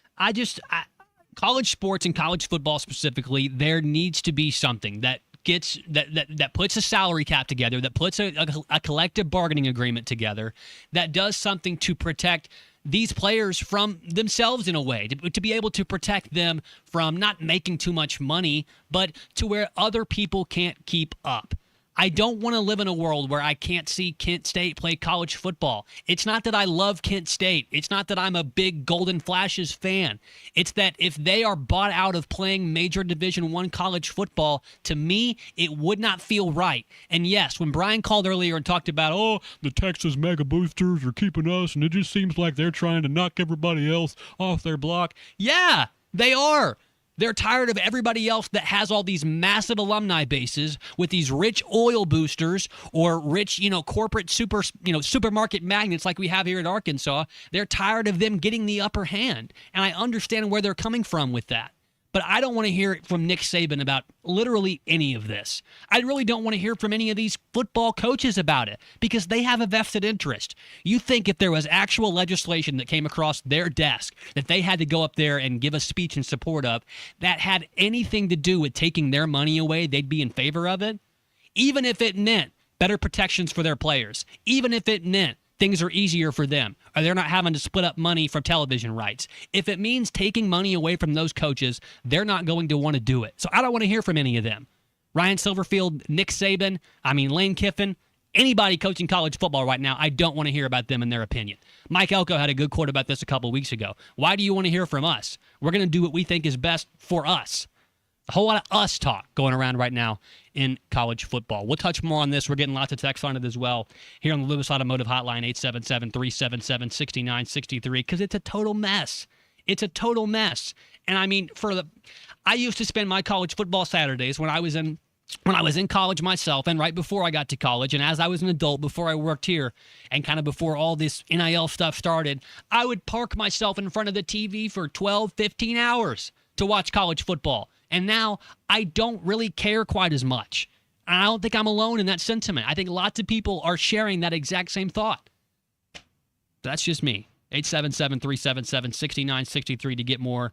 College sports and college football specifically, there needs to be something that that puts a salary cap together, that puts a collective bargaining agreement together, that does something to protect these players from themselves in a way, to be able to protect them from not making too much money, but to where other people can't keep up. I don't want to live in a world where I can't see Kent State play college football. It's not that I love Kent State. It's not that I'm a big Golden Flashes fan. It's that if they are bought out of playing major Division I college football, to me, it would not feel right. And yes, when Brian called earlier and talked about, the Texas Mega Boosters are keeping us, and it just seems like they're trying to knock everybody else off their block. Yeah, they are. They're tired of everybody else that has all these massive alumni bases with these rich oil boosters or rich, corporate supermarket magnates like we have here at Arkansas. They're tired of them getting the upper hand. And I understand where they're coming from with that. But I don't want to hear it from Nick Saban about literally any of this. I really don't want to hear from any of these football coaches about it because they have a vested interest. You think if there was actual legislation that came across their desk that they had to go up there and give a speech in support of that had anything to do with taking their money away, they'd be in favor of it? Even if it meant better protections for their players, even if it meant things are easier for them, or they're not having to split up money from television rights. If it means taking money away from those coaches, they're not going to want to do it. So I don't want to hear from any of them. Ryan Silverfield, Nick Saban, Lane Kiffin, anybody coaching college football right now, I don't want to hear about them and their opinion. Mike Elko had a good quote about this a couple weeks ago. Why do you want to hear from us? We're going to do what we think is best for us. A whole lot of us talk going around right now in college football. We'll touch more on this. We're getting lots of text on it as well here on the Lewis Automotive Hotline, 877-377-6963, because it's a total mess. It's a total mess. And I used to spend my college football Saturdays when I was in college myself and right before I got to college and as I was an adult before I worked here and kind of before all this NIL stuff started, I would park myself in front of the TV for 12, 15 hours to watch college football. And now I don't really care quite as much. And I don't think I'm alone in that sentiment. I think lots of people are sharing that exact same thought. That's just me. 877-377-6963 to get more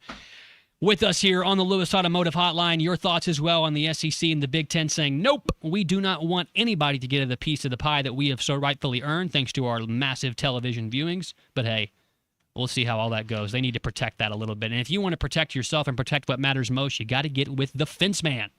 with us here on the Lewis Automotive Hotline. Your thoughts as well on the SEC and the Big Ten saying, nope, we do not want anybody to get a piece of the pie that we have so rightfully earned thanks to our massive television viewings. But hey, we'll see how all that goes. They need to protect that a little bit. And if you want to protect yourself and protect what matters most, you got to get with the Fence Man.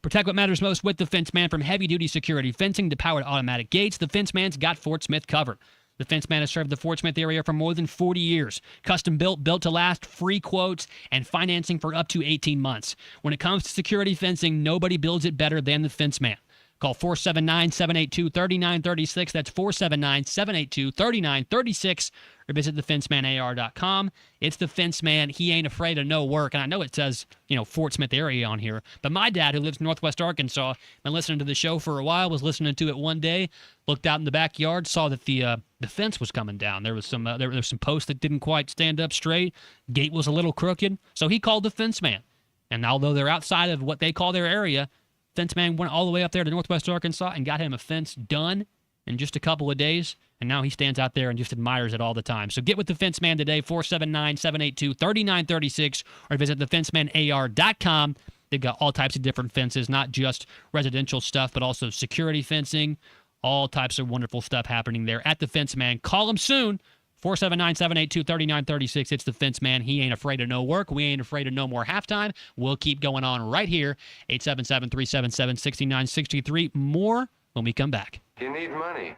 Protect what matters most with the Fence Man. From heavy-duty security fencing to powered automatic gates, the Fence Man's got Fort Smith covered. The Fence Man has served the Fort Smith area for more than 40 years. Custom built, built to last, free quotes, and financing for up to 18 months. When it comes to security fencing, nobody builds it better than the Fence Man. Call 479-782-3936. That's 479-782-3936. Or visit thefencemanAR.com. It's the Fence Man. He ain't afraid of no work. And I know it says, Fort Smith area on here. But my dad, who lives in Northwest Arkansas, been listening to the show for a while, was listening to it one day, looked out in the backyard, saw that the fence was coming down. There was some posts that didn't quite stand up straight. Gate was a little crooked. So he called the Fence Man. And although they're outside of what they call their area, Fence Man went all the way up there to Northwest Arkansas and got him a fence done in just a couple of days. And now he stands out there and just admires it all the time. So get with the Fence Man today, 479-782-3936, or visit thefencemanAR.com. They've got all types of different fences, not just residential stuff, but also security fencing, all types of wonderful stuff happening there at the Fence Man. Call him soon, 479-782-3936. It's the Fence Man. He ain't afraid of no work. We ain't afraid of no more halftime. We'll keep going on right here, 877-377-6963. More when we come back. You need money.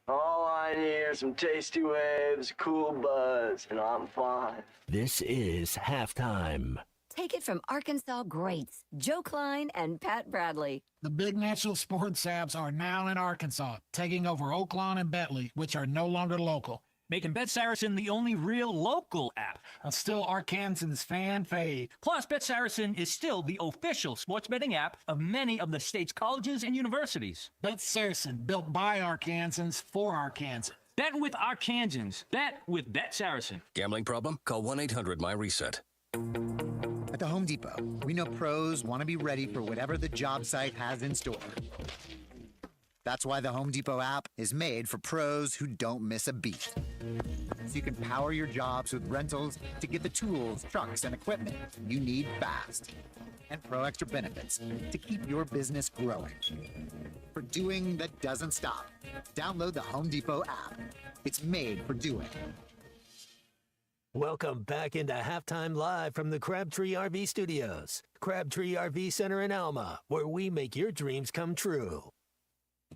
All I need are some tasty waves, cool buzz, and I'm fine. This is halftime. Take it from Arkansas greats, Joe Klein and Pat Bradley. The big national sports apps are now in Arkansas, taking over Oaklawn and Bentley, which are no longer local. Making Bet Saracen the only real local app. Still Arkansans' fan fave. Plus, Bet Saracen is still the official sports betting app of many of the state's colleges and universities. Bet Saracen, built by Arkansans for Arkansans. Bet with Arkansans. Bet with Bet Saracen. Gambling problem? Call 1-800-MY-RESET. At the Home Depot, we know pros want to be ready for whatever the job site has in store. That's why the Home Depot app is made for pros who don't miss a beat. So you can power your jobs with rentals to get the tools, trucks, and equipment you need fast. and Pro Extra benefits to keep your business growing. For doing that doesn't stop, download the Home Depot app. It's made for doing. Welcome back into Halftime Live from the Crabtree RV Studios. Crabtree RV Center in Alma, where we make your dreams come true.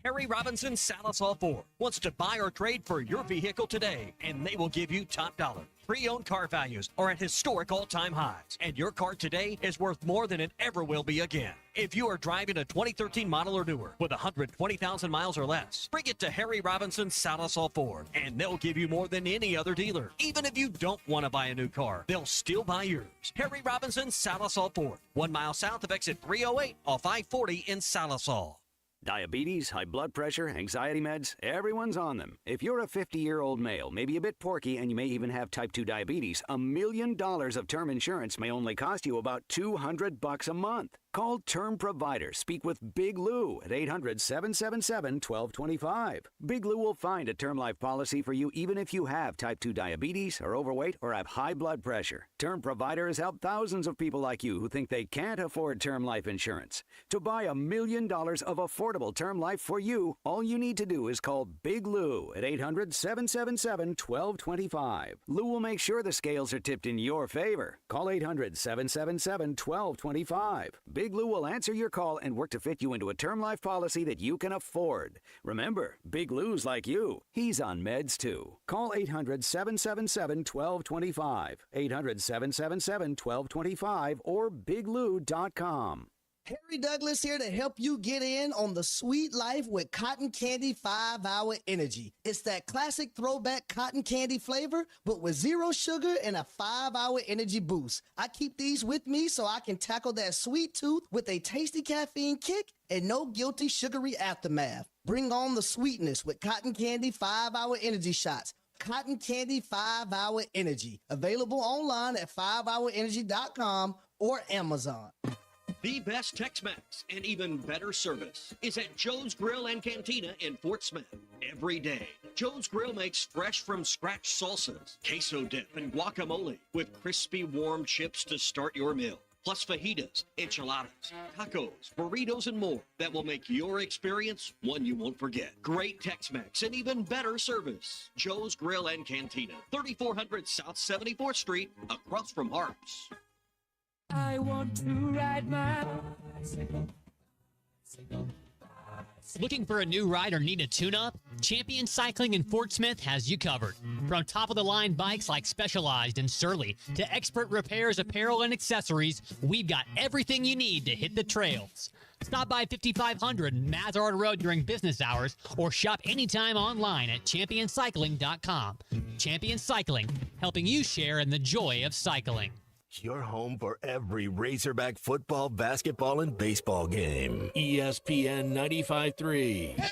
Harry Robinson Salisol Ford wants to buy or trade for your vehicle today, and they will give you top dollar. Pre-owned car values are at historic all-time highs, and your car today is worth more than it ever will be again. If you are driving a 2013 model or newer with 120,000 miles or less, bring it to Harry Robinson Salisol Ford, and they'll give you more than any other dealer. Even if you don't want to buy a new car, they'll still buy yours. Harry Robinson Salisol Ford, 1 mile south of exit 308 off I-40 in Salisol. Diabetes, high blood pressure, anxiety meds, everyone's on them. If you're a 50-year-old male, maybe a bit porky, and you may even have type 2 diabetes, $1 million of term insurance may only cost you about $200 a month. Call Term Provider. Speak with Big Lou at 800-777-1225. Big Lou will find a term life policy for you even if you have type 2 diabetes, are overweight, or have high blood pressure. Term Provider has helped thousands of people like you who think they can't afford term life insurance. To buy $1 million of affordable term life for you, all you need to do is call Big Lou at 800-777-1225. Lou will make sure the scales are tipped in your favor. Call 800-777-1225. Big Lou will answer your call and work to fit you into a term life policy that you can afford. Remember, Big Lou's like you. He's on meds too. Call 800-777-1225. 800-777-1225 or biglou.com. Harry Douglas here to help you get in on the sweet life with Cotton Candy 5-Hour Energy. It's that classic throwback cotton candy flavor, but with 0 sugar and a 5-hour energy boost. I keep these with me so I can tackle that sweet tooth with a tasty caffeine kick and no guilty sugary aftermath. Bring on the sweetness with Cotton Candy 5-Hour Energy shots. Cotton Candy 5-Hour Energy. Available online at 5hourenergy.com or Amazon. The best Tex-Mex and even better service is at Joe's Grill and Cantina in Fort Smith. Every day, Joe's Grill makes fresh from scratch salsas, queso dip, and guacamole with crispy warm chips to start your meal. Plus fajitas, enchiladas, tacos, burritos, and more that will make your experience one you won't forget. Great Tex-Mex and even better service. Joe's Grill and Cantina, 3400 South 74th Street, across from Harps. I want to ride my bicycle. Looking for a new ride or need a tune-up? Champion Cycling in Fort Smith has you covered. From top-of-the-line bikes like Specialized and Surly to expert repairs, apparel, and accessories, we've got everything you need to hit the trails. Stop by 5500 Mazard Road during business hours or shop anytime online at championcycling.com. Champion Cycling, helping you share in the joy of cycling. Your home for every Razorback football, basketball, and baseball game. ESPN 95.3.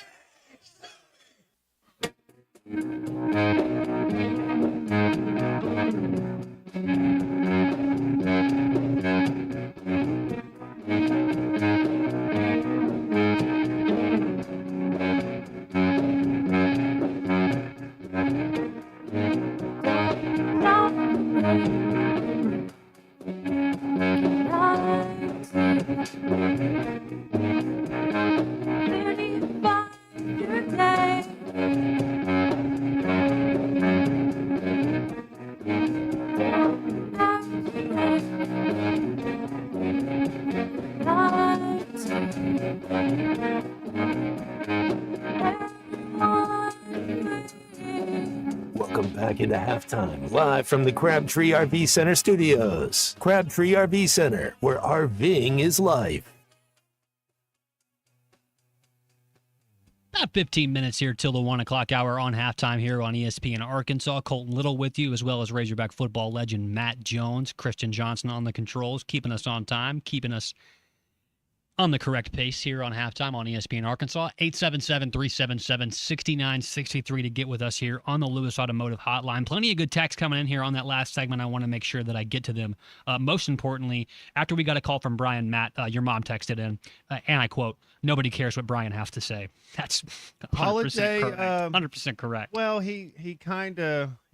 Welcome back into halftime, live from the Crabtree RV Center studios. Crabtree RV Center, where RVing is life. About 15 minutes here till the 1 o'clock hour on halftime here on ESPN Arkansas. Colton Little with you, as well as Razorback football legend Matt Jones. Christian Johnson on the controls, keeping us on time, keeping us on the correct pace here on halftime on ESPN Arkansas. 877-377-6963 to get with us here on the Lewis Automotive Hotline. Plenty of good texts coming in here on that last segment. I want to make sure that I get to them. Most importantly, after we got a call from Brian, Matt, your mom texted in, and I quote, "Nobody cares what Brian has to say." That's 100% correct. 100% correct. Well, he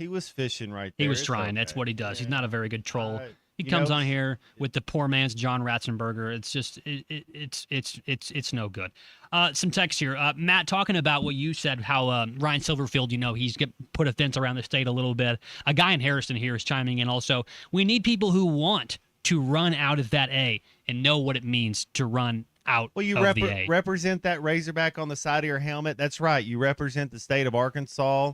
was fishing right there. He was It's trying. okay. That's what he does. He's not a very good troll. He comes on here with the poor man's John Ratzenberger. It's just it's no good. Some text here, Matt, talking about what you said, how Ryan Silverfield, he's put a fence around the state a little bit. A guy in Harrison here is chiming in also. We need people who want to run out of that A and know what it means to run out of the A. Represent that Razorback on the side of your helmet. That's right. You represent the state of Arkansas.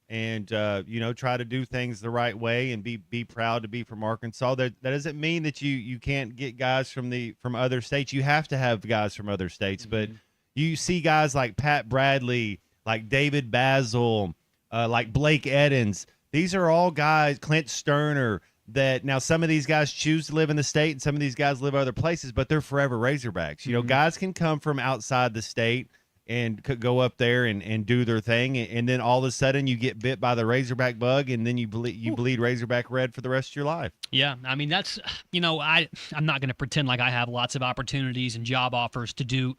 And, try to do things the right way and be proud to be from Arkansas. That doesn't mean that you can't get guys from other states. You have to have guys from other states. But you see guys like Pat Bradley, like David Basil, like Blake Edens. These are all guys, Clint Sterner, that now some of these guys choose to live in the state and some of these guys live other places, but they're forever Razorbacks. Guys can come from outside the state and could go up there and do their thing, and then all of a sudden you get bit by the Razorback bug, and then you bleed Razorback red for the rest of your life. Yeah, I mean that's I'm not going to pretend like I have lots of opportunities and job offers to do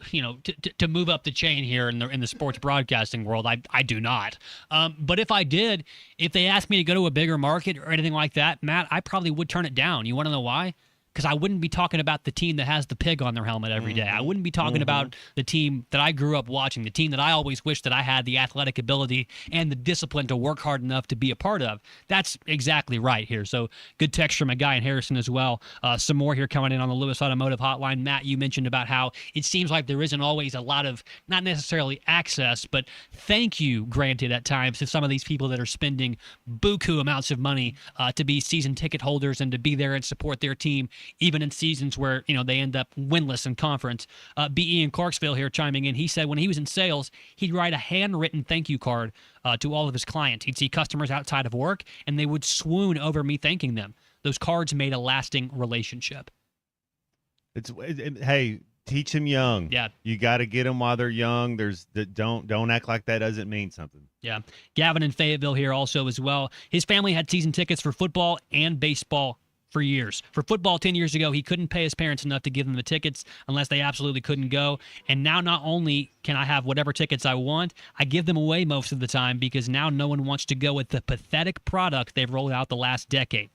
to move up the chain here in the sports broadcasting world. I do not. But if I did, if they asked me to go to a bigger market or anything like that, Matt, I probably would turn it down. You want to know why? Because I wouldn't be talking about the team that has the pig on their helmet every day. I wouldn't be talking about the team that I grew up watching, the team that I always wished that I had the athletic ability and the discipline to work hard enough to be a part of. That's exactly right here. So good text from a guy in Harrison as well. Some more here coming in on the Lewis Automotive Hotline. Matt, you mentioned about how it seems like there isn't always a lot of, not necessarily access, but thank you granted at times to some of these people that are spending buku amounts of money to be season ticket holders and to be there and support their team, even in seasons where they end up winless in conference. B.E. in Clarksville here chiming in. He said when he was in sales, he'd write a handwritten thank you card to all of his clients. He'd see customers outside of work, and they would swoon over me thanking them. Those cards made a lasting relationship. Hey, teach them young. Yeah, you got to get them while they're young. Don't act like that doesn't mean something. Yeah, Gavin in Fayetteville here also as well. His family had season tickets for football and baseball for years. For football 10 years ago, he couldn't pay his parents enough to give them the tickets unless they absolutely couldn't go. And now not only can I have whatever tickets I want, I give them away most of the time because now no one wants to go with the pathetic product they've rolled out the last decade.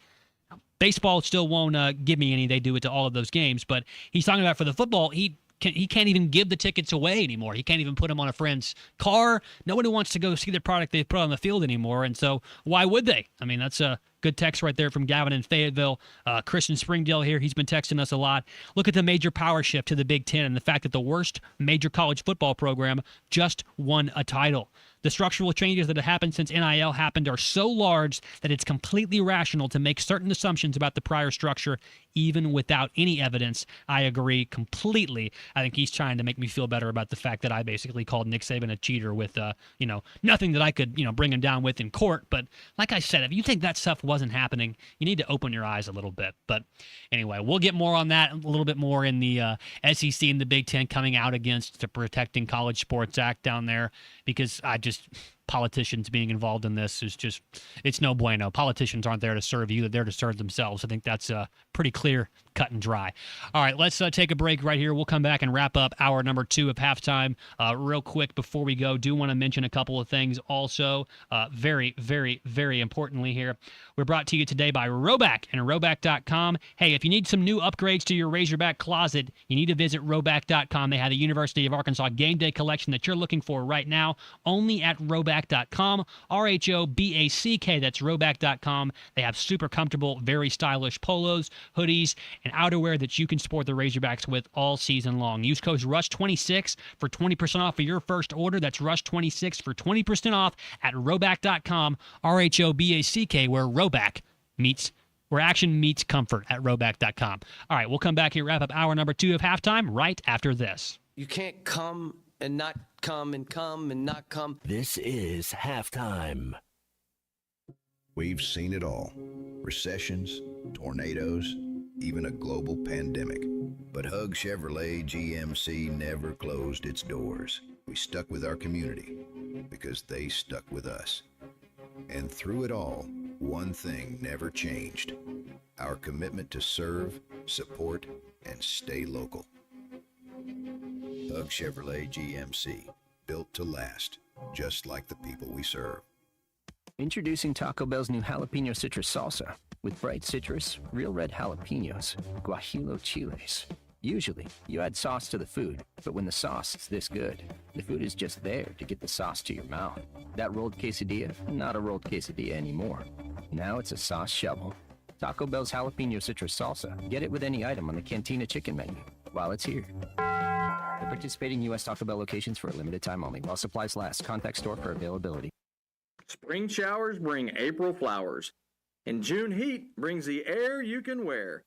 Baseball still won't give me any. They do it to all of those games. But he's talking about for the football, he can't even give the tickets away anymore. He can't even put them on a friend's car. Nobody wants to go see the product they put on the field anymore. And so why would they? I mean, that's a good text right there from Gavin in Fayetteville. Christian Springdale here. He's been texting us a lot. Look at the major power shift to the Big Ten and the fact that the worst major college football program just won a title. The structural changes that have happened since NIL happened are so large that it's completely rational to make certain assumptions about the prior structure, even without any evidence. I agree completely. I think he's trying to make me feel better about the fact that I basically called Nick Saban a cheater with, nothing that I could, bring him down with in court. But like I said, if you think that stuff wasn't happening, you need to open your eyes a little bit. But anyway, we'll get more on that a little bit more in the SEC and the Big Ten coming out against the Protecting College Sports Act down there, because politicians being involved in this is just, it's no bueno. Politicians aren't there to serve you. They're there to serve themselves. I think that's pretty clear, cut and dry. All right, let's take a break right here. We'll come back and wrap up hour number 2 of halftime. Real quick before we go, do want to mention a couple of things also. Very, very, very importantly here. We're brought to you today by Roback and Roback.com. Hey, if you need some new upgrades to your Razorback closet, you need to visit Roback.com. They have the University of Arkansas game day collection that you're looking for right now, only at Roback.com. RHOBACK, that's Roback.com. They have super comfortable, very stylish polos, hoodies, and outerwear that you can sport the Razorbacks with all season long. Use code RUSH26 for 20% off of your first order. That's RUSH26 for 20% off at Roback.com. RHOBACK, where action meets comfort at Roback.com. All right, we'll come back here, wrap up hour number 2 of halftime right after this. You can't come and not come and come and not come. This is halftime. We've seen it all. Recessions, tornadoes, even a global pandemic. But Hug Chevrolet GMC never closed its doors. We stuck with our community because they stuck with us. And through it all, one thing never changed: our commitment to serve, support, and stay local. Hug Chevrolet GMC, built to last, just like the people we serve. Introducing Taco Bell's new Jalapeno Citrus Salsa. With bright citrus, real red jalapenos, guajillo chiles. Usually, you add sauce to the food, but when the sauce is this good, the food is just there to get the sauce to your mouth. That rolled quesadilla, not a rolled quesadilla anymore. Now it's a sauce shovel. Taco Bell's jalapeno citrus salsa. Get it with any item on the Cantina chicken menu while it's here. The participating U.S. Taco Bell locations for a limited time only. While supplies last. Contact store for availability. Spring showers bring April flowers, and June heat brings the air you can wear.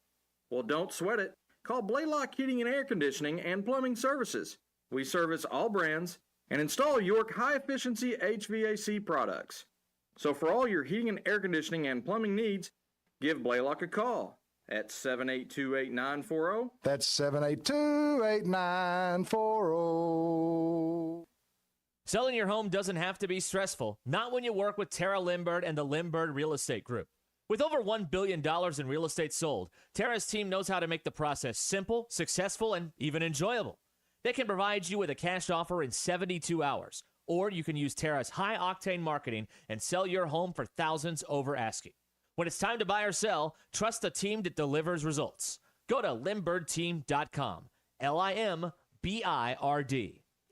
Well, don't sweat it. Call Blaylock Heating and Air Conditioning and Plumbing Services. We service all brands and install York high-efficiency HVAC products. So for all your heating and air conditioning and plumbing needs, give Blaylock a call at 782-8940. That's 782-8940. Selling your home doesn't have to be stressful. Not when you work with Tara Lindbergh and the Lindbergh Real Estate Group. With over $1 billion in real estate sold, Tara's team knows how to make the process simple, successful, and even enjoyable. They can provide you with a cash offer in 72 hours, or you can use Tara's high-octane marketing and sell your home for thousands over asking. When it's time to buy or sell, trust the team that delivers results. Go to LindberghTeam.com. LIMBIRD.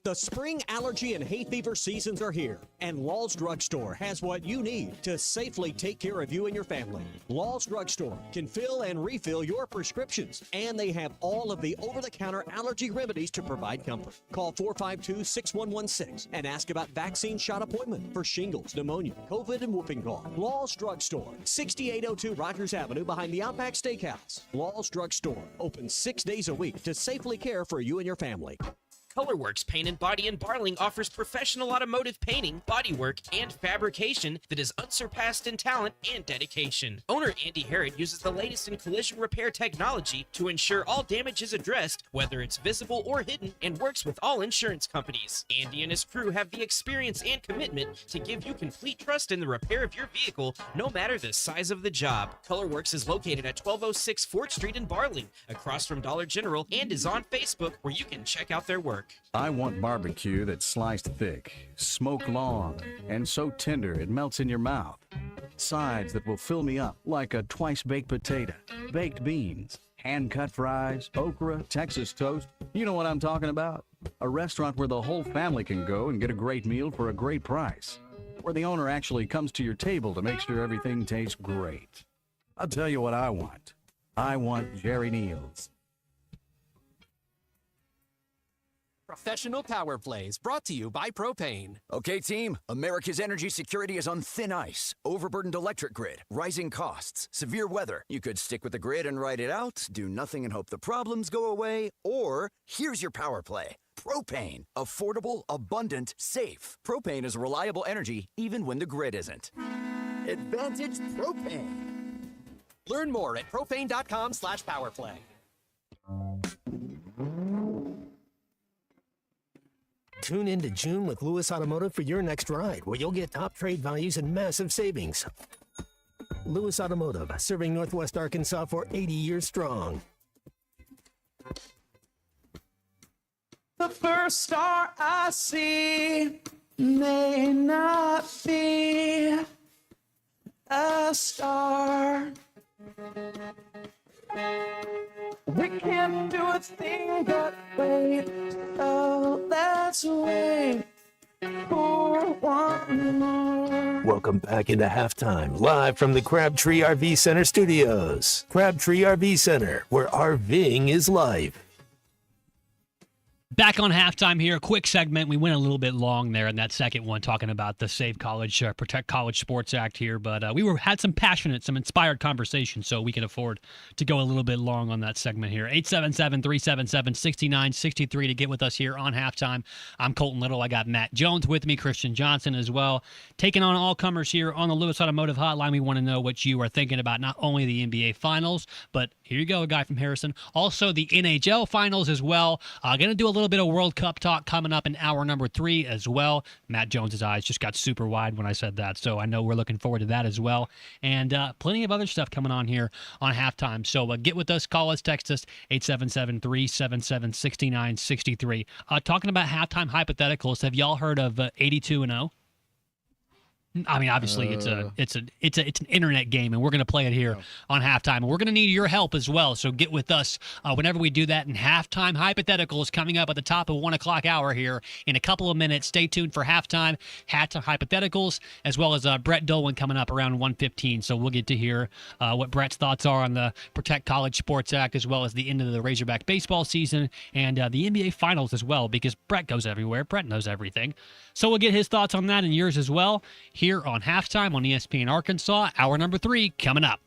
The spring allergy and hay fever seasons are here, and Law's Drugstore has what you need to safely take care of you and your family. Law's Drugstore can fill and refill your prescriptions, and they have all of the over-the-counter allergy remedies to provide comfort. Call 452-6116 and ask about vaccine shot appointment for shingles, pneumonia, COVID, and whooping cough. Law's Drugstore, 6802 Rogers Avenue behind the Outback Steakhouse. Law's Drugstore, open 6 days a week to safely care for you and your family. Colorworks Paint and Body in Barling offers professional automotive painting, bodywork, and fabrication that is unsurpassed in talent and dedication. Owner Andy Harrod uses the latest in collision repair technology to ensure all damage is addressed, whether it's visible or hidden, and works with all insurance companies. Andy and his crew have the experience and commitment to give you complete trust in the repair of your vehicle, no matter the size of the job. Colorworks is located at 1206 Fort Street in Barling, across from Dollar General, and is on Facebook, where you can check out their work. I want barbecue that's sliced thick, smoked long, and so tender it melts in your mouth. Sides that will fill me up like a twice-baked potato, baked beans, hand-cut fries, okra, Texas toast. You know what I'm talking about? A restaurant where the whole family can go and get a great meal for a great price. Where the owner actually comes to your table to make sure everything tastes great. I'll tell you what I want. I want Jerry Neal's. Professional Power Plays, brought to you by Propane. Okay, team, America's energy security is on thin ice. Overburdened electric grid, rising costs, severe weather. You could stick with the grid and ride it out, do nothing and hope the problems go away, or here's your power play. Propane. Affordable, abundant, safe. Propane is reliable energy even when the grid isn't. Advantage Propane. Learn more at propane.com/powerplay. Tune in to June with Lewis Automotive for your next ride, where you'll get top trade values and massive savings. Lewis Automotive, serving Northwest Arkansas for 80 years strong. The first star I see may not be a star. We can't do a thing but wait, so let's wait for one more. Welcome back into halftime, live from the Crabtree RV Center studios. Crabtree RV Center, where RVing is life. Back on halftime here, quick segment. We went a little bit long there in that second one, talking about the Save College, Protect College Sports Act here, but we had some passionate, some inspired conversation, so we can afford to go a little bit long on that segment here. 877-377-6963 to get with us here on halftime. I'm Colton Little. I got Matt Jones with me, Christian Johnson as well. Taking on all comers here on the Lewis Automotive Hotline. We want to know what you are thinking about not only the NBA Finals, but here you go, a guy from Harrison. Also the NHL Finals as well. Going to do a little bit of World Cup talk coming up in hour number 3 as well. Matt Jones's eyes just got super wide when I said that, so I know we're looking forward to that as well. And plenty of other stuff coming on here on halftime. So get with us, call us, text us, 877-377-6963. Talking about halftime hypotheticals, have y'all heard of 82-0? I mean, obviously, it's an internet game, and we're going to play it here on halftime, and we're going to need your help as well. So get with us whenever we do that. And halftime hypotheticals coming up at the top of 1 o'clock hour here in a couple of minutes. Stay tuned for halftime hypotheticals, as well as Brett Dolan coming up around 1:15. So we'll get to hear what Brett's thoughts are on the Protect College Sports Act, as well as the end of the Razorback baseball season and the NBA Finals as well, because Brett goes everywhere. Brett knows everything. So we'll get his thoughts on that and yours as well here on halftime on ESPN Arkansas. Hour number 3 coming up.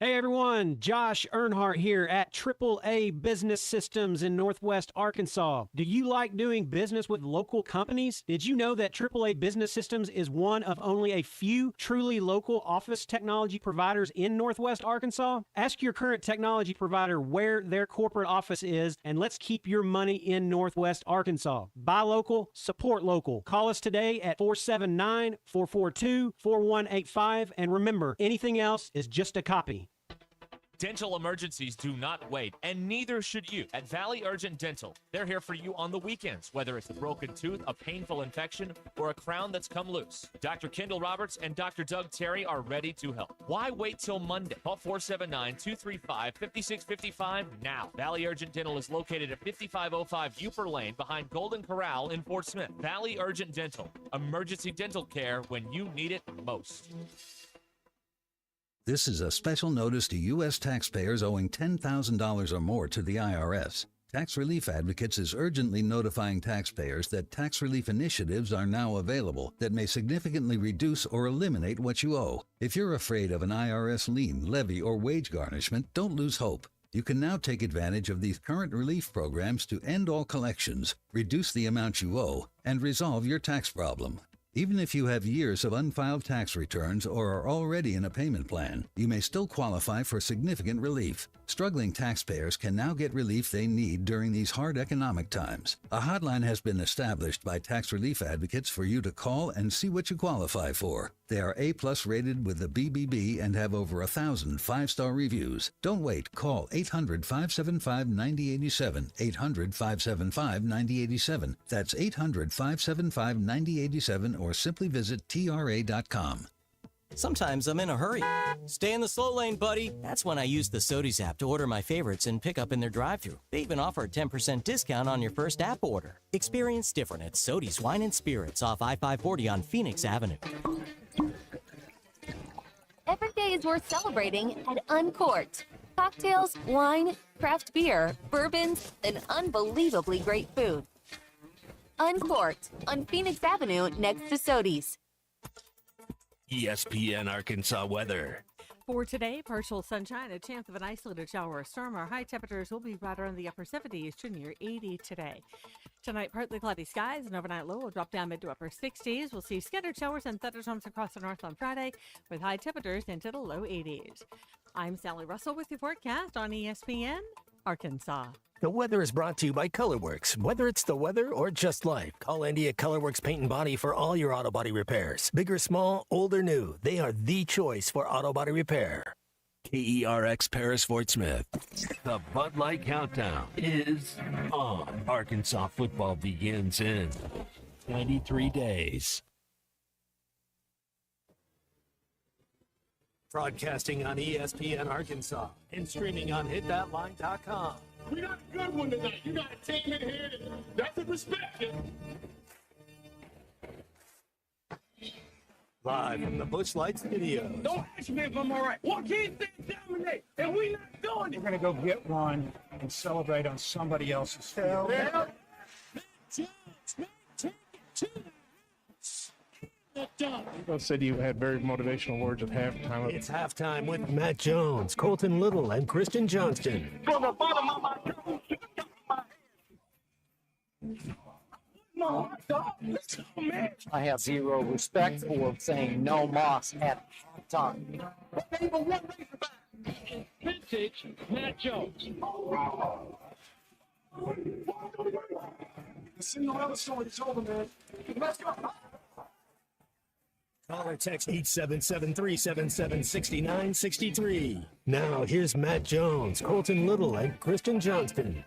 Hey everyone, Josh Earnhardt here at AAA Business Systems in Northwest Arkansas. Do you like doing business with local companies? Did you know that AAA Business Systems is one of only a few truly local office technology providers in Northwest Arkansas? Ask your current technology provider where their corporate office is, and let's keep your money in Northwest Arkansas. Buy local, support local. Call us today at 479-442-4185, and remember, anything else is just a copy. Dental emergencies do not wait, and neither should you at Valley Urgent Dental. They're here for you on the weekends, whether it's a broken tooth, a painful infection, or a crown that's come loose. Dr. Kendall Roberts and Dr. Doug Terry are ready to help. Why wait till Monday? Call 479-235-5655 now. Valley Urgent Dental is located at 5505 Uper Lane behind Golden Corral in Fort Smith. Valley Urgent Dental, emergency dental care when you need it most. This is a special notice to U.S. taxpayers owing $10,000 or more to the IRS. Tax Relief Advocates is urgently notifying taxpayers that tax relief initiatives are now available that may significantly reduce or eliminate what you owe. If you're afraid of an IRS lien, levy, or wage garnishment, don't lose hope. You can now take advantage of these current relief programs to end all collections, reduce the amount you owe, and resolve your tax problem. Even if you have years of unfiled tax returns or are already in a payment plan, you may still qualify for significant relief. Struggling taxpayers can now get relief they need during these hard economic times. A hotline has been established by Tax Relief Advocates for you to call and see what you qualify for. They are A+ rated with the BBB and have over 1,000 5-star reviews. Don't wait. Call 800-575-9087, 800-575-9087. That's 800-575-9087, or simply visit TRA.com. Sometimes I'm in a hurry. Stay in the slow lane, buddy. That's when I use the Sodies app to order my favorites and pick up in their drive-thru. They even offer a 10% discount on your first app order. Experience different at Sodies Wine and Spirits off I-540 on Phoenix Avenue. Every day is worth celebrating at Uncorked. Cocktails, wine, craft beer, bourbons, and unbelievably great food. Uncorked on Phoenix Avenue next to Sodies. ESPN Arkansas weather. For today, partial sunshine, a chance of an isolated shower or storm. Our high temperatures will be right around the upper 70s to near 80 today. Tonight, partly cloudy skies, and overnight low will drop down mid to upper 60s. We'll see scattered showers and thunderstorms across the north on Friday, with high temperatures into the low 80s. I'm Sally Russell with your forecast on ESPN Arkansas. The weather is brought to you by Colorworks. Whether it's the weather or just life, call Andy at Colorworks Paint and Body for all your auto body repairs. Big or small, old or new, they are the choice for auto body repair. KERX Paris Fort Smith. The Bud Light Countdown is on. Arkansas football begins in 93 days. Broadcasting on ESPN Arkansas and streaming on hitthatline.com. We got a good one tonight. You got a team in here that doesn't respect it. Live from the Busch Light Studios. Don't ask me if I'm all right. What can't they dominate? And we not doing it. We're going to go get one and celebrate on somebody else's field. Bill said you had very motivational words at halftime. It's halftime with Matt Jones, Colton Little, and Christian Johnston. From the bottom of my no, man. I have zero respect for saying no Moss at time. Vintage Matt Jones. The Cinderella story is over, man. Let's go. Call or text 877-377-6963. Now, here's Matt Jones, Colton Little, and Christian Johnston.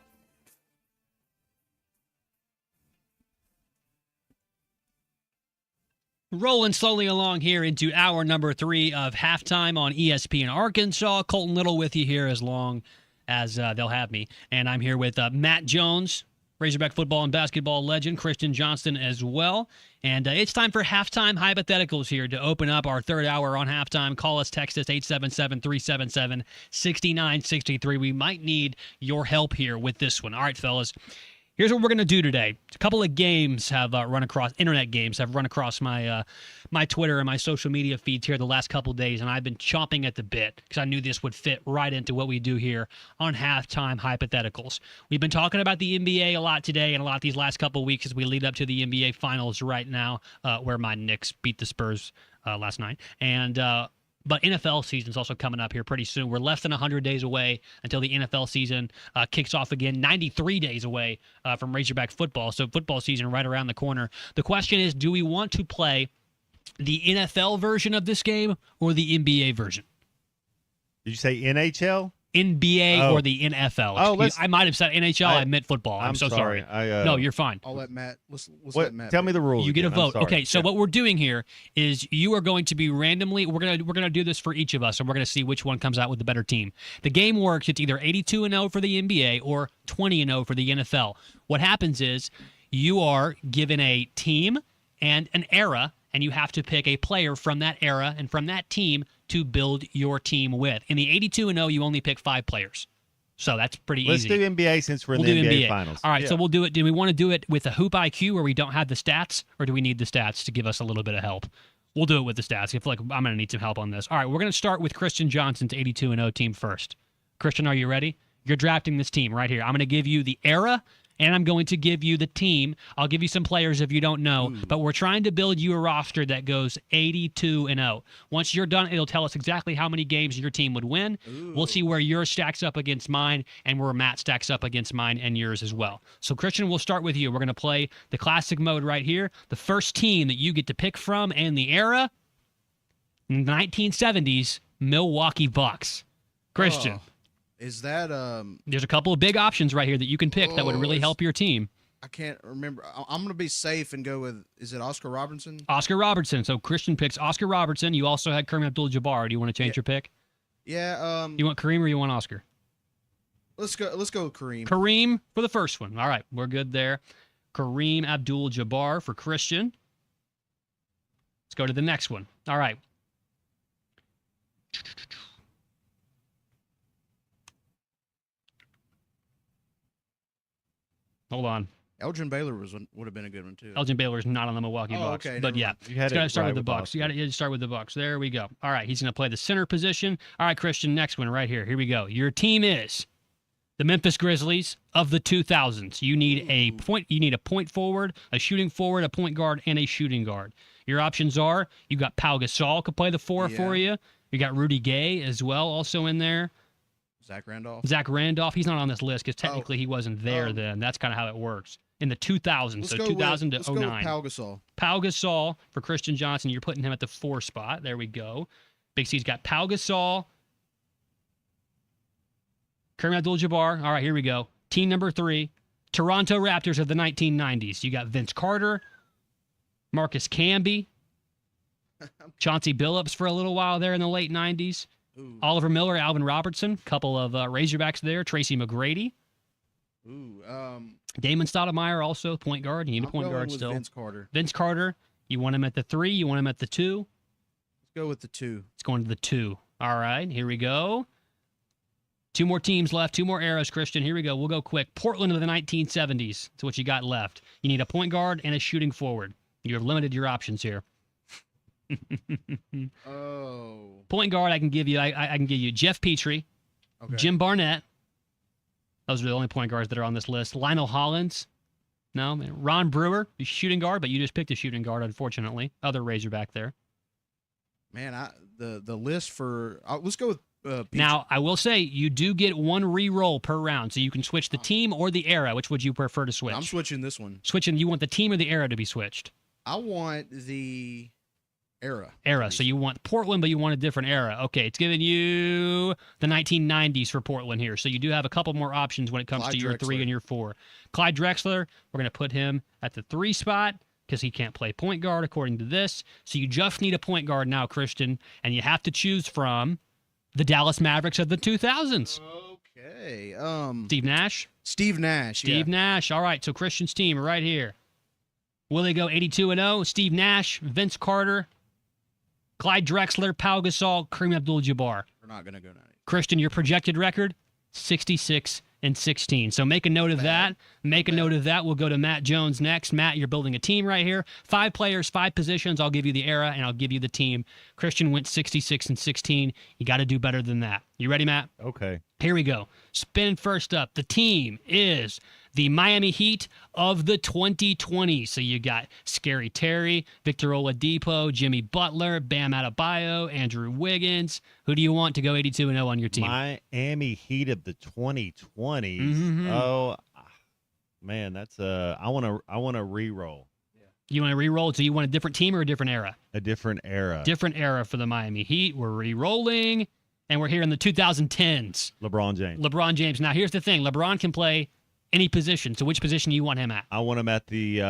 Rolling slowly along here into hour number 3 of halftime on ESPN Arkansas. Colton Little with you here as long as they'll have me. And I'm here with Matt Jones, Razorback football and basketball legend, Christian Johnston as well. And it's time for halftime hypotheticals here to open up our third hour on halftime. Call us, text us, 877-377-6963. We might need your help here with this one. All right, fellas. Here's what we're going to do today. A couple of games have internet games have run across my my Twitter and my social media feeds here the last couple of days, and I've been chomping at the bit because I knew this would fit right into what we do here on halftime hypotheticals. We've been talking about the NBA a lot today and a lot these last couple of weeks as we lead up to the NBA Finals right now, where my Knicks beat the Spurs last night. But NFL season's also coming up here pretty soon. We're less than 100 days away until the NFL season kicks off again. 93 days away from Razorback football. So football season right around the corner. The question is, do we want to play the NFL version of this game or the NBA version? Did you say NHL? NBA or the NFL. I might have said NHL. I meant football. I'm so sorry. No, you're fine. I'll let Matt. Let's let Matt. Tell me the rules. You get a again. vote. Okay, so what we're doing here is you are going to be randomly. We're gonna do this for each of us, and we're gonna see which one comes out with the better team. The game works. It's either 82-0 for the NBA or 20-0 for the NFL. What happens is you are given a team and an era, and you have to pick a player from that era and from that team to build your team with. In the 82-0, you only pick 5 players. So that's pretty easy. Let's do NBA since we're in the NBA Finals. All right, so we'll do it. Do we want to do it with a hoop IQ where we don't have the stats, or do we need the stats to give us a little bit of help? We'll do it with the stats. I feel like I'm going to need some help on this. All right, we're going to start with Christian Johnson's 82-0 team first. Christian, are you ready? You're drafting this team right here. I'm going to give you the era, and I'm going to give you the team. I'll give you some players if you don't know, but we're trying to build you a roster that goes 82-0. Once you're done, it'll tell us exactly how many games your team would win. We'll see where yours stacks up against mine and where Matt stacks up against mine and yours as well. So, Christian, we'll start with you. We're going to play the classic mode right here. The first team that you get to pick from and the era, 1970s, Milwaukee Bucks. Christian. Is that There's a couple of big options right here that you can pick that would really help your team. I can't remember. I'm going to be safe and go with, is it Oscar Robertson? Oscar Robertson. So Christian picks Oscar Robertson. You also had Kareem Abdul-Jabbar. Do you want to change your pick? Yeah. You want Kareem or you want Oscar? Let's go with Kareem. Kareem for the first one. All right, we're good there. Kareem Abdul-Jabbar for Christian. Let's go to the next one. All right. Hold on. Elgin Baylor would have been a good one too. Elgin Baylor's not on the Milwaukee Bucks, okay, but yeah, it's got to start with the Bucks. You got to start with the Bucks. There we go. All right, he's going to play the center position. All right, Christian, next one right here. Here we go. Your team is the Memphis Grizzlies of the 2000s. You need a point. You need a point forward, a shooting forward, a point guard, and a shooting guard. Your options are: you got Pau Gasol could play the 4 for you. You got Rudy Gay as well, also in there. Zach Randolph. He's not on this list because technically he wasn't there then. That's kind of how it works. In the 2000s, so 2000 to 09. Let's go with Pau Gasol. Pau Gasol for Christian Johnson. You're putting him at the 4 spot. There we go. Big C's got Pau Gasol. Kareem Abdul-Jabbar. All right, here we go. Team number 3, Toronto Raptors of the 1990s. You got Vince Carter, Marcus Camby, Chauncey Billups for a little while there in the late 90s. Oliver Miller, Alvin Robertson, couple of Razorbacks there. Tracy McGrady. Damon Stoudemire also, point guard. You need a point guard still. Vince Carter. Vince Carter. You want him at the 3? You want him at the 2? Let's go with the 2. It's going to the 2. All right, here we go. 2 more teams left, 2 more eras, Christian. Here we go. We'll go quick. Portland of the 1970s. That's what you got left. You need a point guard and a shooting forward. You have limited your options here. Point guard, I can give you. I can give you Jeff Petrie, Jim Barnett. Those are the only point guards that are on this list. Lionel Hollins, no. Man. Ron Brewer, shooting guard, but you just picked a shooting guard, unfortunately. Other Razorback there. Man, the list for let's go with. Now, I will say you do get 1 re-roll per round, so you can switch the team or the era. Which would you prefer to switch? I'm switching this one. Switching. You want the team or the era to be switched? I want the Era. So you want Portland, but you want a different era. Okay, it's giving you the 1990s for Portland here. So you do have a couple more options when it comes Clyde to your 3 Drexler. and your 4. Clyde Drexler, we're going to put him at the 3 spot because he can't play point guard according to this. So you just need a point guard now, Christian, and you have to choose from the Dallas Mavericks of the 2000s. Okay. Steve Nash? Steve Nash. Steve Nash. All right, so Christian's team right here. Will they go 82-0? Steve Nash, Vince Carter, Clyde Drexler, Pau Gasol, Kareem Abdul-Jabbar. We're not going to go 90. Christian, your projected record, 66-16. So make a note of that. Make a note of that. We'll go to Matt Jones next. Matt, you're building a team right here. 5 players, 5 positions. I'll give you the era, and I'll give you the team. Christian went 66-16. You got to do better than that. You ready, Matt? Okay. Here we go. Spin first up. The team is the Miami Heat of the 2020s. So you got Scary Terry, Victor Oladipo, Jimmy Butler, Bam Adebayo, Andrew Wiggins. Who do you want to go 82-0 on your team? Miami Heat of the 2020s. Mhm. Oh, man, that's I want to re-roll. You want to re-roll? So you want a different team or a different era? A different era. Different era for the Miami Heat. We're re-rolling, and we're here in the 2010s. LeBron James. LeBron James. Now, here's the thing. LeBron can play any position. So which position do you want him at? I want him at the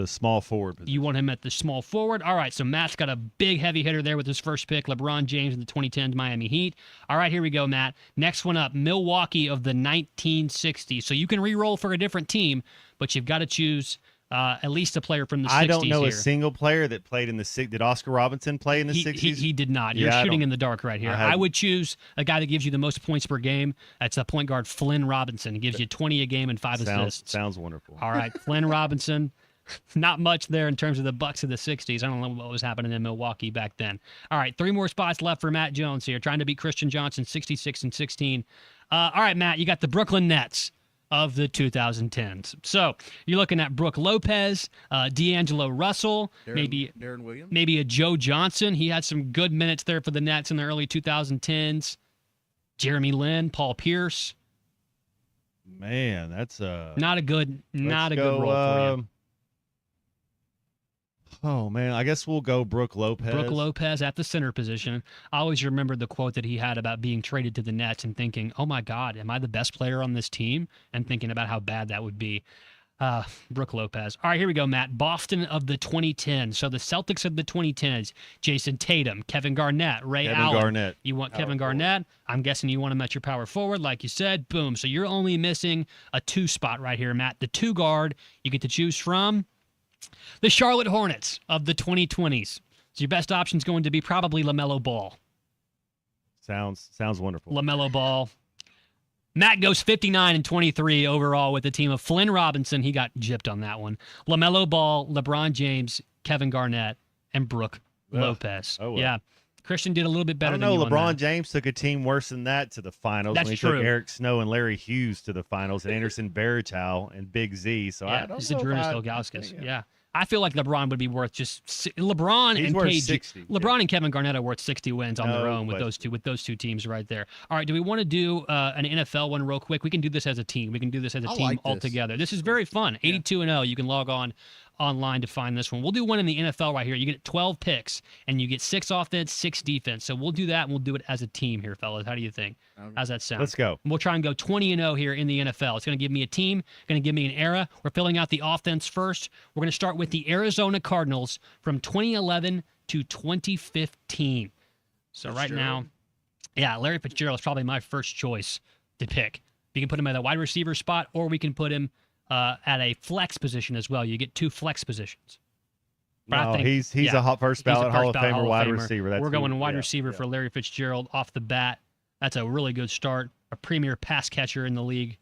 small forward position. You want him at the small forward? All right, so Matt's got a big heavy hitter there with his first pick, LeBron James in the 2010 Miami Heat. All right, here we go, Matt. Next one up, Milwaukee of the 1960s. So you can re-roll for a different team, but you've got to choose at least a player from the 60s I don't know here. a single player that played in the 60s. Did Oscar Robinson play in the 60s? He did not. You're shooting in the dark right here. I would choose a guy that gives you the most points per game. That's a point guard, Flynn Robinson. He gives you 20 a game and 5 assists. Sounds wonderful. All right, Flynn Robinson. Not much there in terms of the Bucks of the 60s. I don't know what was happening in Milwaukee back then. All right, 3 more spots left for Matt Jones here, trying to beat Christian Johnson, 66-16. All right, Matt, you got the Brooklyn Nets of the 2010s. So you're looking at Brooke Lopez, D'Angelo Russell, Darren Williams, maybe a Joe Johnson. He had some good minutes there for the Nets in the early 2010s. Jeremy Lin, Paul Pierce. Man, that's not a good role for you. Oh, man, I guess we'll go Brooke Lopez. Brooke Lopez at the center position. I always remember the quote that he had about being traded to the Nets and thinking, oh, my God, am I the best player on this team? And thinking about how bad that would be. Brooke Lopez. All right, here we go, Matt. Boston of the 2010s. So the Celtics of the 2010s, Jason Tatum, Kevin Garnett, Ray Allen. Garnett. You want Kevin Garnett? I'm guessing you want him at your power forward, like you said. Boom. So you're only missing a 2 spot right here, Matt. The 2 guard you get to choose from. The Charlotte Hornets of the 2020s. So your best option is going to be probably LaMelo Ball. Sounds wonderful. LaMelo Ball. Matt goes 59-23 overall with the team of Flynn Robinson. He got gypped on that one. LaMelo Ball, LeBron James, Kevin Garnett, and Brooke Lopez. Oh, well. Yeah. Christian did a little bit better I than don't you know. on LeBron that. James took a team worse than that to the finals. That's when he true. took Eric Snow and Larry Hughes to the finals, and Anderson Baruchel and Big Z. So I don't know. Zadrunas Ilgauskas. Yeah. I feel like LeBron would be worth just LeBron He's and worth KG. 60, LeBron and Kevin Garnett are worth 60 wins on their own with question. those two teams right there. All right, do we want to do an NFL one real quick? We can do this as a team. We can do this as a team like this. all together. This is very fun. 82-0. You can log online to find this one. We'll do one in the NFL right here. You get 12 picks and you get 6 offense, 6 defense. So we'll do that and we'll do it as a team here, fellas. How do you think? How's that sound? Let's go. We'll try and go 20-0 here in the NFL. It's going to give me a team, going to give me an era. We're filling out the offense first. We're going to start with the Arizona Cardinals from 2011 to 2015. So right now, Larry Fitzgerald is probably my first choice to pick. You can put him at a wide receiver spot, or we can put him at a flex position as well. You get 2 flex positions. But I think, he's a hot first ballot Hall of Famer wide receiver. We're going wide receiver for Larry Fitzgerald off the bat. That's a really good start. A premier pass catcher in the league.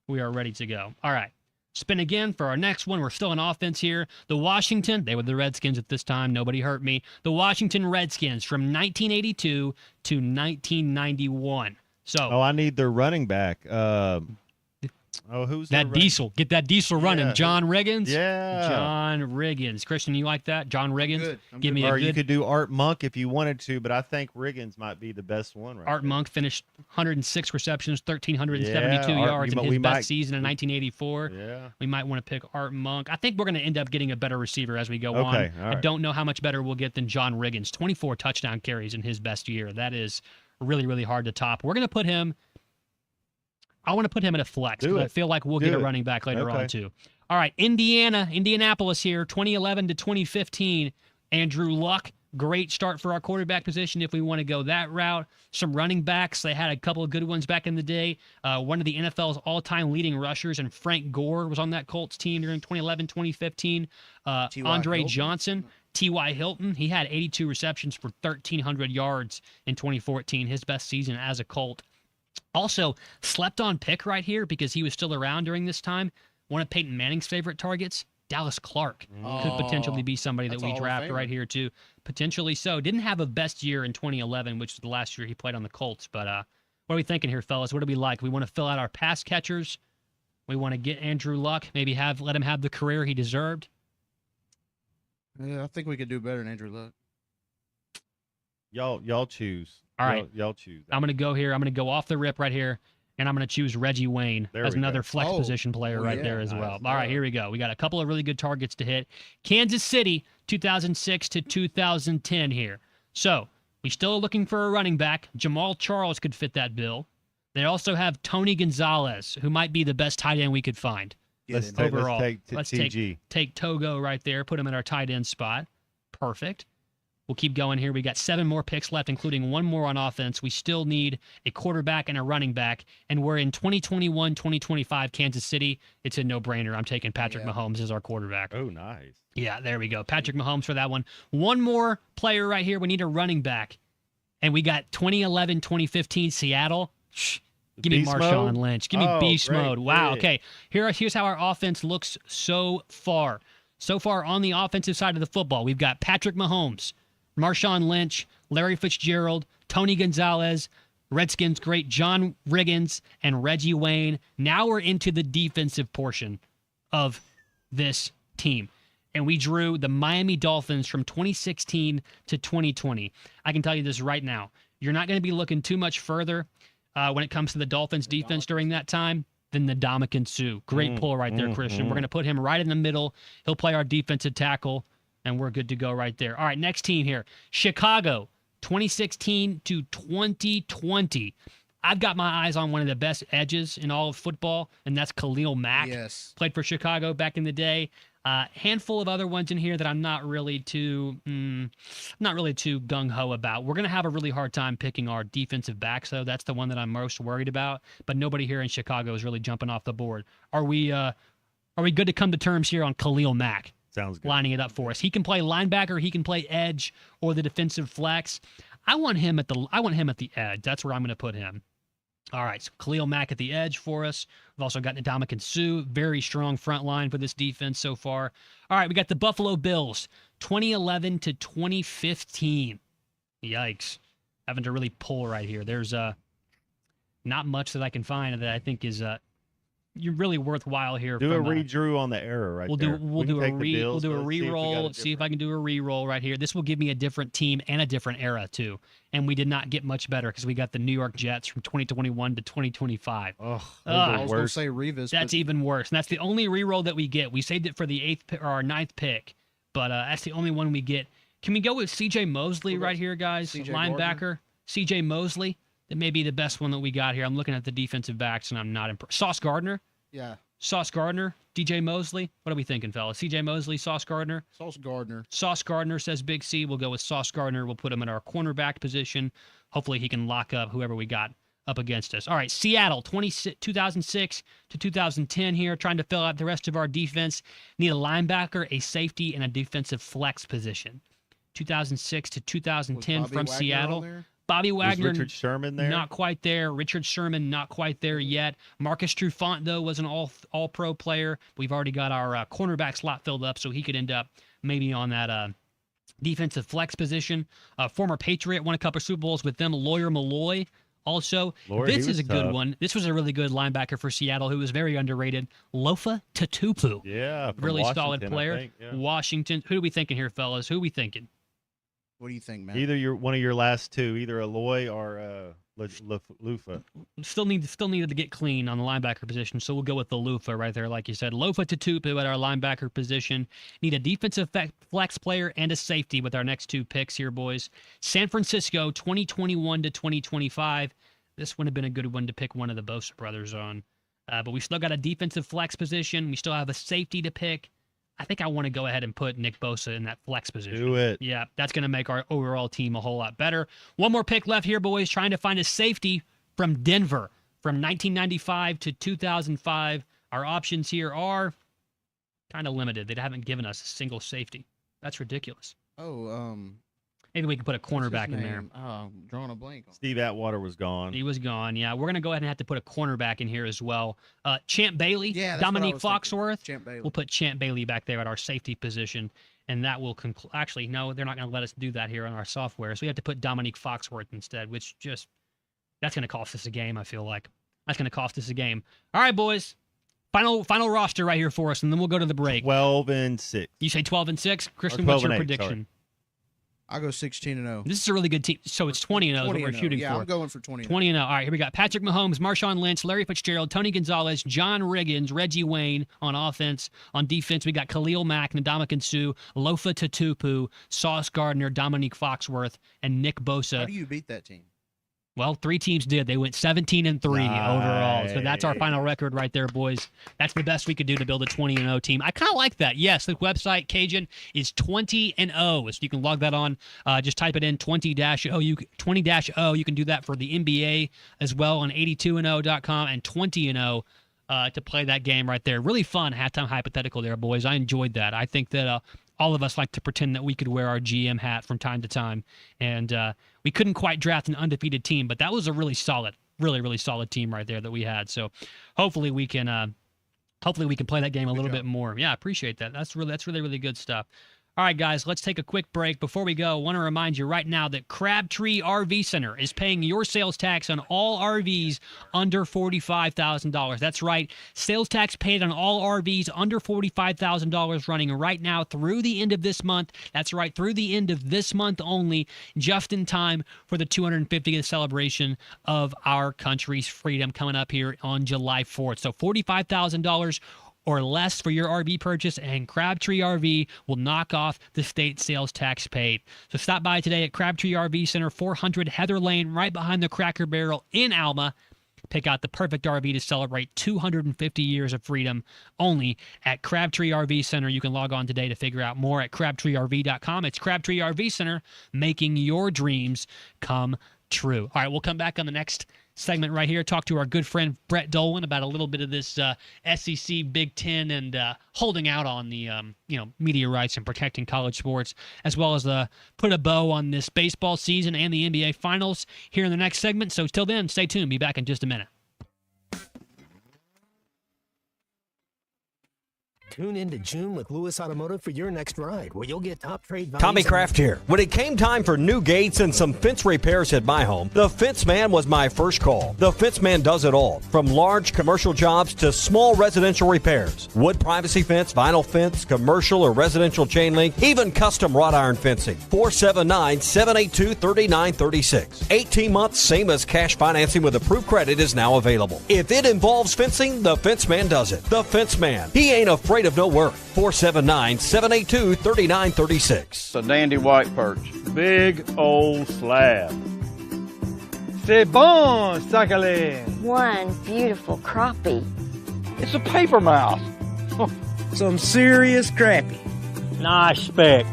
We are ready to go. All right. Spin again for our next one. We're still in offense here. The Washington, they were the Redskins at this time. Nobody hurt me. The Washington Redskins from 1982 to 1991. So, I need their running back. who's that diesel? Get that diesel running. Yeah. John Riggins. Yeah. John Riggins. Christian, you like that? John Riggins. Give me a Or good. you could do Art Monk if you wanted to, but I think Riggins might be the best one. Right Art there. Monk finished 106 receptions, 1,372 Yeah, Art- yards in we his might- best season in 1984. Yeah. We might want to pick Art Monk. I think we're going to end up getting a better receiver as we go on. Okay, all I right. don't know how much better we'll get than John Riggins. 24 touchdown carries in his best year. That is really, really hard to top. We're going to put him. I want to put him at a flex Do because I it. feel like we'll Do get a it. running back later Okay. on too. All right, Indianapolis here, 2011 to 2015. Andrew Luck, great start for our quarterback position if we want to go that route. Some running backs, they had a couple of good ones back in the day. One of the NFL's all-time leading rushers, and Frank Gore was on that Colts team during 2011, 2015. Andre Hilton. Johnson, T.Y. Hilton, he had 82 receptions for 1,300 yards in 2014, his best season as a Colt. Also, slept on pick right here because he was still around during this time. One of Peyton Manning's favorite targets, Dallas Clark, could potentially be somebody that that's a we Hall of draft Famer. right here too. Potentially so. Didn't have a best year in 2011, which was the last year he played on the Colts. But what are we thinking here, fellas? What do we like? We want to fill out our pass catchers. We want to get Andrew Luck. Maybe let him have the career he deserved. Yeah, I think we could do better than Andrew Luck. Y'all choose. All right. Y'all choose. I'm going to go here. I'm going to go off the rip right here, and I'm going to choose Reggie Wayne There as we another go. flex position player right there as Nice. well. All right, here we go. We got a couple of really good targets to hit. Kansas City, 2006 to 2010 here. So we still are looking for a running back. Jamal Charles could fit that bill. They also have Tony Gonzalez, who might be the best tight end we could find. Let's overall. take Let's TG. take Togo right there, put him in our tight end spot. Perfect. We'll keep going here. We got 7 more picks left, including 1 more on offense. We still need a quarterback and a running back, and we're in 2021, 2025 Kansas City. It's a no-brainer. I'm taking Patrick Mahomes as our quarterback. Oh, nice. Yeah, there we go. Patrick Mahomes for that one. One more player right here. We need a running back. And we got 2011, 2015 Seattle. Shh. Give me Beast Marshawn mode? Lynch. Give me Oh, beast great. mode. Wow. Yeah. Okay. Here's how our offense looks so far. So far on the offensive side of the football, we've got Patrick Mahomes, Marshawn Lynch, Larry Fitzgerald, Tony Gonzalez, Redskins great John Riggins, and Reggie Wayne. Now we're into the defensive portion of this team. And we drew the Miami Dolphins from 2016 to 2020. I can tell you this right now. You're not going to be looking too much further when it comes to the Dolphins defense during that time than the Ndamukong Suh. Great pull right there, Christian. We're going to put him right in the middle. He'll play our defensive tackle, and we're good to go right there. All right, next team here. Chicago, 2016 to 2020. I've got my eyes on one of the best edges in all of football, and that's Khalil Mack. Yes. Played for Chicago back in the day. Handful of other ones in here that I'm not really too gung ho about. We're gonna have a really hard time picking our defensive backs, though. That's the one that I'm most worried about. But nobody here in Chicago is really jumping off the board. Are we good to come to terms here on Khalil Mack? Sounds good. Lining it up for us. He can play linebacker, he can play edge, or the defensive flex. I want him at the edge. That's where I'm going to put him. All right, so Khalil Mack at the edge for us. We've also got Ndamukong Suh, very strong front line for this defense so far. All right, we got the Buffalo Bills, 2011 to 2015. Yikes. Having to really pull right here. There's not much that I can find that I think is you're really worthwhile here. Do a from, redrew on the error right We'll there. do a take the Bills, re-roll. but let's see if we got a See if I can do a re-roll right here. This will give me a different team and a different era too. And we did not get much better because we got the New York Jets from 2021 to 2025. I was going to say Revis. That's even worse. And that's the only re-roll that we get. We saved it for the our 9th pick, but that's the only one we get. Can we go with C.J. Mosley right here, guys? C.J. Linebacker. C.J. Mosley. That may be the best one that we got here. I'm looking at the defensive backs, and I'm not impressed. Sauce Gardner. Yeah. Sauce Gardner, DJ Mosley. What are we thinking, fellas? CJ Mosley, Sauce Gardner. Sauce Gardner. Sauce Gardner, says Big C. We'll go with Sauce Gardner. We'll put him in our cornerback position. Hopefully he can lock up whoever we got up against us. All right, Seattle, 2006 to 2010 here, trying to fill out the rest of our defense. Need a linebacker, a safety, and a defensive flex position. 2006 to 2010 Bobby from Wagner Seattle. on there? Bobby Wagner, Richard Sherman there? not quite there. Richard Sherman, not quite there yet. Marcus Trufant, though, was an all-pro player. We've already got our cornerback slot filled up, so he could end up maybe on that defensive flex position. Former Patriot, won a couple of Super Bowls with them. Lawyer Malloy Also, Lord, he this is was a good tough. one. This was a really good linebacker for Seattle who was very underrated. Lofa Tatupu. Yeah, from really solid Washington, I player. think, yeah. Washington. Who are we thinking here, fellas? Who are we thinking? What do you think, man? Either one of your last two, either Aloy or Lufa. Still needed to get clean on the linebacker position, so we'll go with the Lufa right there, like you said. Lofa Tatupu at our linebacker position. Need a defensive flex player and a safety with our next two picks here, boys. San Francisco, 2021 to 2025. This would have been a good one to pick one of the Bosa brothers on. But we still got a defensive flex position. We still have a safety to pick. I think I want to go ahead and put Nick Bosa in that flex position. Do it. Yeah, that's going to make our overall team a whole lot better. One more pick left here, boys. Trying to find a safety from Denver from 1995 to 2005. Our options here are kind of limited. They haven't given us a single safety. That's ridiculous. Maybe we can put a cornerback in there. Oh, I'm drawing a blank. Steve Atwater was gone. He was gone. Yeah, we're going to go ahead and have to put a cornerback in here as well. Champ Bailey, Yeah, that's what I Dominique was thinking. Foxworth. Champ Bailey. We'll put Champ Bailey back there at our safety position, and that will conclude. Actually, no, they're not going to let us do that here on our software, so we have to put Dominique Foxworth instead, which that's going to cost us a game, I feel like. That's going to cost us a game. All right, boys. Final roster right here for us, and then we'll go to the break. 12-6. You say 12-6? Christian, 12 what's your and 8, prediction? sorry. I'll go 16-0. This is a really good team. So it's 20-0 is what we're 20-0. shooting Yeah, for. I'm going for 20-0. 20-0. All right, here we got Patrick Mahomes, Marshawn Lynch, Larry Fitzgerald, Tony Gonzalez, John Riggins, Reggie Wayne on offense. On defense, we got Khalil Mack, Ndamukong Suh, Lofa Tatupu, Sauce Gardner, Dominique Foxworth, and Nick Bosa. How do you beat that team? Well, 3 teams did. They went 17-3 overall. So that's our final record right there, boys. That's the best we could do to build a 20-0 team. I kind of like that. Yes, the website, Cajun, is 20-0. So you can log that on. Just type it in 20-0. 20-0. You can do that for the NBA as well on 82and0.com and 20-0 to play that game right there. Really fun halftime hypothetical there, boys. I enjoyed that. I think that all of us like to pretend that we could wear our GM hat from time to time. And we couldn't quite draft an undefeated team, but that was a really solid, really, really solid team right there that we had. So hopefully we can play that game a little bit more. Yeah, I appreciate that. That's really, really good stuff. All right, guys, let's take a quick break. Before we go, I want to remind you right now that Crabtree RV Center is paying your sales tax on all RVs under $45,000. That's right. Sales tax paid on all RVs under $45,000 running right now through the end of this month. That's right, through the end of this month only, just in time for the 250th celebration of our country's freedom coming up here on July 4th. So $45,000 or less for your RV purchase, and Crabtree RV will knock off the state sales tax paid. So stop by today at Crabtree RV Center, 400 Heather Lane, right behind the Cracker Barrel in Alma. Pick out the perfect RV to celebrate 250 years of freedom only at Crabtree RV Center. You can log on today to figure out more at crabtreerv.com. It's Crabtree RV Center, making your dreams come true. All right, we'll come back on the next segment right here, talk to our good friend Brett Dolan about a little bit of this SEC Big Ten and holding out on the media rights and protecting college sports, as well as put a bow on this baseball season and the NBA Finals here in the next segment. So till then, stay tuned. Be back in just a minute. Tune into June with Lewis Automotive for your next ride, where you'll get top trade values. Tommy Kraft here. When it came time for new gates and some fence repairs at my home, the Fence Man was my first call. The Fence Man does it all, from large commercial jobs to small residential repairs. Wood privacy fence, vinyl fence, commercial or residential chain link, even custom wrought iron fencing. 479-782-3936. 18 months, same as cash financing with approved credit is now available. If it involves fencing, the Fence Man does it. The Fence Man. He ain't afraid of no work. 479-782-3936. It's a dandy white perch. Big old slab. C'est bon, sacalé. One beautiful crappie. It's a paper mouse. Some serious crappie. Nice speck.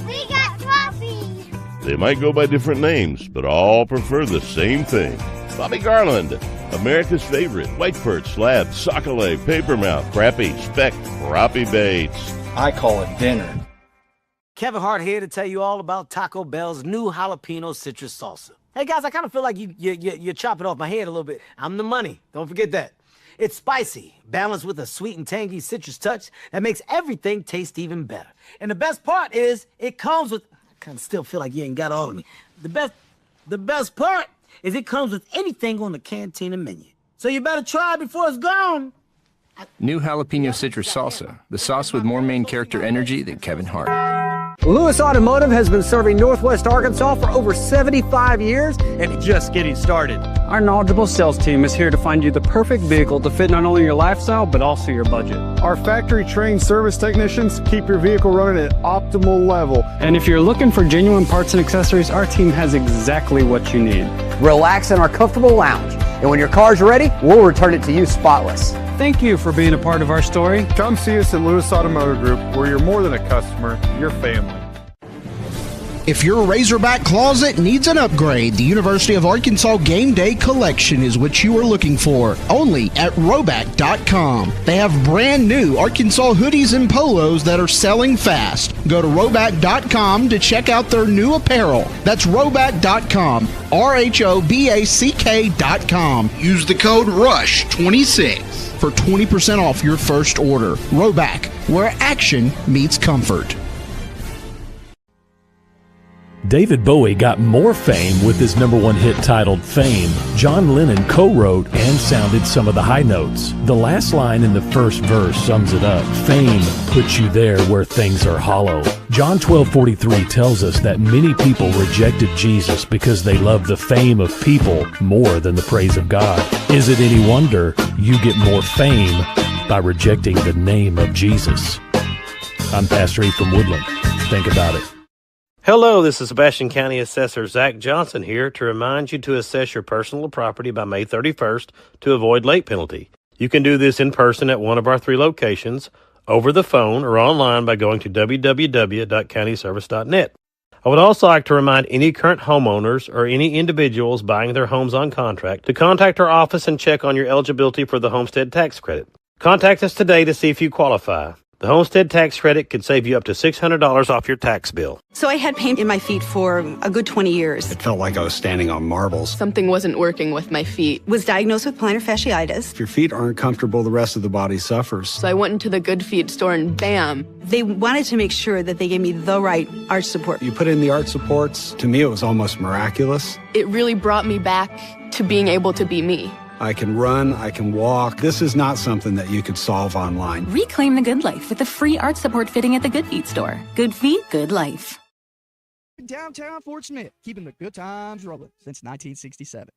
We got crappies. They might go by different names, but all prefer the same thing. Bobby Garland, America's favorite white perch, slab, sockeye, papermouth, crappie, speck, crappie baits. I call it dinner. Kevin Hart here to tell you all about Taco Bell's new jalapeno citrus salsa. Hey guys, I kind of feel like you're chopping off my head a little bit. I'm the money. Don't forget that. It's spicy, balanced with a sweet and tangy citrus touch that makes everything taste even better. And the best part is it comes with, I kind of still feel like you ain't got all of me. The best part is it comes with anything on the Cantina menu. So you better try it before it's gone. New jalapeno citrus salsa, the sauce with more main character energy than Kevin Hart. Lewis Automotive has been serving Northwest Arkansas for over 75 years and just getting started. Our knowledgeable sales team is here to find you the perfect vehicle to fit not only your lifestyle, but also your budget. Our factory-trained service technicians keep your vehicle running at optimal level. And if you're looking for genuine parts and accessories, our team has exactly what you need. Relax in our comfortable lounge, and when your car's ready, we'll return it to you spotless. Thank you for being a part of our story. Come see us at Lewis Automotive Group, where you're more than a customer, you're family. If your Razorback closet needs an upgrade, the University of Arkansas Game Day Collection is what you are looking for, only at Roback.com. They have brand new Arkansas hoodies and polos that are selling fast. Go to Roback.com to check out their new apparel. That's Roback.com, RHOBACK.com. Use the code RUSH26 for 20% off your first order. Roback, where action meets comfort. David Bowie got more fame with his #1 hit titled Fame. John Lennon co-wrote and sounded some of the high notes. The last line in the first verse sums it up. Fame puts you there where things are hollow. John 12:43 tells us that many people rejected Jesus because they love the fame of people more than the praise of God. Is it any wonder you get more fame by rejecting the name of Jesus? I'm Pastor E. from Woodland. Think about it. Hello, this is Sebastian County Assessor Zach Johnson here to remind you to assess your personal property by May 31st to avoid late penalty. You can do this in person at one of our 3 locations, over the phone, or online by going to www.countyservice.net. I would also like to remind any current homeowners or any individuals buying their homes on contract to contact our office and check on your eligibility for the homestead tax credit. Contact us today to see if you qualify. The homestead tax credit could save you up to $600 off your tax bill. So I had pain in my feet for a good 20 years. It felt like I was standing on marbles. Something wasn't working with my feet. Was diagnosed with plantar fasciitis. If your feet aren't comfortable, the rest of the body suffers. So I went into the Good Feet store and bam. They wanted to make sure that they gave me the right arch support. You put in the arch supports. To me, it was almost miraculous. It really brought me back to being able to be me. I can run, I can walk. This is not something that you could solve online. Reclaim the good life with the free arch support fitting at the Good Feet store. Good feet, good life. Downtown Fort Smith, keeping the good times rolling since 1967.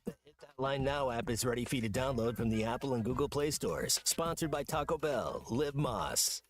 The Hit That Line Now app is ready for you to download from the Apple and Google Play stores. Sponsored by Taco Bell. Live Moss.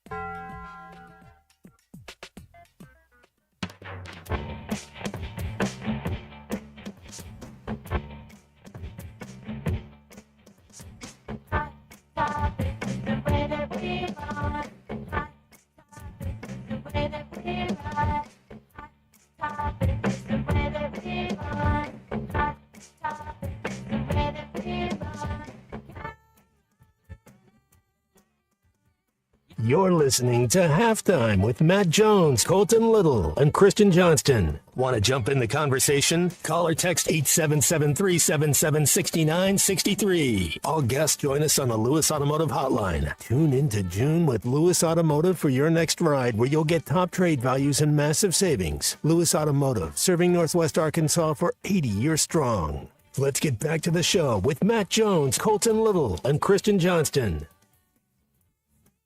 You're listening to Halftime with Matt Jones, Colton Little, and Christian Johnston. Want to jump in the conversation? Call or text 877-377-6963. All guests join us on the Lewis Automotive Hotline. Tune into June with Lewis Automotive for your next ride, where you'll get top trade values and massive savings. Lewis Automotive, serving Northwest Arkansas for 80 years strong. Let's get back to the show with Matt Jones, Colton Little, and Christian Johnston.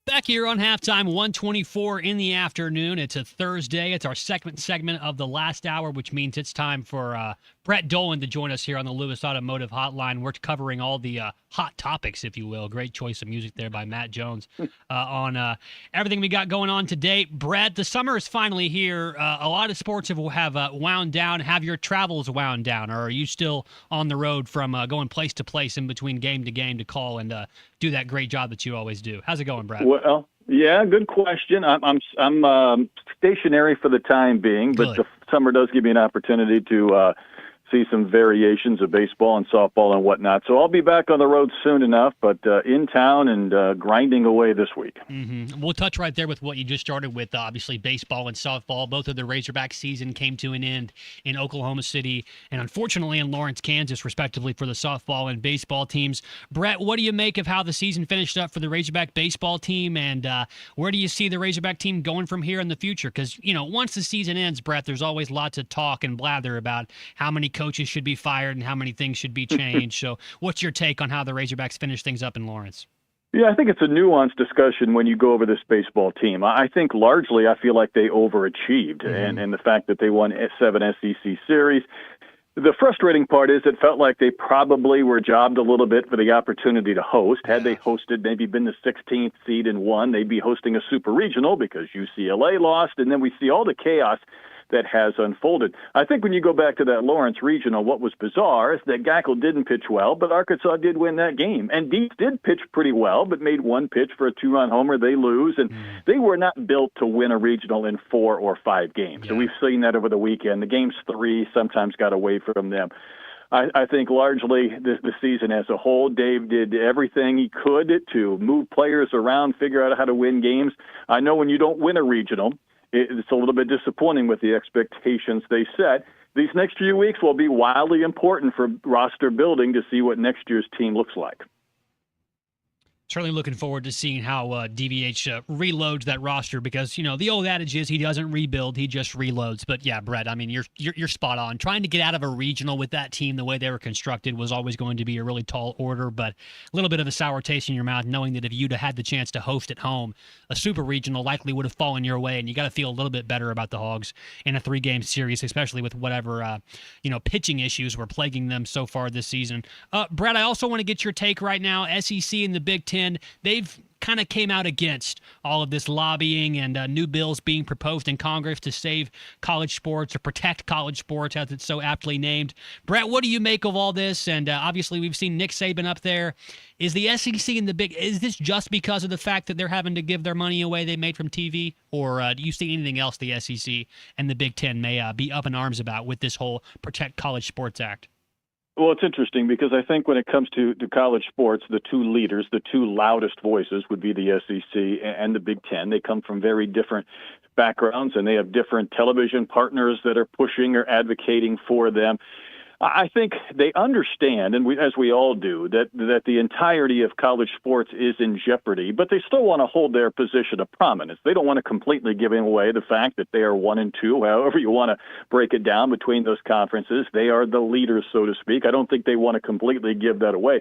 Back here on Halftime, 1:24 in the afternoon. It's a Thursday. It's our second segment of the last hour, which means it's time for Brett Dolan to join us here on the Lewis Automotive Hotline. We're covering all the hot topics, if you will. Great choice of music there by Matt Jones on everything we got going on today. Brett, the summer is finally here. A lot of sports have wound down. Have your travels wound down, or are you still on the road from going place to place in between game to game to call and do that great job that you always do? How's it going, Brett? Well, yeah, good question. I'm stationary for the time being, but the summer does give me an opportunity to see some variations of baseball and softball and whatnot. So I'll be back on the road soon enough, but in town and grinding away this week. Mm-hmm. We'll touch right there with what you just started with, obviously baseball and softball. Both of the Razorback season came to an end in Oklahoma City and unfortunately in Lawrence, Kansas, respectively, for the softball and baseball teams. Brett, what do you make of how the season finished up for the Razorback baseball team, and where do you see the Razorback team going from here in the future? Because, once the season ends, Brett, there's always lots of talk and blather about how many coaches should be fired and how many things should be changed. So what's your take on how the Razorbacks finish things up in Lawrence? Yeah, I think it's a nuanced discussion when you go over this baseball team. I think largely I feel like they overachieved, and the fact that they won 7 SEC series. The frustrating part is it felt like they probably were jobbed a little bit for the opportunity to host. Had they hosted, maybe been the 16th seed and won, they'd be hosting a super regional because UCLA lost, and then we see all the chaos that has unfolded. I think when you go back to that Lawrence Regional, what was bizarre is that Gackle didn't pitch well, but Arkansas did win that game. And Dietz did pitch pretty well, but made one pitch for a 2-run homer. They lose, and they were not built to win a regional in 4 or 5 games. So we've seen that over the weekend. The games 3 sometimes got away from them. I think largely the season as a whole, Dave did everything he could to move players around, figure out how to win games. I know when you don't win a regional, it's a little bit disappointing with the expectations they set. These next few weeks will be wildly important for roster building to see what next year's team looks like. Certainly looking forward to seeing how DVH reloads that roster because, the old adage is he doesn't rebuild, he just reloads. But, yeah, Brett, I mean, you're spot on. Trying to get out of a regional with that team the way they were constructed was always going to be a really tall order, but a little bit of a sour taste in your mouth knowing that if you'd have had the chance to host at home, a super regional likely would have fallen your way, and you got to feel a little bit better about the Hogs in a 3-game series, especially with whatever, pitching issues were plaguing them so far this season. Brett, I also want to get your take right now. SEC and the Big Ten, they've kind of came out against all of this lobbying and new bills being proposed in Congress to save college sports or protect college sports, as it's so aptly named. Brett, what do you make of all this? And obviously, we've seen Nick Saban up there. Is the SEC and the Big? Is this just because of the fact that they're having to give their money away they made from TV, or do you see anything else the SEC and the Big Ten may be up in arms about with this whole Protect College Sports Act? Well, it's interesting because I think when it comes to college sports, the two leaders, the two loudest voices would be the SEC and the Big Ten. They come from very different backgrounds, and they have different television partners that are pushing or advocating for them. I think they understand, and as we all do, that the entirety of college sports is in jeopardy, but they still want to hold their position of prominence. They don't want to completely give away the fact that they are 1 and 2, however you want to break it down between those conferences. They are the leaders, so to speak. I don't think they want to completely give that away.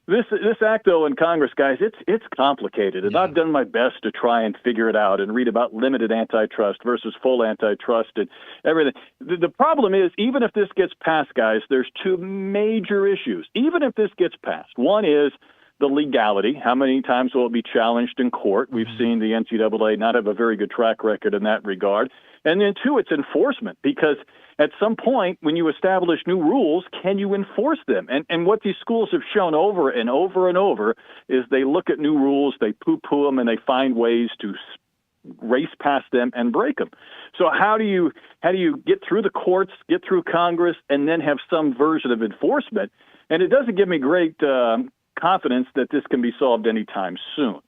This act, though, in Congress, guys, it's complicated, and I've done my best to try and figure it out and read about limited antitrust versus full antitrust and everything. The problem is, even if this gets passed, guys, there's 2 major issues. Even if this gets passed, one is the legality. How many times will it be challenged in court? We've seen the NCAA not have a very good track record in that regard. And then 2, it's enforcement, because at some point when you establish new rules, can you enforce them? And what these schools have shown over and over and over is they look at new rules, they poo-poo them, and they find ways to race past them and break them. So how do you get through the courts, get through Congress, and then have some version of enforcement? And it doesn't give me great confidence that this can be solved anytime soon.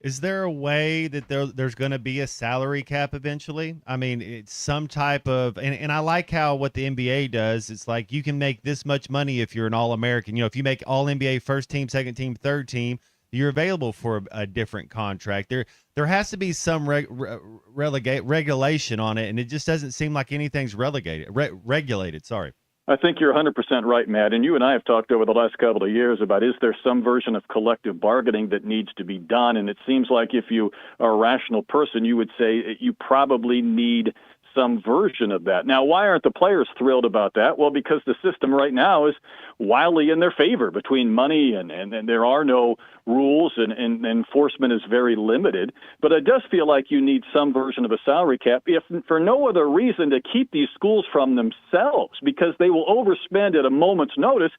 Is there a way that there's going to be a salary cap eventually? I mean, it's some type of, and I like how what the NBA does. It's like you can make this much money if you're an All-American. If you make All-NBA first team, second team, third team, you're available for a different contract. There has to be some regulation on it, and it just doesn't seem like anything's regulated. Sorry. I think you're 100% right, Matt. And you and I have talked over the last couple of years about, is there some version of collective bargaining that needs to be done? And it seems like if you are a rational person, you would say you probably need some version of that. Now, why aren't the players thrilled about that? Well, because the system right now is wildly in their favor between money and there are no rules and enforcement is very limited. But it does feel like you need some version of a salary cap, if for no other reason to keep these schools from themselves, because they will overspend at a moment's notice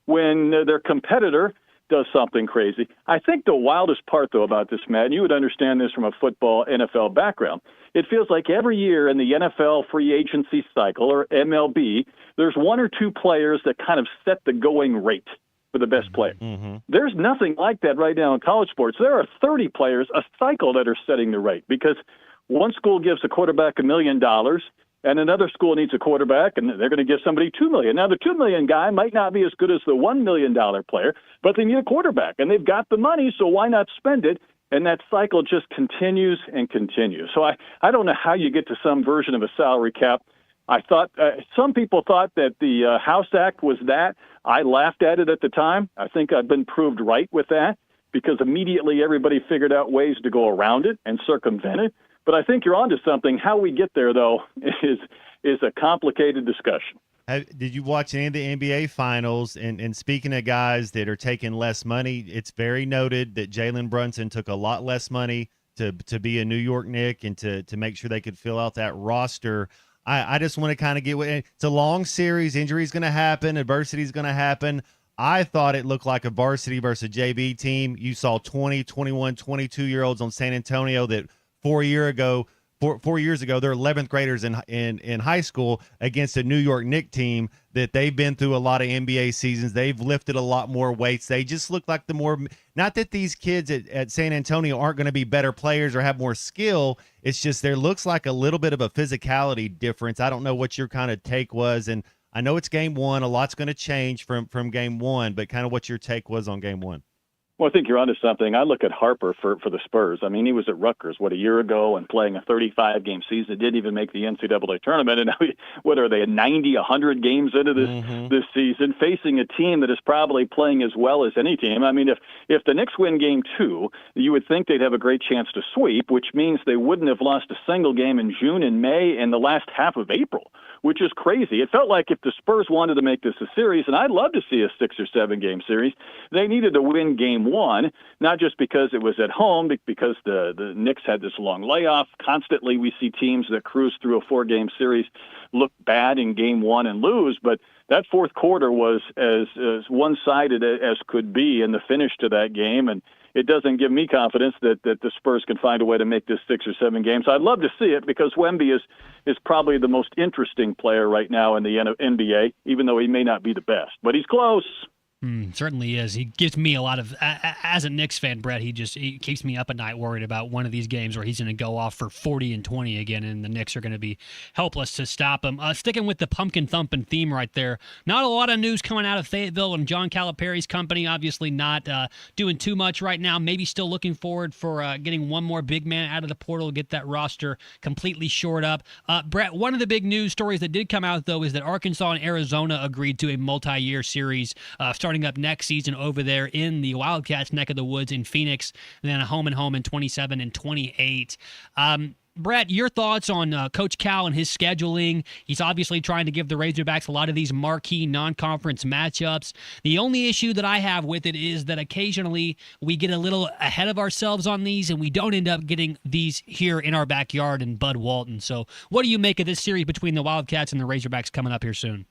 when their competitor does something crazy. I think the wildest part, though, about this, Matt, and you would understand this from a football NFL background, it feels like every year in the NFL free agency cycle, or MLB, there's one or two players that kind of set the going rate for the best player. There's nothing like that right now in college sports. There are 30 players a cycle that are setting the rate because one school gives a quarterback $1 million, and another school needs a quarterback, and they're going to give somebody $2 million. Now, the $2 million guy might not be as good as the $1 million player, but they need a quarterback, and they've got the money, so why not spend it? And that cycle just continues and continues. So I don't know how you get to some version of a salary cap. I thought some people thought that the House Act was that. I laughed at it at the time. I think I've been proved right with that because immediately everybody figured out ways to go around it and circumvent it. But I think you're onto something. How we get there, though, is a complicated discussion. Did you watch any of the NBA finals? And speaking of guys that are taking less money, it's very noted that Jalen Brunson took a lot less money to be a New York Knick and to make sure they could fill out that roster. I just want to kind of get – it's a long series. Injury's going to happen. Adversity's going to happen. I thought it looked like a varsity versus JV team. You saw 20, 21, 22-year-olds on San Antonio that – 4 years ago, they're 11th graders in high school against a New York Knicks team that they've been through a lot of NBA seasons. They've lifted a lot more weights. They just look like not that these kids at San Antonio aren't going to be better players or have more skill. It's just there looks like a little bit of a physicality difference. I don't know what your kind of take was. And I know it's game one. A lot's going to change from game one, but kind of what your take was on game one. Well, I think you're onto something. I look at Harper for the Spurs. I mean, he was at Rutgers, a year ago and playing a 35-game season. Didn't even make the NCAA tournament. And now, what are they, 90, 100 games into this season, facing a team that is probably playing as well as any team. I mean, if the Knicks win game 2, you would think they'd have a great chance to sweep, which means they wouldn't have lost a single game in June and May and the last half of April, which is crazy. It felt like if the Spurs wanted to make this a series, and I'd love to see a 6 or 7 game series, they needed to win game 1, not just because it was at home, because the Knicks had this long layoff. Constantly we see teams that cruise through a 4-game series look bad in game 1 and lose, but that fourth quarter was as one-sided as could be in the finish to that game, and it doesn't give me confidence that the Spurs can find a way to make this 6 or 7 games. I'd love to see it because Wemby is probably the most interesting player right now in the NBA, even though he may not be the best. But he's close. Certainly is. He gives me a lot of, as a Knicks fan, Brett, he keeps me up at night worried about one of these games where he's going to go off for 40 and 20 again, and the Knicks are going to be helpless to stop him. Sticking with the pumpkin thumping theme right there, not a lot of news coming out of Fayetteville and John Calipari's company, obviously not doing too much right now, maybe still looking forward for getting one more big man out of the portal, get that roster completely shored up. Brett, one of the big news stories that did come out, though, is that Arkansas and Arizona agreed to a multi-year series starting up next season over there in the Wildcats neck of the woods in Phoenix, and then a home and home in 27 and 28. Brett, your thoughts on Coach Cal and his scheduling? He's obviously trying to give the Razorbacks a lot of these marquee non-conference matchups. The only issue that I have with it is that occasionally we get a little ahead of ourselves on these, and we don't end up getting these here in our backyard in Bud Walton. So what do you make of this series between the Wildcats and the Razorbacks coming up here soon?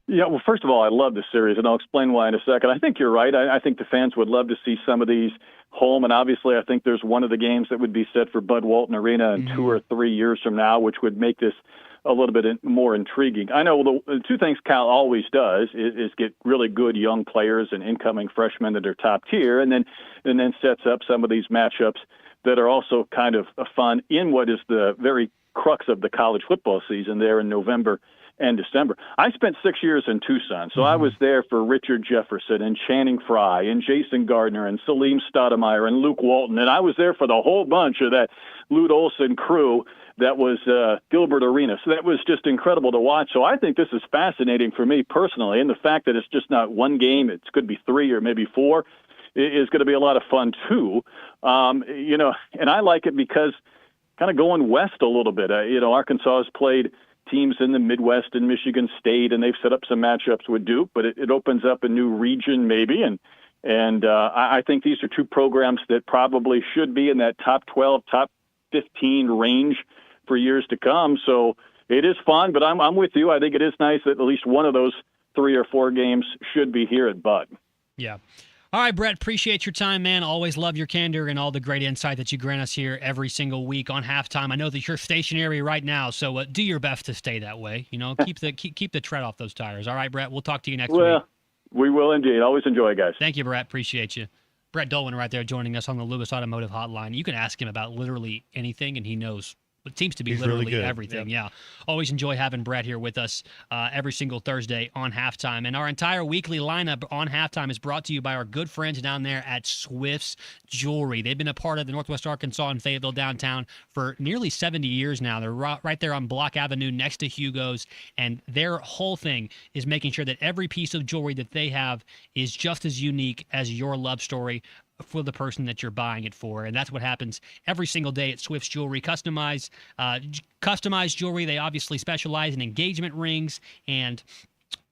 Yeah, well, first of all, I love the series, and I'll explain why in a second. I think you're right. I think the fans would love to see some of these home, and obviously I think there's one of the games that would be set for Bud Walton Arena in 2 or 3 years from now, which would make this a little bit more intriguing. I know the two things Cal always does is get really good young players and incoming freshmen that are top tier, and then sets up some of these matchups that are also kind of fun in what is the very crux of the college football season there in November and December. I spent 6 years in Tucson, so I was there for Richard Jefferson and Channing Frye and Jason Gardner and Salim Stoudemire and Luke Walton, and I was there for the whole bunch of that Lute Olson crew that was Gilbert Arena. So that was just incredible to watch. So I think this is fascinating for me personally, and the fact that it's just not one game, it could be 3 or maybe 4, is going to be a lot of fun too. And I like it because kind of going west a little bit. Arkansas has played teams in the Midwest and Michigan State, and they've set up some matchups with Duke, but it opens up a new region maybe. And I think these are two programs that probably should be in that top 12, top 15 range for years to come. So it is fun, but I'm with you. I think it is nice that at least one of those 3 or 4 games should be here at Bud. Yeah. All right, Brett, appreciate your time, man. Always love your candor and all the great insight that you grant us here every single week on Halftime. I know that you're stationary right now, so do your best to stay that way. You know, keep the tread off those tires. All right, Brett, we'll talk to you next week. We will indeed. Always enjoy, guys. Thank you, Brett. Appreciate you. Brett Dolwin right there joining us on the Lewis Automotive Hotline. You can ask him about literally anything, and he knows. It seems to be He's literally really good. everything. Yeah. Always enjoy having Brett here with us every single Thursday on Halftime. And our entire weekly lineup on Halftime is brought to you by our good friends down there at Swift's Jewelry. They've been a part of the Northwest Arkansas and Fayetteville downtown for nearly 70 years now. They're right there on Block Avenue next to Hugo's. And their whole thing is making sure that every piece of jewelry that they have is just as unique as your love story for the person that you're buying it for. And that's what happens every single day at Swift's Jewelry. Customized jewelry. They obviously specialize in engagement rings and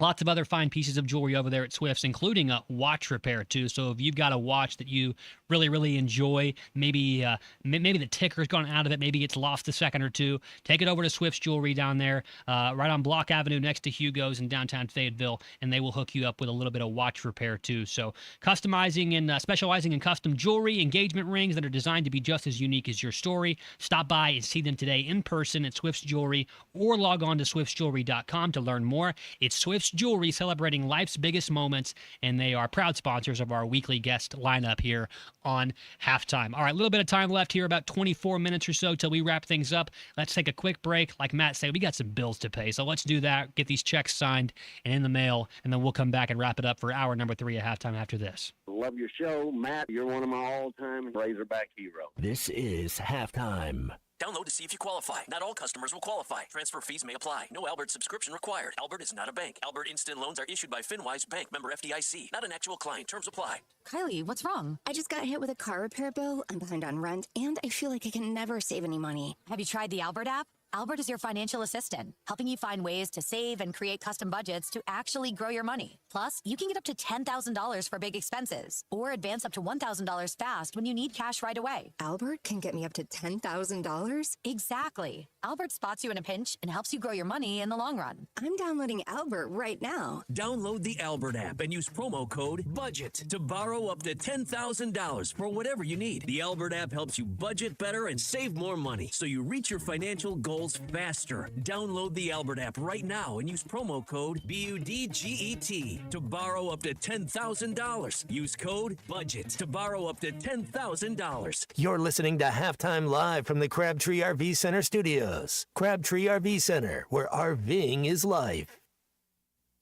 lots of other fine pieces of jewelry over there at Swift's, including a watch repair too. So if you've got a watch that you really, really enjoy, maybe the ticker's gone out of it, maybe it's lost a second or two, take it over to Swift's Jewelry down there, right on Block Avenue next to Hugo's in downtown Fayetteville, and they will hook you up with a little bit of watch repair too. So customizing and specializing in custom jewelry, engagement rings that are designed to be just as unique as your story. Stop by and see them today in person at Swift's Jewelry, or log on to swiftsjewelry.com to learn more. It's Swift's Jewelry, celebrating life's biggest moments, and they are proud sponsors of our weekly guest lineup here on Halftime. All right, a little bit of time left here, about 24 minutes or so till we wrap things up. Let's take a quick break. Like Matt said, we got some bills to pay, so let's do that, get these checks signed and in the mail, and then we'll come back and wrap it up for hour number 3 of Halftime after this. Love your show, Matt. You're one of my all-time Razorback heroes. This is Halftime. Download to see if you qualify. Not all customers will qualify. Transfer fees may apply. No Albert subscription required. Albert is not a bank. Albert Instant Loans are issued by FinWise Bank, member FDIC. Not an actual client. Terms apply. Kylie, what's wrong? I just got hit with a car repair bill. I'm behind on rent, and I feel like I can never save any money. Have you tried the Albert app? Albert is your financial assistant, helping you find ways to save and create custom budgets to actually grow your money. Plus, you can get up to $10,000 for big expenses, or advance up to $1,000 fast when you need cash right away. Albert can get me up to $10,000? Exactly. Albert spots you in a pinch and helps you grow your money in the long run. I'm downloading Albert right now. Download the Albert app and use promo code BUDGET to borrow up to $10,000 for whatever you need. The Albert app helps you budget better and save more money, so you reach your financial goals faster. Download the Albert app right now and use promo code BUDGET to borrow up to $10,000. Use code BUDGET to borrow up to $10,000. You're listening to Halftime Live from the Crabtree RV Center studios. Crabtree RV Center, where RVing is life.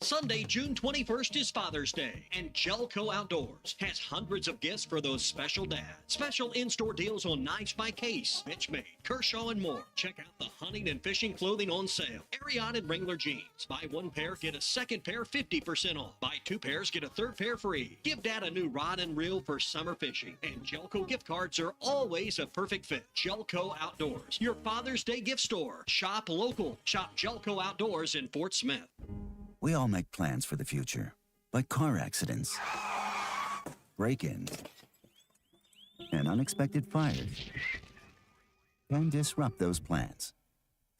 Sunday, June 21st is Father's Day, and Jelco Outdoors has hundreds of gifts for those special dads. Special in-store deals on knives by Case, Benchmade, Kershaw, and more. Check out the hunting and fishing clothing on sale. Ariat and Wrangler jeans. Buy one pair, get a second pair 50% off. Buy two pairs, get a third pair free. Give Dad a new rod and reel for summer fishing. And Jelco gift cards are always a perfect fit. Jelco Outdoors, your Father's Day gift store. Shop local. Shop Jelco Outdoors in Fort Smith. We all make plans for the future, but car accidents, break-ins, and unexpected fires can disrupt those plans.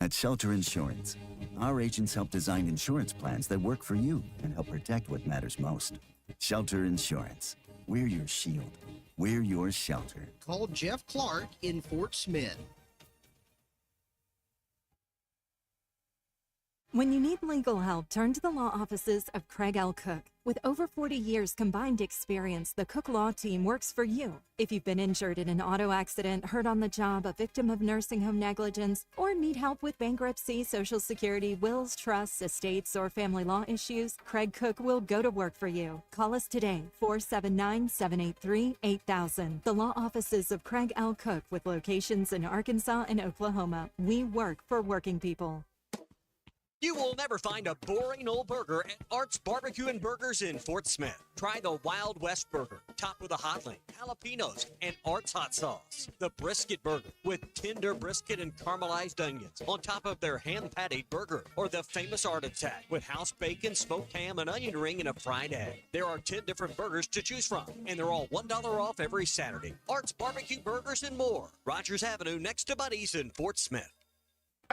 At Shelter Insurance, our agents help design insurance plans that work for you and help protect what matters most. Shelter Insurance. We're your shield. We're your shelter. Call Jeff Clark in Fort Smith. When you need legal help, turn to the law offices of Craig L. Cook. With over 40 years combined experience, the Cook Law Team works for you. If you've been injured in an auto accident, hurt on the job, a victim of nursing home negligence, or need help with bankruptcy, Social Security, wills, trusts, estates, or family law issues, Craig Cook will go to work for you. Call us today, 479-783-8000. The law offices of Craig L. Cook, with locations in Arkansas and Oklahoma. We work for working people. You will never find a boring old burger at Art's Barbecue and Burgers in Fort Smith. Try the Wild West Burger, topped with a hot link, jalapenos, and Art's hot sauce. The Brisket Burger, with tender brisket and caramelized onions on top of their hand-patted burger. Or the famous Art Attack, with house bacon, smoked ham, an onion ring, and a fried egg. There are 10 different burgers to choose from, and they're all $1 off every Saturday. Art's Barbecue Burgers and more. Rogers Avenue, next to Buddy's in Fort Smith.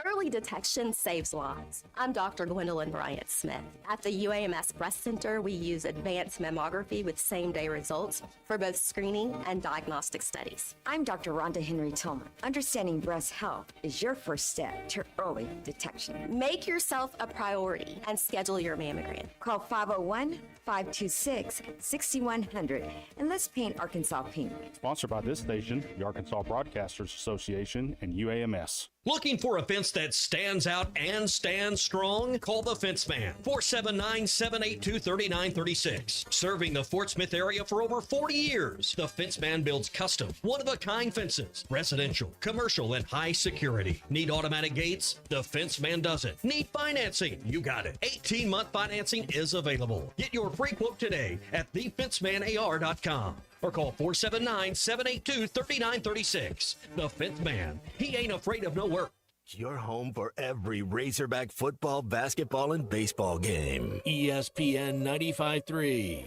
Early detection saves lives. I'm Dr. Gwendolyn Bryant Smith. At the UAMS Breast Center, we use advanced mammography with same-day results for both screening and diagnostic studies. I'm Dr. Rhonda Henry Tillman. Understanding breast health is your first step to early detection. Make yourself a priority and schedule your mammogram. Call 501-526-6100 and let's paint Arkansas pink. Sponsored by this station, the Arkansas Broadcasters Association, and UAMS. Looking for a fence that stands out and stands strong? Call the Fence Man, 479-782-3936. Serving the Fort Smith area for over 40 years, the Fence Man builds custom, one-of-a-kind fences, residential, commercial, and high security. Need automatic gates? The Fence Man does it. Need financing? You got it. 18-month financing is available. Get your free quote today at thefencemanar.com. or call 479-782-3936. The Fifth Man. He ain't afraid of no work. Your home for every Razorback football, basketball, and baseball game. ESPN 95.3.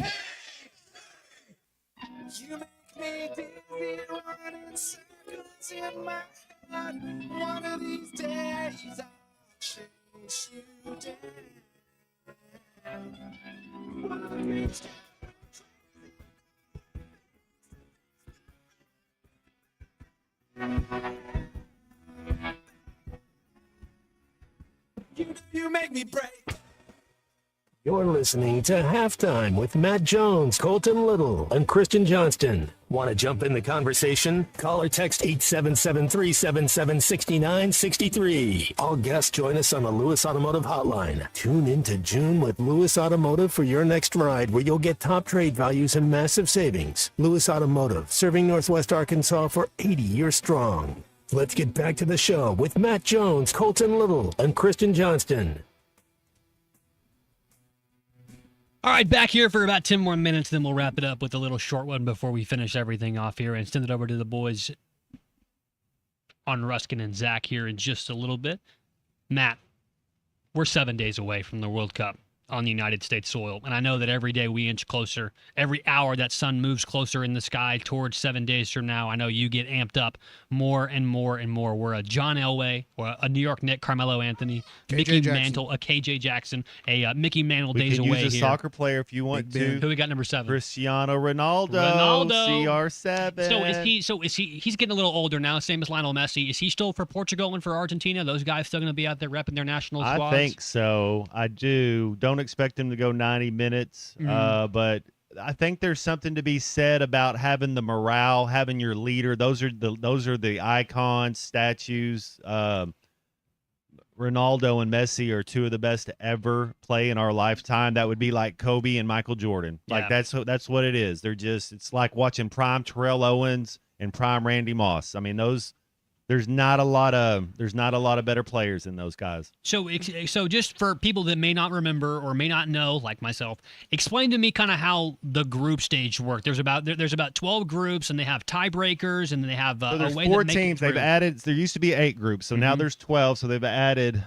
You make me dizzy, running circles in my head. One of these days I'll chase you down. One of these days. You make me break. You're listening to Halftime with Matt Jones, Colton Little, and Christian Johnston. Want to jump in the conversation? Call or text 877-377-6963. All guests join us on the Lewis Automotive Hotline. Tune into June with Lewis Automotive for your next ride, where you'll get top trade values and massive savings. Lewis Automotive, serving Northwest Arkansas for 80 years strong. Let's get back to the show with Matt Jones, Colton Little, and Christian Johnston. All right, back here for about 10 more minutes, then we'll wrap it up with a little short one before we finish everything off here and send it over to the boys on Ruskin and Zach here in just a little bit. Matt, we're 7 days away from the World Cup on the United States soil, and I know that every day we inch closer. Every hour that sun moves closer in the sky towards 7 days from now, I know you get amped up more and more and more. We're a John Elway, or a New York Knick, Carmelo Anthony, Mickey Mantle, a KJ Jackson, a Mickey Mantle we days could away use a here. soccer player if you want to. Who we got number 7? Cristiano Ronaldo. CR7. So is he? He's getting a little older now, same as Lionel Messi. Is he still for Portugal and for Argentina? Those guys still going to be out there repping their national squads? I think so. I do. Don't expect him to go 90 minutes, but I think there's something to be said about having the morale, having your leader. Those are the icons, statues. Ronaldo and Messi are two of the best to ever play in our lifetime. That would be like Kobe and Michael Jordan. Like that's what it is. It's like watching prime Terrell Owens and prime Randy Moss. I mean, there's not a lot of better players than those guys. So just for people that may not remember or may not know, like myself, explain to me kind of how the group stage work. There's about 12 groups, and they have tiebreakers, and they have so there's a way 4 to make teams. it through. They've added. There used to be 8 groups, so now there's 12. So they've added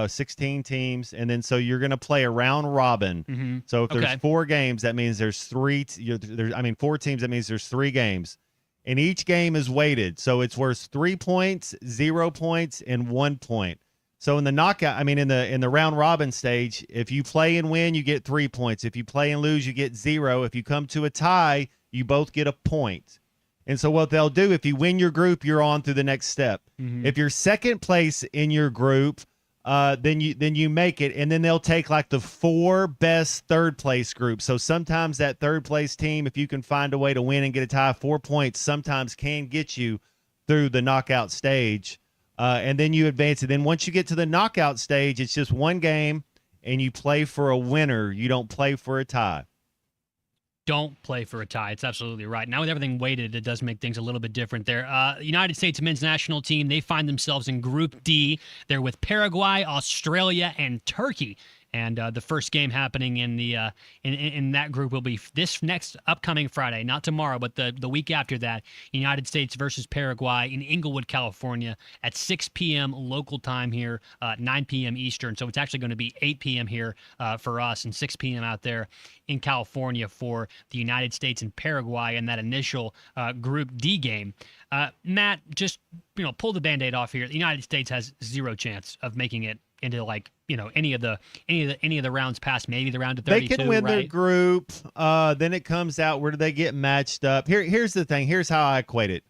16 teams, and then so you're going to play a round robin. So if there's 4 games, that means there's 4 teams. That means there's 3 games. And each game is weighted, so it's worth 3 points, 0 points, and 1 point. So in the knockout, in the round robin stage, if you play and win, you get 3 points. If you play and lose, you get 0. If you come to a tie, you both get a point. And so what they'll do, if you win your group, you're on through the next step. If you're second place in your group, then you make it, and then they'll take like the 4 best third place groups. So sometimes that third place team, if you can find a way to win and get a tie, 4 points sometimes can get you through the knockout stage, and then you advance. And then once you get to the knockout stage, it's just one game, and you play for a winner. You don't play for a tie. Don't play for a tie. It's absolutely right. Now with everything weighted, it does make things a little bit different there. United States men's national team, they find themselves in Group D. They're with Paraguay, Australia, and Turkey. And the first game happening in the in that group will be this next upcoming Friday, not tomorrow, but the week after that. United States versus Paraguay in Inglewood, California, at 6 p.m. local time here, 9 p.m. Eastern. So it's actually going to be 8 p.m. here for us and 6 p.m. out there in California for the United States and Paraguay in that initial Group D game. Matt, just pull the Band-Aid off here. The United States has zero chance of making it into any of the rounds past maybe the round of 32. They can win their right? group. Then it comes out, where do they get matched up? Here's the thing. Here's how I equate it.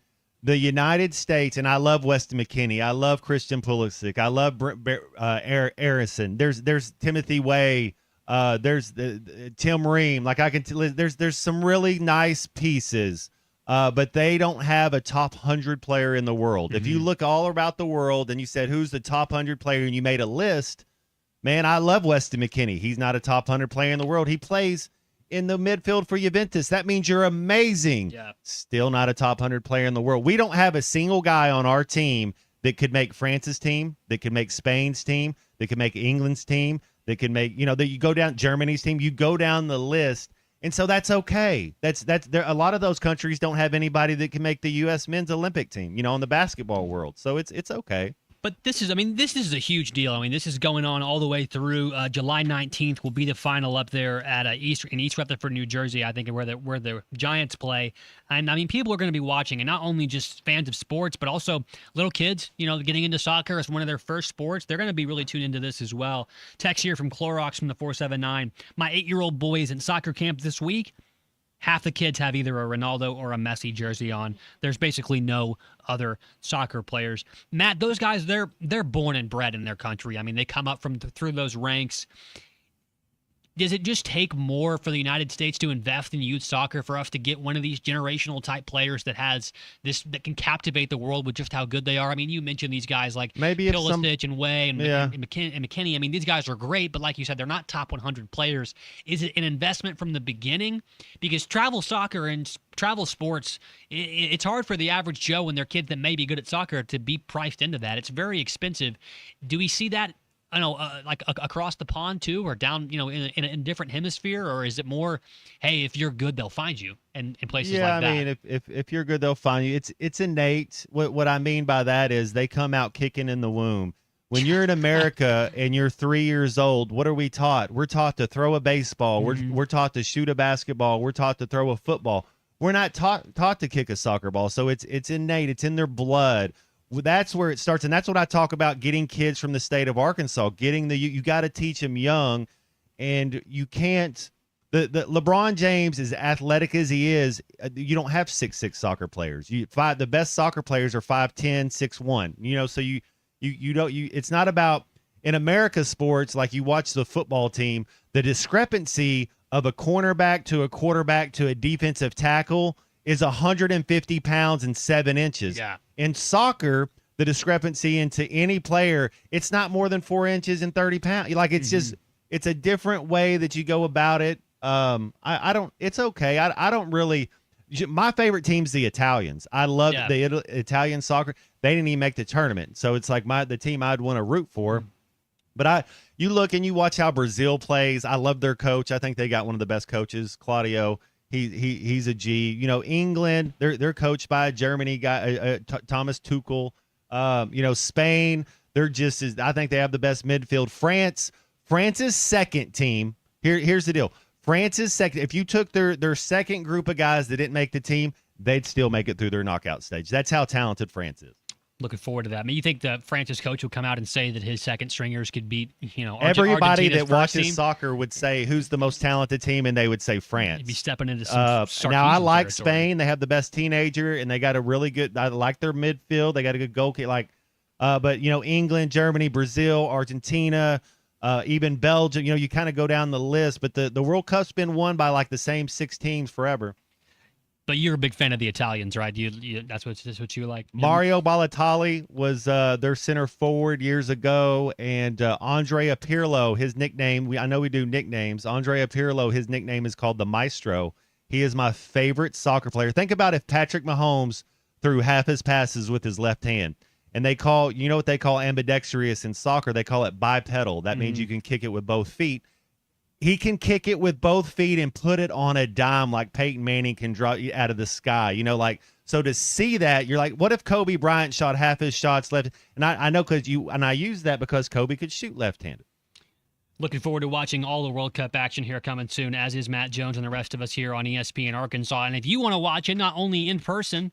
The United States, and I love Weston McKennie. I love Christian Pulisic. I love Arison. There's Timothy Way. There's Tim Ream. There's some really nice pieces, but they don't have a top 100 player in the world. If you look all about the world and you said who's the top 100 player and you made a list, man, I love Weston McKennie. He's not a top 100 player in the world. He plays in the midfield for Juventus. That means you're amazing. Yeah. Still not a top 100 player in the world. We don't have a single guy on our team that could make France's team, that could make Spain's team, that could make England's team, that could make, that you go down Germany's team, you go down the list. And so that's okay. That's there. A lot of those countries don't have anybody that can make the U.S. men's Olympic team, in the basketball world. So it's okay. But this is a huge deal. This is going on all the way through July 19th will be the final up there at East Rutherford, New Jersey, I think, where the Giants play. And people are going to be watching, and not only just fans of sports, but also little kids, getting into soccer as one of their first sports. They're going to be really tuned into this as well. Text here from Clorox from the 479. My 8-year-old boy is in soccer camp this week. Half the kids have either a Ronaldo or a Messi jersey on. There's basically no other soccer players. Matt, those guys, they're born and bred in their country. They come up through those ranks. Does it just take more for the United States to invest in youth soccer for us to get one of these generational type players that can captivate the world with just how good they are? You mentioned these guys like Pulisic and Way and McKennie. These guys are great, but like you said, they're not top 100 players. Is it an investment from the beginning? Because travel soccer and travel sports, it's hard for the average Joe and their kids that may be good at soccer to be priced into that. It's very expensive. Do we see that across the pond too, or down, in a different hemisphere, or is it more, hey, if you're good, they'll find you in places like that? If you're good, they'll find you. It's innate. What I mean by that is they come out kicking in the womb. When you're in America and you're 3 years old, what are we taught? We're taught to throw a baseball. We're taught to shoot a basketball. We're taught to throw a football. We're not taught to kick a soccer ball. So it's innate. It's in their blood. That's where it starts, and that's what I talk about, getting kids from the state of Arkansas, you got to teach them young, and you can't the LeBron James, as athletic as he is, you don't have 6'6" soccer players. The best soccer players are 5'10", 6'1". So you don't it's not about, in America sports, like you watch the football team, the discrepancy of a cornerback to a quarterback to a defensive tackle is 150 pounds and 7 inches. Yeah. In soccer, the discrepancy into any player, it's not more than 4 inches and 30 pounds. It's a different way that you go about it. It's okay. I don't really, my favorite team's the Italians. I love the Italian soccer. They didn't even make the tournament. So it's like the team I'd want to root for. But you look and you watch how Brazil plays. I love their coach. I think they got one of the best coaches, Claudio. He's a G. England, they're coached by a Germany guy, Thomas Tuchel. Spain, I think they have the best midfield. France's second team. Here's the deal. France's second. If you took their second group of guys that didn't make the team, they'd still make it through their knockout stage. That's how talented France is. Looking forward to that. You think the France's coach will come out and say that his second stringers could beat, everybody Argentina's that watches team? Soccer would say who's the most talented team, and they would say France. You'd be stepping into some now I like territory. Spain. They have the best teenager, and they got a really good. I like their midfield. They got a good goalkeeper. But England, Germany, Brazil, Argentina, even Belgium. You kind of go down the list. But the World Cup's been won by the same 6 teams forever. But you're a big fan of the Italians, right? That's what you like. Mario Balotelli was their center forward years ago, and Andrea Pirlo, his nickname. I know we do nicknames. Andrea Pirlo, his nickname is called the Maestro. He is my favorite soccer player. Think about if Patrick Mahomes threw half his passes with his left hand, and they call what they call ambidextrous in soccer. They call it bipedal. That means you can kick it with both feet. He can kick it with both feet and put it on a dime like Peyton Manning can draw out of the sky. So to see that, you're like, what if Kobe Bryant shot half his shots left? And I know I use that because Kobe could shoot left-handed. Looking forward to watching all the World Cup action here coming soon, as is Matt Jones and the rest of us here on ESPN Arkansas. And if you want to watch it, not only in person,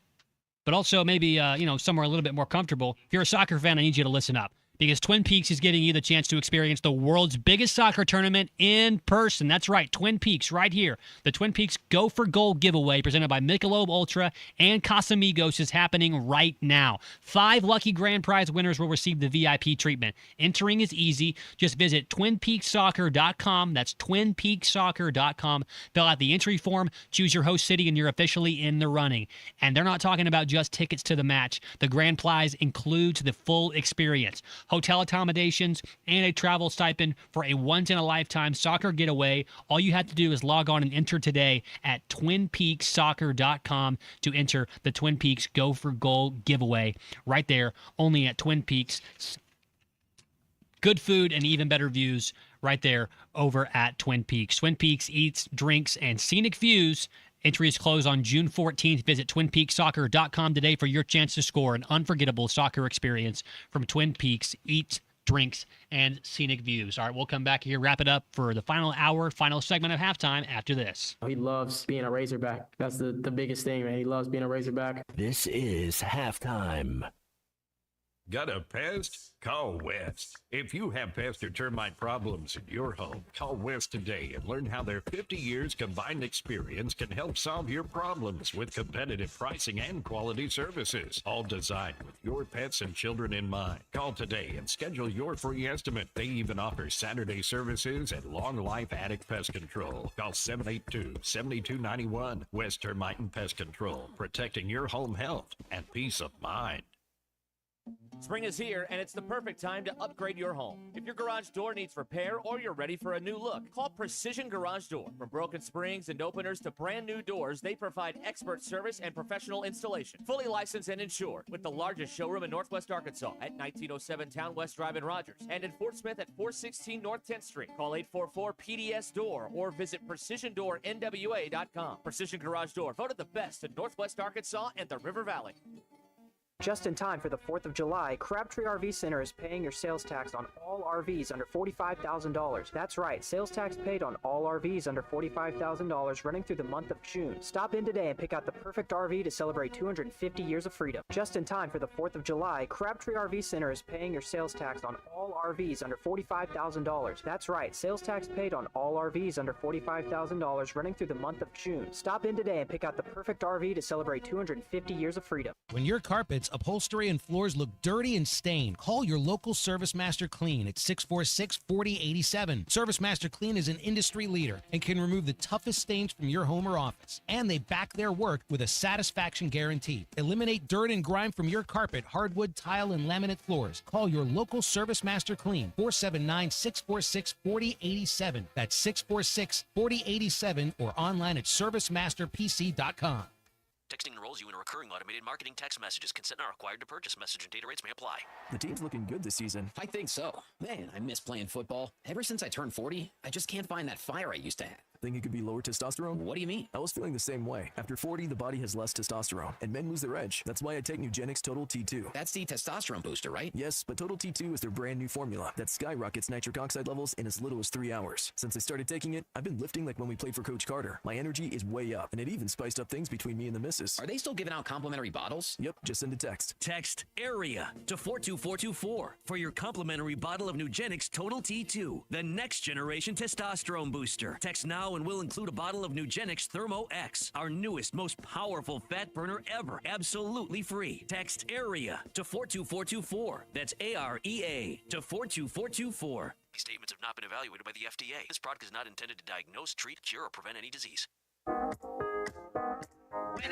but also maybe, somewhere a little bit more comfortable. If you're a soccer fan, I need you to listen up. Because Twin Peaks is giving you the chance to experience the world's biggest soccer tournament in person. That's right, Twin Peaks right here. The Twin Peaks Go for Gold giveaway presented by Michelob Ultra and Casamigos is happening right now. 5 lucky grand prize winners will receive the VIP treatment. Entering is easy. Just visit twinpeakssoccer.com. That's twinpeakssoccer.com. Fill out the entry form, choose your host city, and you're officially in the running. And they're not talking about just tickets to the match. The grand prize includes the full experience. Hotel accommodations, and a travel stipend for a once-in-a-lifetime soccer getaway. All you have to do is log on and enter today at twinpeakssoccer.com to enter the Twin Peaks Go for Gold giveaway right there, only at Twin Peaks. Good food and even better views right there over at Twin Peaks. Twin Peaks Eats, Drinks, and Scenic Views. Entries close on June 14th. Visit twinpeakssoccer.com today for your chance to score an unforgettable soccer experience from Twin Peaks Eats, Drinks, and Scenic Views. All right, we'll come back here, wrap it up for the final hour, final segment of halftime after this. He loves being a Razorback. That's the biggest thing, man. He loves being a Razorback. This is halftime. Got a pest? Call West. If you have pest or termite problems in your home, call West today and learn how their 50 years combined experience can help solve your problems with competitive pricing and quality services, all designed with your pets and children in mind. Call today and schedule your free estimate. They even offer Saturday services and long life attic pest control. Call 782-7291. West Termite and Pest Control, protecting your home health and peace of mind. Spring is here, and it's the perfect time to upgrade your home. If your garage door needs repair or you're ready for a new look, call Precision Garage Door. From broken springs and openers to brand new doors, they provide expert service and professional installation. Fully licensed and insured, with the largest showroom in Northwest Arkansas at 1907 Town West Drive in Rogers, and in Fort Smith at 416 North 10th Street. Call 844-PDS-DOOR or visit PrecisionDoorNWA.com. Precision Garage Door, voted the best in Northwest Arkansas and the River Valley. Just in time for the 4th of July, Crabtree RV Center is paying your sales tax on all RVs under $45,000. That's right, sales tax paid on all RVs under $45,000 running through the month of June. Stop in today and pick out the perfect RV to celebrate 250 years of freedom. Just in time for the 4th of July, Crabtree RV Center is paying your sales tax on all RVs under $45,000. That's right, sales tax paid on all RVs under $45,000 running through the month of June. Stop in today and pick out the perfect RV to celebrate 250 years of freedom. When your carpets, upholstery, and floors look dirty and stained, call your local Service Master Clean at 646-4087. Service Master Clean is an industry leader and can remove the toughest stains from your home or office. And they back their work with a satisfaction guarantee. Eliminate dirt and grime from your carpet, hardwood, tile, and laminate floors. Call your local Service Master Clean, 479-646-4087. That's 646-4087 or online at servicemasterpc.com. Texting enrolls you in a recurring automated marketing text messages. Consent not required to purchase. Message and data rates may apply. The team's looking good this season. I think so. Man, I miss playing football. Ever since I turned 40, I just can't find that fire I used to have. Think it could be lower testosterone? What do you mean? I was feeling the same way. After 40, the body has less testosterone, and men lose their edge. That's why I take Nugenix Total T2. That's the testosterone booster, right? Yes, but Total T2 is their brand new formula that skyrockets nitric oxide levels in as little as 3 hours. Since I started taking it, I've been lifting like when we played for Coach Carter. My energy is way up, and it even spiced up things between me and the missus. Are they still giving out complimentary bottles? Yep, just send a text. Text AREA to 42424 for your complimentary bottle of Nugenix Total T2, the next generation testosterone booster. Text now and we'll include a bottle of Nugenix Thermo X, our newest, most powerful fat burner ever, absolutely free. Text AREA to 42424. That's AREA to 42424. These statements have not been evaluated by the FDA. This product is not intended to diagnose, treat, cure, or prevent any disease. When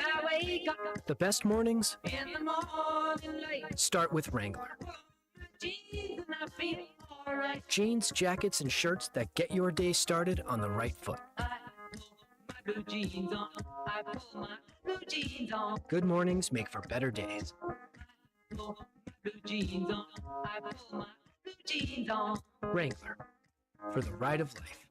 I wake up, the best mornings in the morning light, start with Wrangler. jeans and I feel alright. Jeans, jackets, and shirts that get your day started on the right foot. Blue jeans on, I put my blue jeans on. Good mornings make for better days. Blue jeans on, I put my blue jeans on. Wrangler, for the ride of life.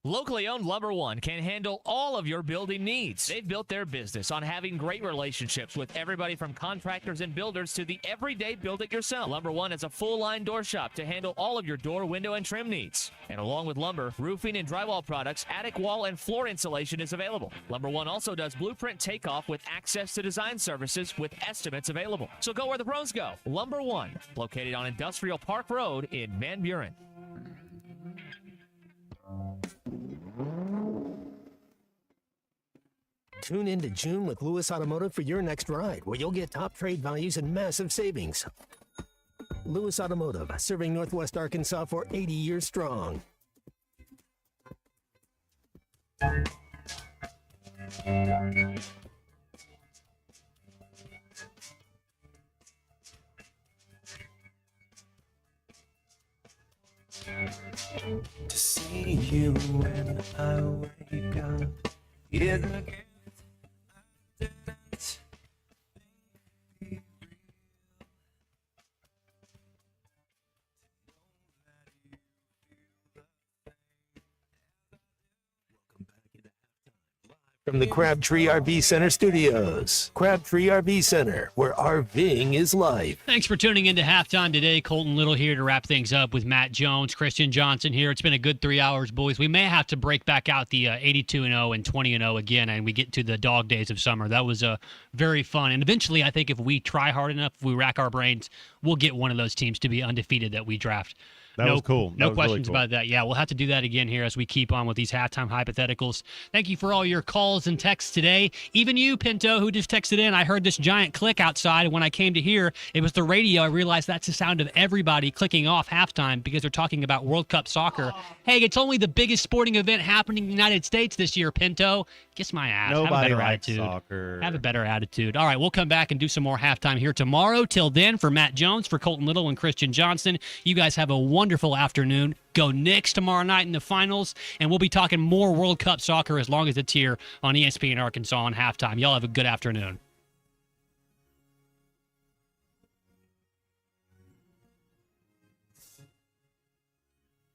Locally owned Lumber One can handle all of your building needs. They've built their business on having great relationships with everybody from contractors and builders to the everyday build-it-yourself. Lumber One has a full-line door shop to handle all of your door, window, and trim needs. And along with lumber, roofing and drywall products, attic wall and floor insulation is available. Lumber One also does blueprint takeoff with access to design services with estimates available. So go where the pros go. Lumber One, located on Industrial Park Road in Van Buren. Tune into June with Lewis Automotive for your next ride, where you'll get top trade values and massive savings. Lewis Automotive, serving Northwest Arkansas for 80 years strong. To see you when I wake up is a gift I didn't think real. From the Crabtree RV Center studios. Crabtree RV Center, where RVing is life. Thanks for tuning in to Halftime today. Colton Little here to wrap things up with Matt Jones, Christian Johnson here. It's been a good 3 hours, boys. We may have to break back out the 82-0 and 20-0 again, and we get to the dog days of summer. That was very fun. And eventually, I think if we try hard enough, if we rack our brains, we'll get one of those teams to be undefeated that we draft. That was cool. No That was questions really cool. about that. Yeah, we'll have to do that again here as we keep on with these halftime hypotheticals. Thank you for all your calls and texts today. Even you, Pinto, who just texted in. I heard this giant click outside, and when I came to hear it was the radio, I realized that's the sound of everybody clicking off halftime because they're talking about World Cup soccer. Hey, it's only the biggest sporting event happening in the United States this year, Pinto. Kiss my ass. Nobody Have a better likes attitude. soccer. Have a better attitude. All right, we'll come back and do some more halftime here tomorrow. Till then, for Matt Jones, for Colton Little, and Christian Johnson, you guys have a wonderful afternoon. Go Knicks tomorrow night in the finals, and we'll be talking more World Cup soccer as long as it's here on ESPN Arkansas on halftime. Y'all have a good afternoon.